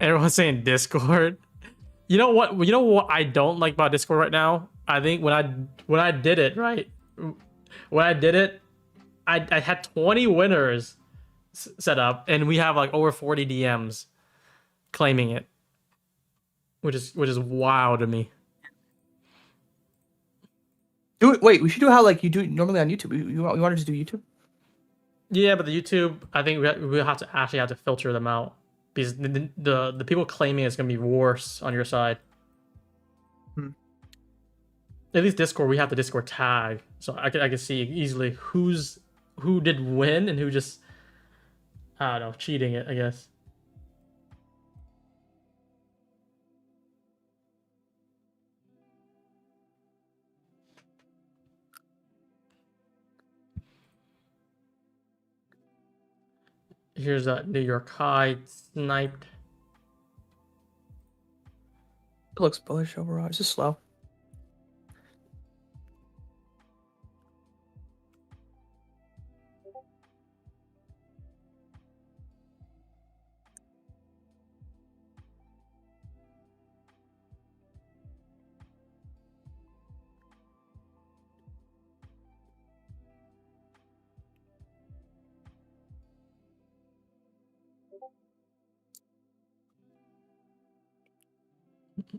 Everyone's saying Discord. You know what? You know what I don't like about Discord right now? I think when I did it, right? When I did it, I had 20 winners set up, and we have like over 40 DMs claiming it, which is wild to me. Do it. Wait, we should do how like you do normally on YouTube. You want to just do YouTube? Yeah, but the YouTube, I think we have to actually have to filter them out because the people claiming it's gonna be worse on your side. At least Discord, we have the Discord tag, so I can see easily who did win and who just, I don't know, cheating it, I guess. Here's a New York high sniped. It looks bullish overall. It's just slow.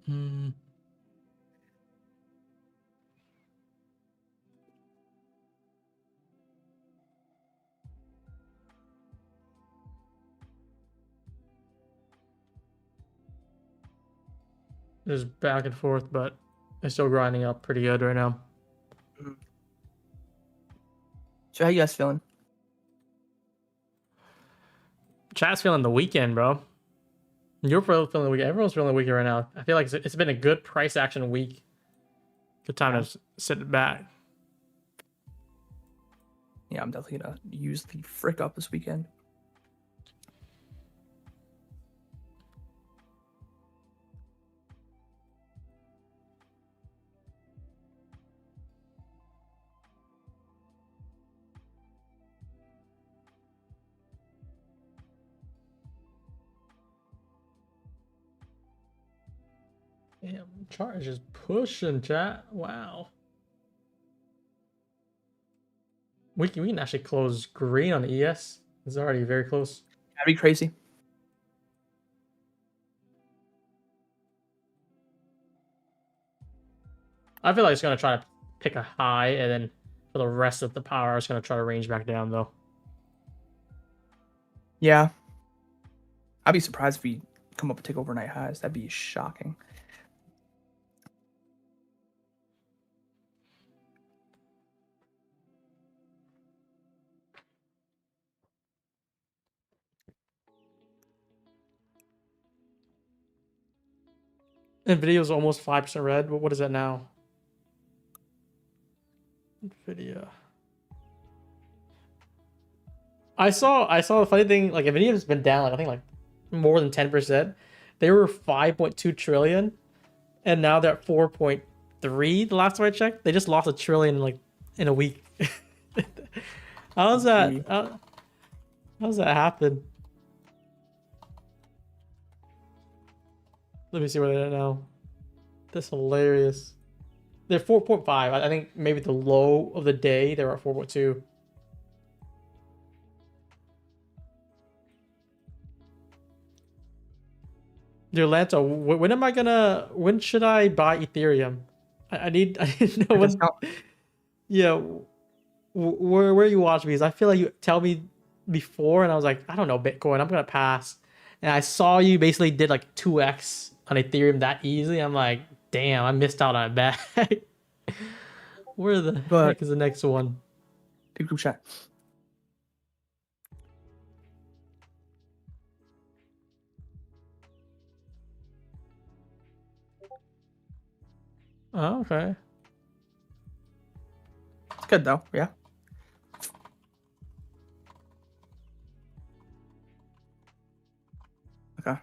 Mm. Just back and forth, but it's still grinding up pretty good right now. So how you guys feeling? Chat's feeling the weekend, bro. You're feeling the weekend. Everyone's feeling the weekend right now. I feel like it's been a good price action week. Good time to sit it back. Yeah, I'm definitely gonna use the frick up this weekend. Damn, chart is just pushing, chat. Wow. We can actually close green on ES. It's already very close. That'd be crazy. I feel like it's gonna try to pick a high, and then for the rest of the power, it's gonna try to range back down though. Yeah. I'd be surprised if we come up and take overnight highs. That'd be shocking. Nvidia's almost 5% red. What is that now? Nvidia. I saw the funny thing, like Nvidia's been down, like I think like more than 10%. They were 5.2 trillion, and now they're at 4.3. The last time I checked, they just lost $1 trillion like in a week. How's that? How's that happen? Let me see where they're at now. That's hilarious. They're 4.5. I think maybe the low of the day they were at 4.2. Dude, Lanto, when should I buy Ethereum? I need to know when. Yeah, where you watch me? Because I feel like you tell me before, and I was like, I don't know Bitcoin. I'm gonna pass. And I saw you basically did like 2x on Ethereum that easily. I'm like, damn, I missed out on a bag. Where the heck is the next one? Big group chat. Oh, okay. It's good though, yeah. Okay.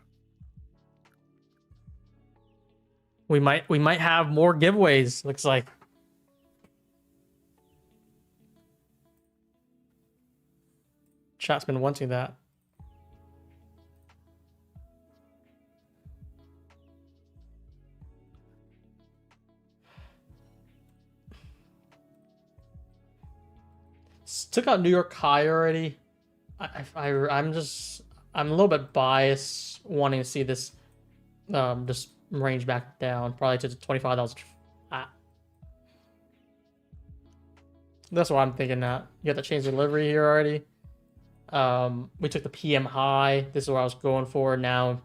We might have more giveaways, looks like. Chat's been wanting that. Took out New York high already. I'm a little bit biased wanting to see this just range back down probably to 25,000. That's what I'm thinking. That you got the change delivery here already. We took the PM high. This is what I was going for. Now,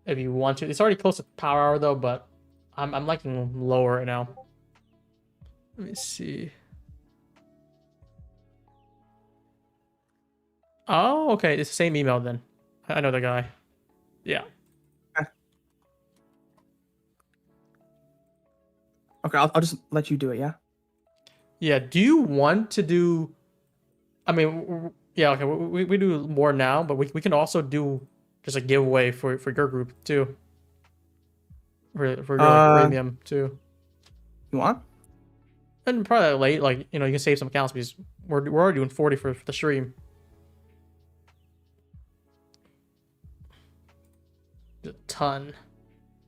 if you want to, it's already close to power hour though, but I'm liking lower right now. Let me see. Oh, okay. It's the same email then. I know the guy. Yeah. Okay, I'll just let you do it, yeah? Yeah. Do you want to do... I mean, Yeah, okay, we do more now, but we can also do just a giveaway for your group too. For your like premium too. You want? And probably late, like you can save some accounts because we're already doing 40 for the stream. A ton.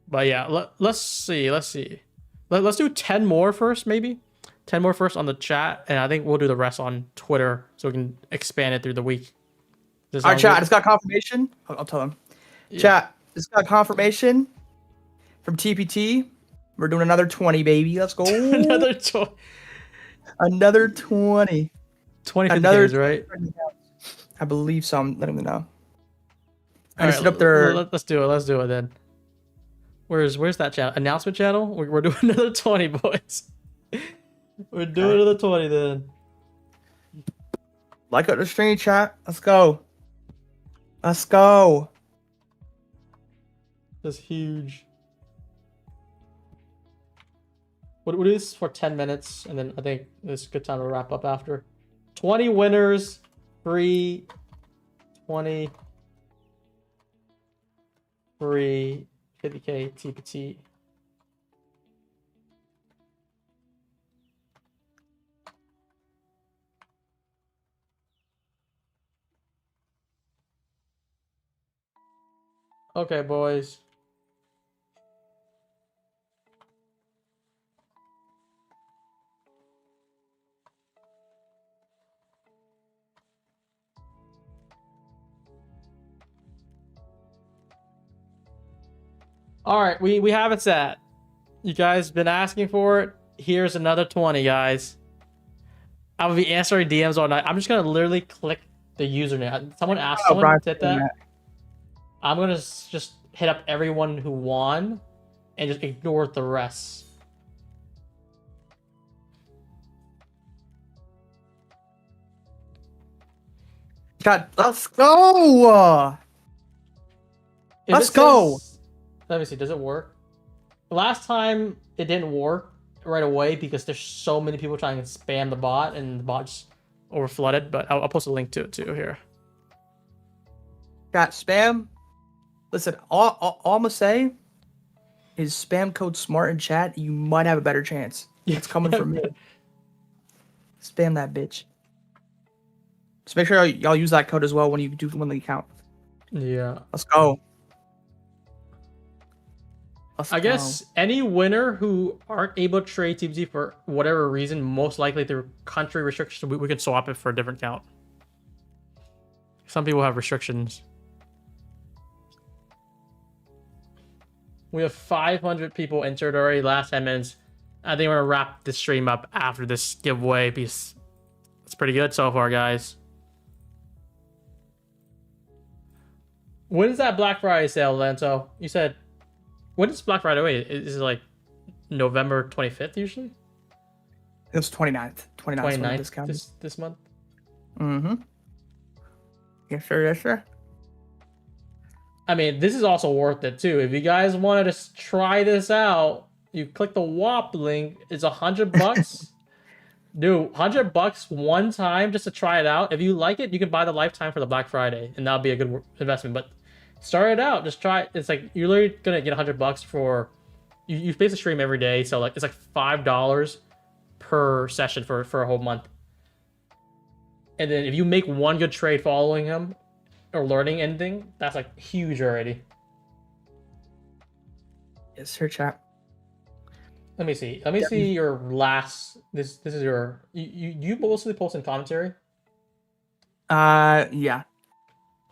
But yeah, let's see. Let's do 10 more first, maybe. 10 more first on the chat, and I think we'll do the rest on Twitter so we can expand it through the week. All right, chat. I just got confirmation. I'll tell them. Yeah. Chat. Just got confirmation from TPT. We're doing another 20, baby. Let's go. Another 20. Another 20. 20 another days, right? I believe so. I'm letting them know. I just up there. Let's do it then. Where's that channel? Announcement channel? We're doing another 20, boys. We're doing another 20 then. Like up the stream, chat. Let's go. Let's go. That's huge. We'll do this for 10 minutes, and then I think it's a good time to wrap up after. 20 winners, free, 20, free, 50K TPT. Okay, boys. All right, we have it set. You guys been asking for it. Here's another 20, guys. I will be answering DMs all night. I'm just gonna literally click the username. Someone asked, someone did that. I'm gonna just hit up everyone who won and just ignore the rest. God, let's go. Let's go. Let me see. Does it work? Last time it didn't work right away because there's so many people trying to spam the bot and the bot just overflooded. But I'll post a link to it too here. Got spam. Listen, all I'm gonna say is spam code SMART in chat. You might have a better chance. It's coming from me. Spam that bitch. Just make sure y'all use that code as well when you do win the account. Yeah. Let's go. I guess any winner who aren't able to trade TPT for whatever reason, most likely through country restrictions, we can swap it for a different account. Some people have restrictions. We have 500 people entered already last 10 minutes. I think we're going to wrap this stream up after this giveaway because it's pretty good so far, guys. When is that Black Friday sale, Lanto? You said... When is Black Friday? Wait, is it like November 25th usually? It was 29th. 29th this month? Mm-hmm. Yes, sir. Yes, sir. I mean, this is also worth it too. If you guys wanted to try this out, you click the WAP link. It's $100. Dude, $100 one time just to try it out. If you like it, you can buy the lifetime for the Black Friday, and that'll be a good investment. But start it out. Just try it. It's like you're literally gonna get $100 for you basically stream every day, so like it's like $5 per session for a whole month. And then if you make one good trade following him or learning anything, that's like huge already. Yes, sir, chat. Let me see. Let me see your last. This is your. You mostly post in commentary. Yeah.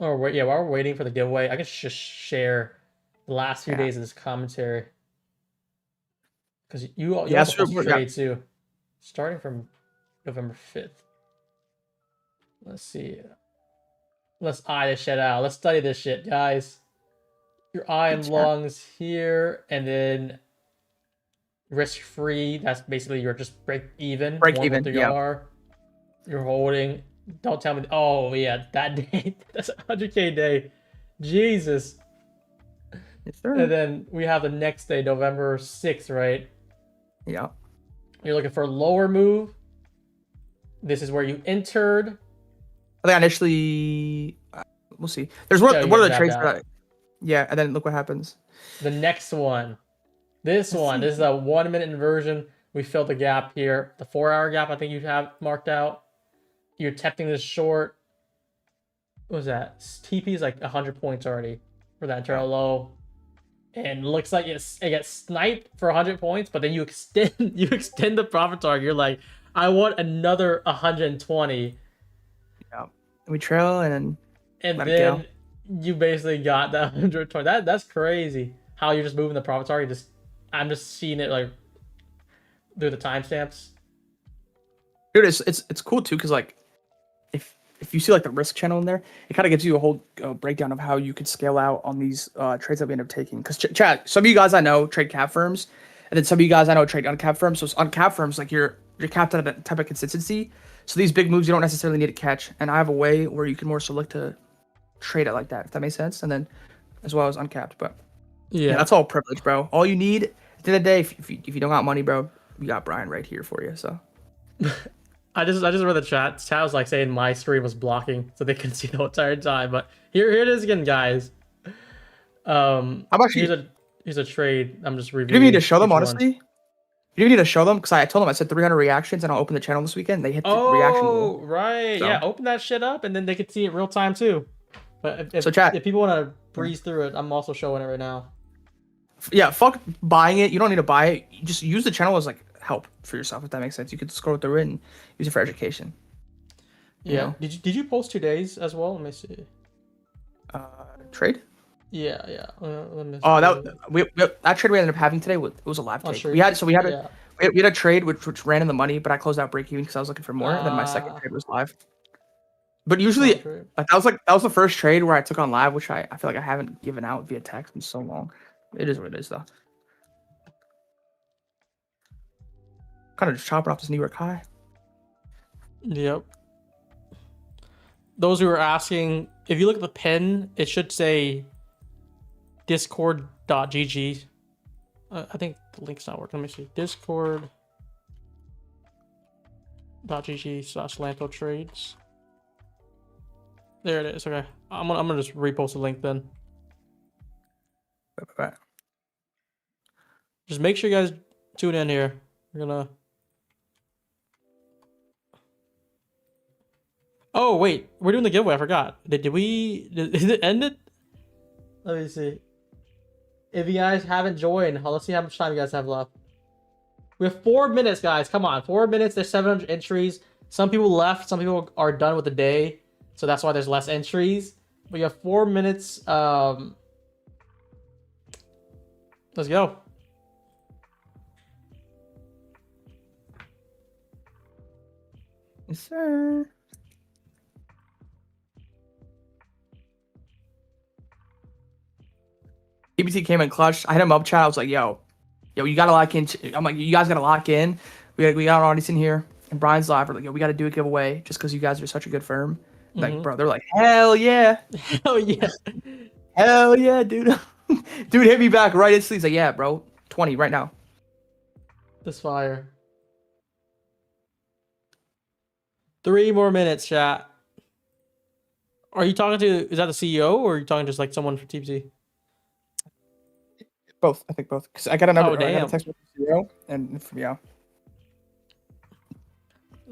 Oh wait, yeah. While we're waiting for the giveaway, I can just share the last few days of this commentary. Because you also post trades too, starting from November 5th. Let's see. Let's eye this shit out. Let's study this shit, guys. Your eye and lungs here, and then risk-free. That's basically you're just break even. Yeah. You're holding. Don't tell me. Oh yeah, that day. That's a 100K day. Jesus. Yes, sir. And then we have the next day, November 6th, right? Yeah. You're looking for a lower move. This is where you entered. I think initially, we'll see. There's what Yeah, are the yeah, trades that. for that? Yeah, and then look what happens. The next one. This Let's one. see. This is a 1 minute inversion. We filled the gap here. The 4-hour gap, I think you have marked out. You're tempting this short. What was that? TP is like 100 points already for that internal low. And looks like it gets sniped for 100 points, but then you extend the profit target. You're like, I want another 120. Yeah, we trail and And let it go. then you basically got that 120. That's crazy. How you're just moving the profit target. I'm just seeing it like through the timestamps. Dude, it's cool too, because like if you see like the risk channel in there, it kind of gives you a whole breakdown of how you could scale out on these trades that we end up taking. Because chat, some of you guys I know trade cap firms, and then some of you guys I know trade uncap firms. So uncap firms, like you're capped at a type of consistency. So these big moves you don't necessarily need to catch. And I have a way where you can more so look to trade it like that, if that makes sense. And then as well as uncapped. But yeah, that's all privilege, bro. All you need at the end of the day, if you don't got money, bro, we got Brian right here for you. So I just read the chat. Chat was like saying my screen was blocking, so they couldn't see the entire time. But here it is again, guys. how about you? Here's a trade. I'm just reviewing. You didn't need to show them, honestly. You didn't need to show them because I told them I said 300 reactions and I'll open the channel this weekend. They hit the reaction Oh, goal. right. So. Yeah, open that shit up and then they could see it real time too. But if people want to breeze through it, I'm also showing it right now. Yeah, fuck buying it. You don't need to buy it. You just use the channel as like help for yourself, if that makes sense. You could scroll through it and use it for education. Yeah. You know? Did you post 2 days as well? Let me see. Trade? Yeah. Let me see. That trade we ended up having today was a live take. Sure. We had a trade which ran in the money, but I closed out break even because I was looking for more. And then my second trade was live. But usually, that was the first trade where I took on live, which I feel like I haven't given out via text in so long. It is what it is, though. Kind of just chopping off this New York high. Yep. Those who are asking, if you look at the pin, it should say discord.gg. I think the link's not working. Let me see. Discord.gg/Lanto trades. There it is. Okay. I'm gonna just repost the link then. Right. Just make sure you guys tune in here. We're gonna. Oh wait, we're doing the giveaway. I forgot. Is it ended? Let me see. If you guys haven't joined, let's see how much time you guys have left. We have 4 minutes, guys. Come on, 4 minutes. There's 700 entries. Some people left. Some people are done with the day, so that's why there's less entries. But you have 4 minutes. Let's go. Yes, sir. EBT came in clutch. I hit him up chat. I was like, yo, you gotta lock in. I'm like, you guys gotta lock in. We got an audience in here. And Brian's live. We're like, yo, we gotta do a giveaway just because you guys are such a good firm. Like, bro, they're like, hell yeah. Hell yeah. Hell yeah, dude. Dude hit me back right instantly. He's like, yeah, bro. 20 right now. This fire. 3 more minutes, chat. Are you talking to, is that the CEO or are you talking just like someone from TPC? Both. I think both. Because I got a number. Oh, damn. I got a text from the CEO and from you.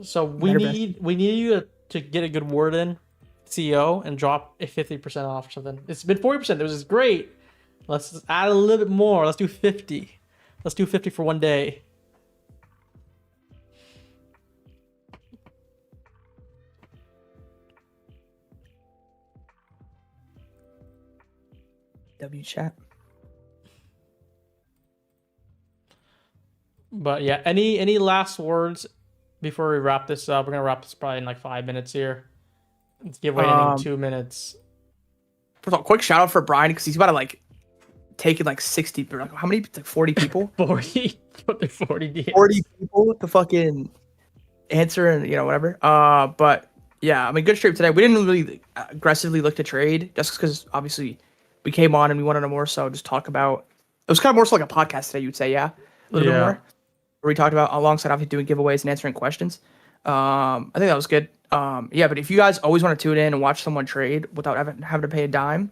So we need you to get a good word in, CEO, and drop a 50% off or something. It's been 40%. This is great. Let's just add a little bit more. Let's do 50. Let's do 50 for 1 day. W chat. But yeah, any last words before we wrap this up? We're gonna wrap this probably in like 5 minutes here. Let's give away in 2 minutes. First of all, quick shout out for Brian because he's about to like take in like 60. How many? Like 40 people. 40. 40 DMs. 40 people to fucking answer and whatever. But yeah, I mean, good stream today. We didn't really aggressively look to trade just because obviously we came on and we wanted to more so just talk about. It was kind of more so like a podcast today. You would say, yeah, a little bit more. Where we talked about alongside obviously doing giveaways and answering questions. I think that was good. Yeah, but if you guys always want to tune in and watch someone trade without having to pay a dime,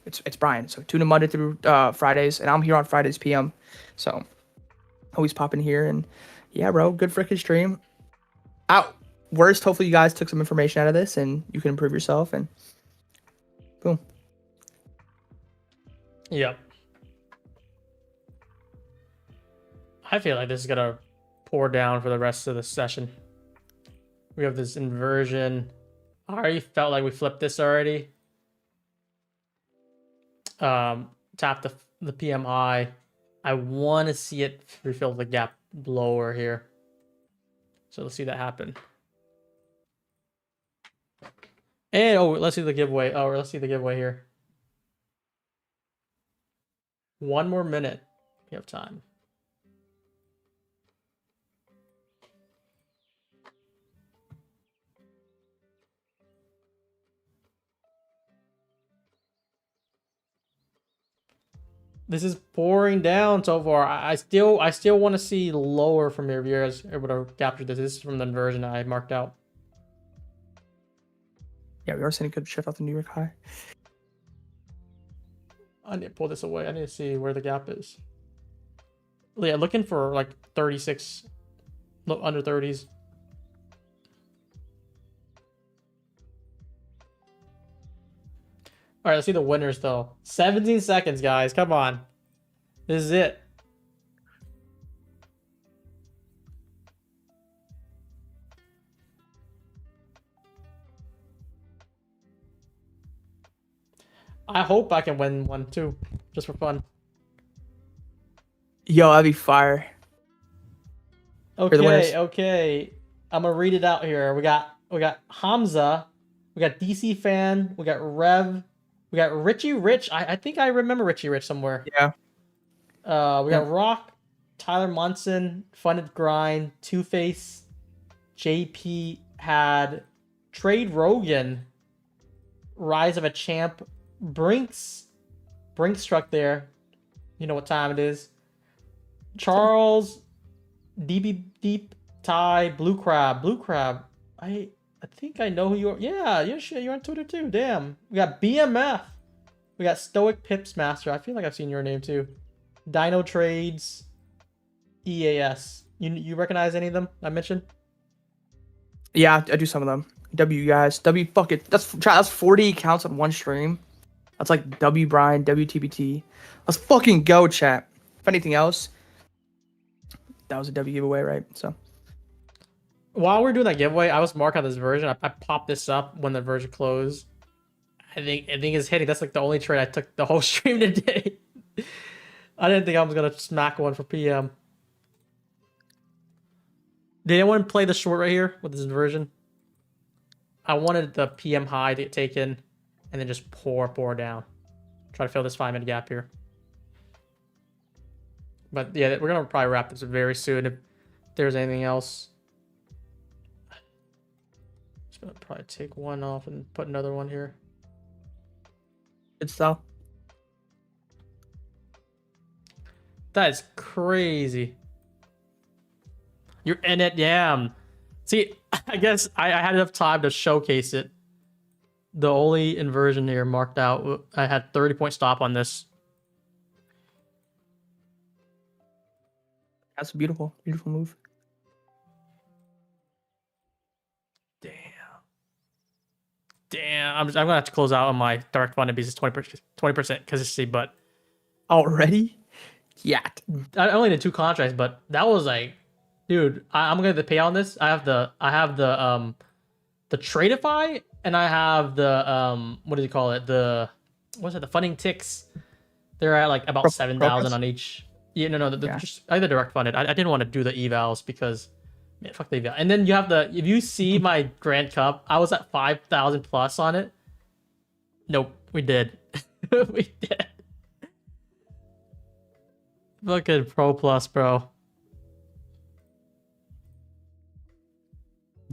it's Brian. So tune in Monday through Fridays, and I'm here on Fridays PM. So always pop in here, and yeah, bro, good freaking stream. Out. Worst, hopefully you guys took some information out of this and you can improve yourself, and boom. Yep. I feel like this is gonna pour down for the rest of the session. We have this inversion. I already felt like we flipped this already. Tap the PM high. I want to see it refill the gap lower here. So let's see that happen. And oh, let's see the giveaway. Oh, let's see the giveaway here. 1 more minute. We have time. This is pouring down so far. I still want to see lower from your viewers able to capture this. This is from the inversion I marked out. Yeah, we are seeing good shit off the New York high. I need to pull this away. I need to see where the gap is. Yeah, looking for like 36, look under 30s. All right, let's see the winners though. 17 seconds, guys. Come on. This is it. I hope I can win one too, just for fun. Yo, that'd be fire. Okay, okay. I'm gonna read it out here. We got Hamza, we got DC Fan, we got Rev, we got Richie Rich. I think I remember Richie Rich somewhere. Yeah. We got Rock, Tyler Munson, Funded Grind, Two Face, JP had Trade Rogan, Rise of a Champ, Brinks struck there. You know what time it is. Charles, DB Deep, Ty, Blue Crab. I think I know who you are. Yeah, shit, you're on Twitter too. Damn. We got BMF. We got Stoic Pips Master. I feel like I've seen your name too. Dino Trades, EAS. You recognize any of them I mentioned? Yeah, I do some of them. W guys, W fuck it. That's 40 accounts on one stream. That's like W Brian, WTBT. Let's fucking go, chat. If anything else, that was a W giveaway, right? So while we're doing that giveaway, I was marking on this version. I popped this up when the version closed. I think it's hitting. That's like the only trade I took the whole stream today. I didn't think I was gonna smack one for PM. Did anyone play the short right here with this version? I wanted the PM high to get taken and then just pour down. Try to fill this 5-minute gap here. But yeah, we're gonna probably wrap this very soon. If there's anything else, just gonna probably take one off and put another one here. good stuff. That is crazy. You're in it, damn. See, I guess I had enough time to showcase it. The only inversion here marked out, I had 30-point stop on this. That's a beautiful move. Damn. I'm gonna have to close out on my direct funded because it's 20% consistency, but Already? Yeah. I only did 2 contracts, but that was like, dude, I'm gonna get the pay on this. I have the Tradeify, and I have the what do you call it? The funding ticks. They're at like about 7,000 on each. Yeah, no, just I had the direct funded. I didn't want to do the evals because, man, fuck the eval. And then you have if you see my Grand Cup, I was at 5,000 plus on it. Nope, we did. We did. Fucking Pro Plus, bro.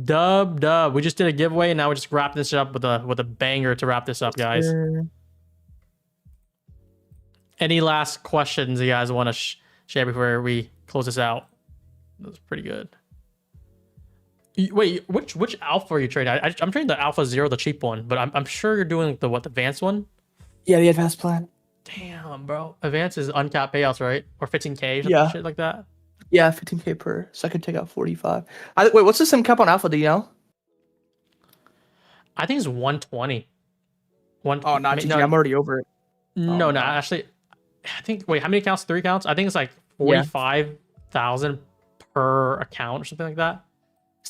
Dub. We just did a giveaway, and now we just wrap this up with a banger to wrap this up, guys. Any last questions you guys want to share before we close this out? That was pretty good. Wait, which alpha are you trading? I'm trading the alpha 0, the cheap one, but I'm sure you're doing the advanced one. Yeah, the advanced plan. Damn, bro. Advanced is uncapped payouts, right? Or 15K or something, Yeah. shit like that. Yeah, 15K per second takeout 45. Wait, what's the sim cap on alpha? Do you know? I think it's 120. Oh, not GG. No, I'm already over it. no, no. actually, I think. Wait, how many accounts? 3 accounts? I think it's like Yeah. 45,000 per account or something like that.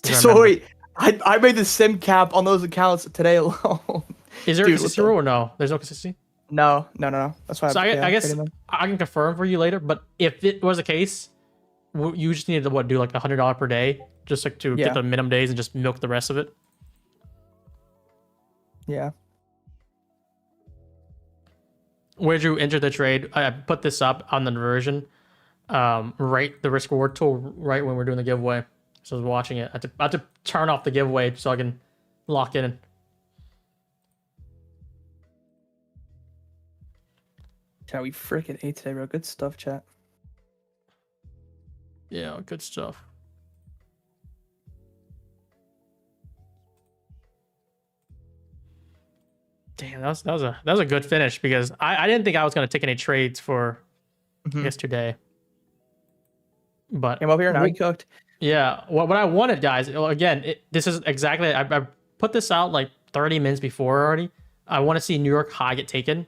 So wait, I made the sim cap on those accounts today alone. Is there a consistency rule or no? There's no consistency? No. That's why. So I guess I can confirm for you later, but if it was the case, you just needed to do like $100 per day, just like to get the minimum days and just milk the rest of it. Yeah. Where'd you enter the trade? I put this up on the version, right, the risk reward tool, right when we're doing the giveaway. So I was watching it. I had to turn off the giveaway so I can lock in. Chat, we freaking ate today, bro. Good stuff, chat. Yeah, good stuff. Damn, that was a good finish because I didn't think I was gonna take any trades for I guess today. But came up here now. He cooked. Yeah, what I wanted, guys. Again, this is exactly. I put this out like 30 minutes before already. I want to see New York high get taken.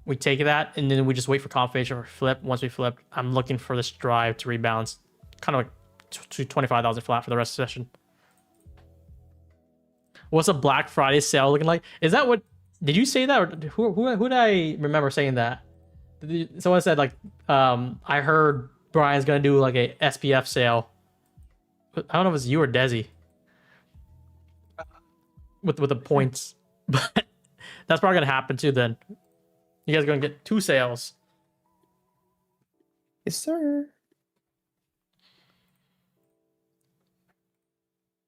We take that, and then we just wait for confirmation for flip. Once we flip, I'm looking for this drive to rebalance, kind of like to 25,000 flat for the rest of the session. What's a Black Friday sale looking like? Is that what? Did you say that, or who did I remember saying that? Someone said like, I heard Brian's gonna do like a SPF sale. I don't know if it's you or Desi with the points, but that's probably gonna happen too. Then you guys are gonna get 2 sales. Yes, sir.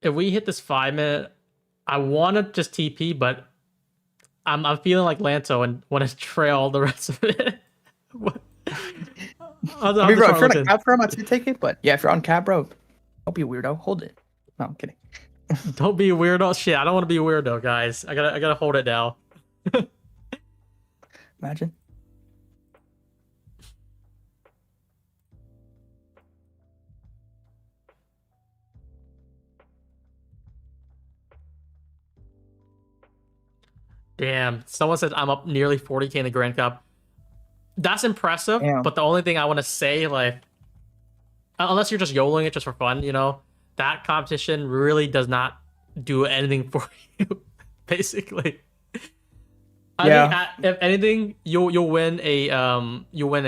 If we hit this 5-minute, I want to just TP, but I'm feeling like Lanto and want to trail the rest of it. Bro, if you're on a cap, bro, I'm about to take it. But yeah, if you're on cap, bro, don't be a weirdo. Hold it. No, I'm kidding. Don't be a weirdo. Shit, I don't want to be a weirdo, guys. I gotta hold it down. Imagine. Damn. Someone said I'm up nearly 40K in the Grand Cup. That's impressive, but the only thing I want to say, like, unless you're just YOLOing it just for fun, you know, that competition really does not do anything for you, basically. I think if anything, you'll win a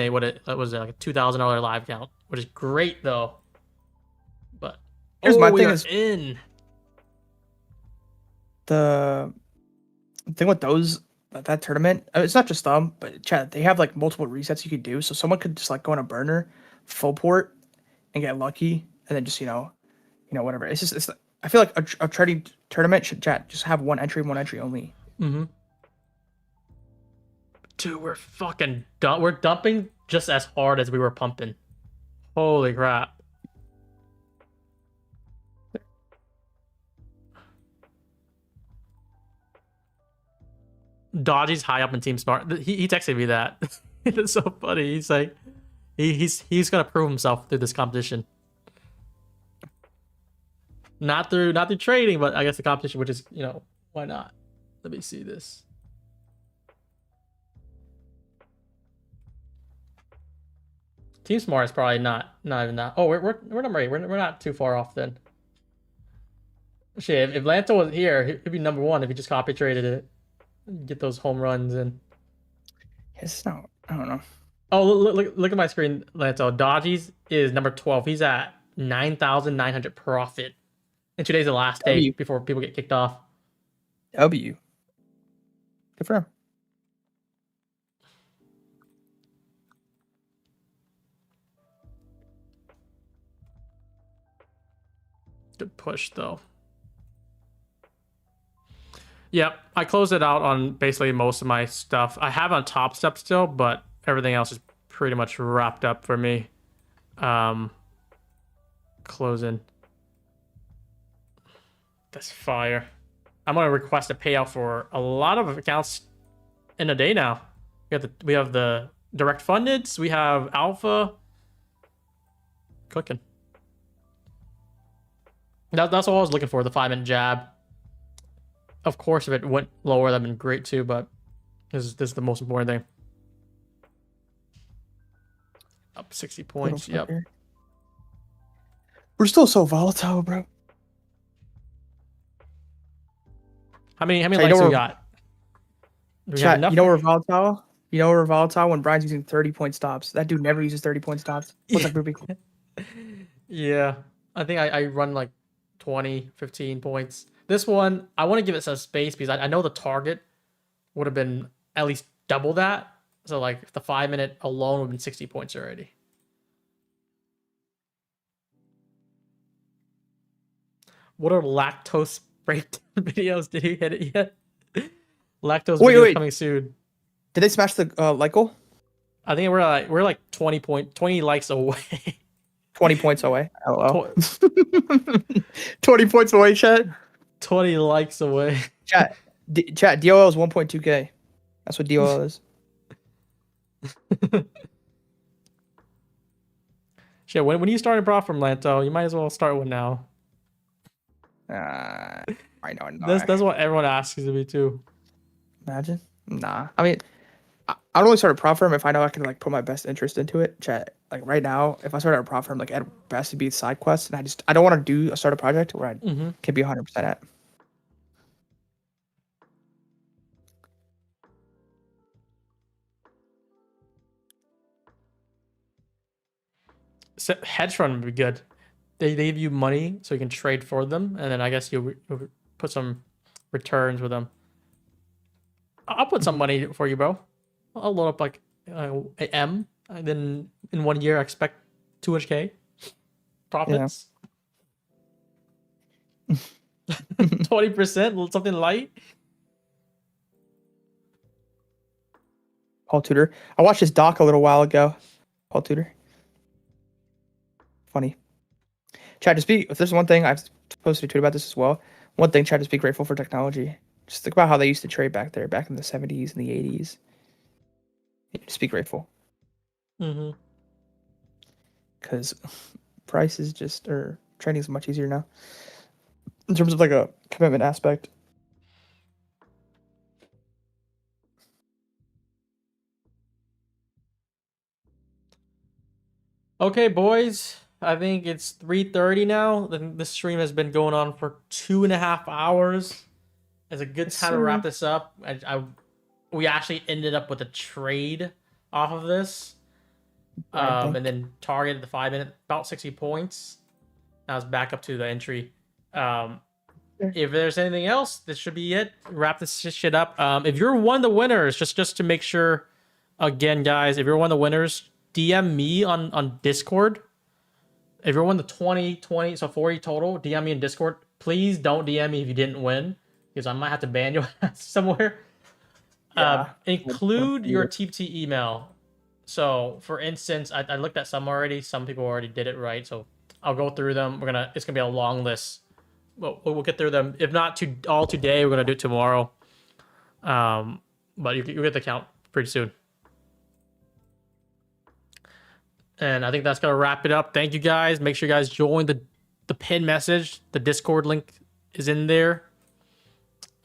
what was it, like a $2,000 live account, which is great though. But here's my thing is in the thing with that tournament. It's not just them, but chat. They have like multiple resets you could do, so someone could just like go on a burner, full port, and get lucky, and then just you know whatever. It's I feel like a trading tournament should just have one entry only. Mm-hmm. Dude, we're fucking we're dumping just as hard as we were pumping. Holy crap. Dodgy's high up in Team Smart. He texted me that. It's so funny. He's like, he's gonna prove himself through this competition. Not through trading, but I guess the competition, which is, you know, why not? Let me see this. Team Smart is probably not even that. Oh, we're number 8. We're not too far off then. Shit, if Lanto was here, he'd be number 1 if he just copy traded it. Get those home runs in. It's not. I don't know. Oh, look at my screen, Lanto. Dodgy's is number 12. He's at 9,900 profit. And today's the last day before people get kicked off. W. Good for him. Good push though. Yep, I closed it out on basically most of my stuff. I have on Top Step still, but everything else is pretty much wrapped up for me. Closing. That's fire. I'm gonna request a payout for a lot of accounts in a day now. We have the direct funded. We have alpha. Cooking. That's all I was looking for. The 5-minute jab. Of course, if it went lower, that'd been great too. But this is the most important thing. Up 60 points. Yep. We're still so volatile, bro. How many likes we got? Chat, you know we're volatile? You know we're volatile when Brian's using 30-point stops. That dude never uses 30-point stops. What's up, Ruby? Yeah. I think I run like 20, 15 points. This one, I want to give it some space because I know the target would have been at least double that. So like the 5-minute alone would have been 60 points already. What are lactose breakdown videos? Did you hit it yet? Lactose videos coming soon. Did they smash the like goal? I think we're like 20 likes away. 20 points away. LOL. 20 points away, chat. 20 likes away. Chat, DOL is 1.2k. That's what DOL is. Shit, when you started prop from Lanto, you might as well start one now. I know. That's what everyone asks of me too. Imagine. Nah. I mean, I'd only start a prop firm if I know I can like put my best interest into it. Chat. Like right now, if I start a prop firm, like at best it'd be side quests, and I don't want to do a startup project where I can be 100% at. So hedge fund would be good. They give you money so you can trade for them, and then I guess you'll put some returns with them. I'll put some money for you, bro. I'll load up like M, and then in 1 year I expect 200k profits. 20%, something light. Paul Tudor. I watched his doc a little while ago. Paul Tudor. Funny. Chad, if there's one thing, I've posted a tweet about this as well. One thing, Chad, just be grateful for technology. Just think about how they used to trade back there, back in the 70s and the 80s. Just be grateful. Because prices trading is much easier now. In terms of like a commitment aspect. Okay, boys. I think it's 3:30 now. This stream has been going on for 2.5 hours. It's a good time to wrap this up. We actually ended up with a trade off of this. And then targeted the 5-minute, about 60 points. Now it's back up to the entry. If there's anything else, this should be it. Wrap this shit up. If you're one of the winners, just to make sure, again, guys, if you're one of the winners, DM me on Discord. If you're one of the 20, so 40 total, DM me in Discord. Please don't DM me if you didn't win, because I might have to ban you somewhere. Include your TPT email. So, for instance, I looked at some already. Some people already did it right, so I'll go through them. It's gonna be a long list. We'll get through them. If not all today, we're gonna do it tomorrow. But you get the count pretty soon. And I think that's gonna wrap it up. Thank you guys. Make sure you guys join the pin message. The Discord link is in there.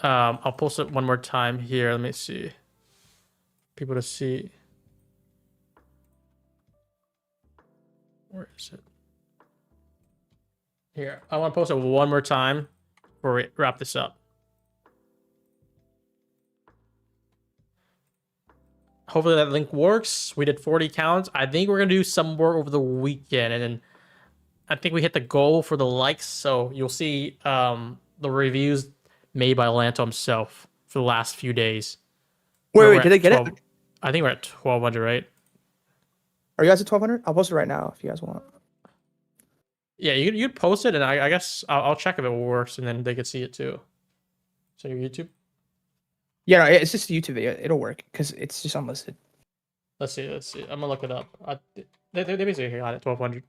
I'll post it one more time here. Let me see. People to see. Where is it? Here. I want to post it one more time before we wrap this up. Hopefully that link works. We did 40 counts. I think we're going to do some more over the weekend. And then I think we hit the goal for the likes. So you'll see the reviews made by Lanto himself for the last few days. Wait, did they get 12, it? I think we're at 1,200, right? Are you guys at 1,200? I'll post it right now if you guys want. Yeah, you'd post it, and I guess I'll check if it works, and then they could see it too. So your YouTube? Yeah, no, it's just a YouTube video. It'll work because it's just unlisted. Let's see. I'm gonna look it up. They basically got it 1,200.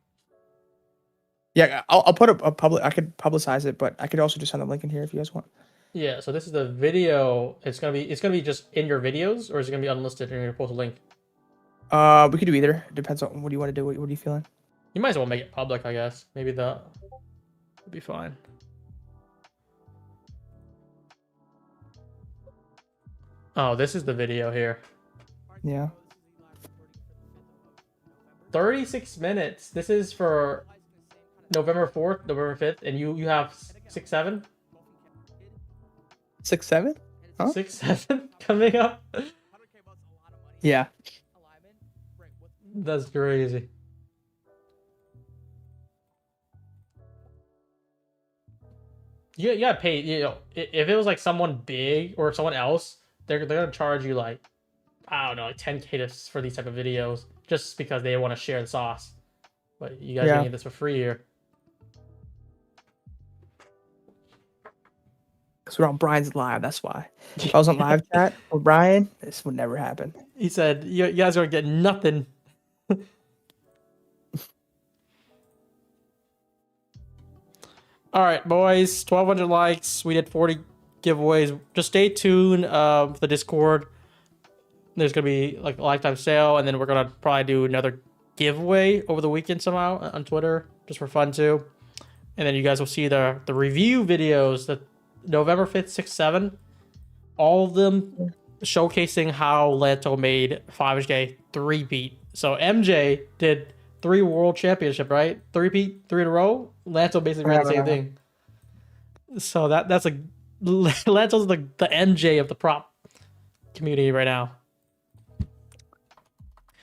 Yeah, I'll put a public. I could publicize it, but I could also just send the link in here if you guys want. Yeah, so this is the video. It's gonna be just in your videos, or is it gonna be unlisted and you're gonna post a link? We could do either. Depends on what do you want to do. What are you feeling? You might as well make it public, I guess. Maybe that would be fine. Oh, this is the video here. Yeah. 36 minutes. This is for November 4th, November 5th, and you have 6, 7? 6, 7? Huh? 6, 7 coming up? Yeah. That's crazy. You gotta pay, you know, if it was like someone big or someone else, they're gonna charge you like, I don't know, like 10K for these type of videos just because they want to share the sauce. But you guys are getting this for free here. Because we're on Brian's live, that's why. If I was on live chat with Brian, this would never happen. He said, you guys are gonna get nothing. All right, boys, 1,200 likes. We did 40 giveaways. Just stay tuned for the Discord. There's going to be like a lifetime sale, and then we're going to probably do another giveaway over the weekend somehow on Twitter, just for fun too. And then you guys will see the review videos, the November 5th, 6th, 7th, all of them showcasing how Lanto made 500K 3-peat. So MJ did 3 world championship, right? 3-peat, 3 in a row. Lanto basically ran the same thing. So that's like Lanto's the MJ of the prop community right now.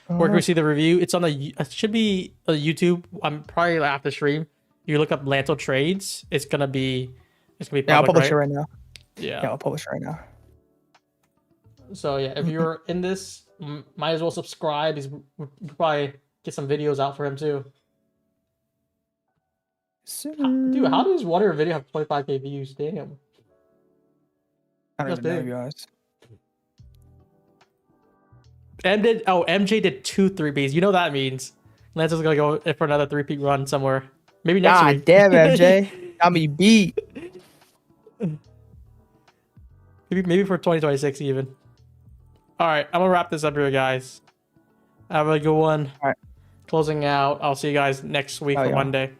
Where can we see the review? It's on the it should be on YouTube. I'm probably after the stream. You look up Lanto trades. It's gonna be public, yeah, I'll publish right? it right now. Yeah, I'll publish it right now. So yeah, if you're in this, might as well subscribe. We'll probably get some videos out for him too. Dude, how does one of your video have 25K views? Damn. I don't That's even know, big. to be honest. MJ did 2 3-peats. You know what that means. Lance's gonna go for another 3-peat run somewhere. Maybe next God week. damn, MJ. Got me beat. Maybe for 2026 even. All right, I'm gonna wrap this up here, guys. Have a good one. All right. Closing out. I'll see you guys next week for yeah. Monday.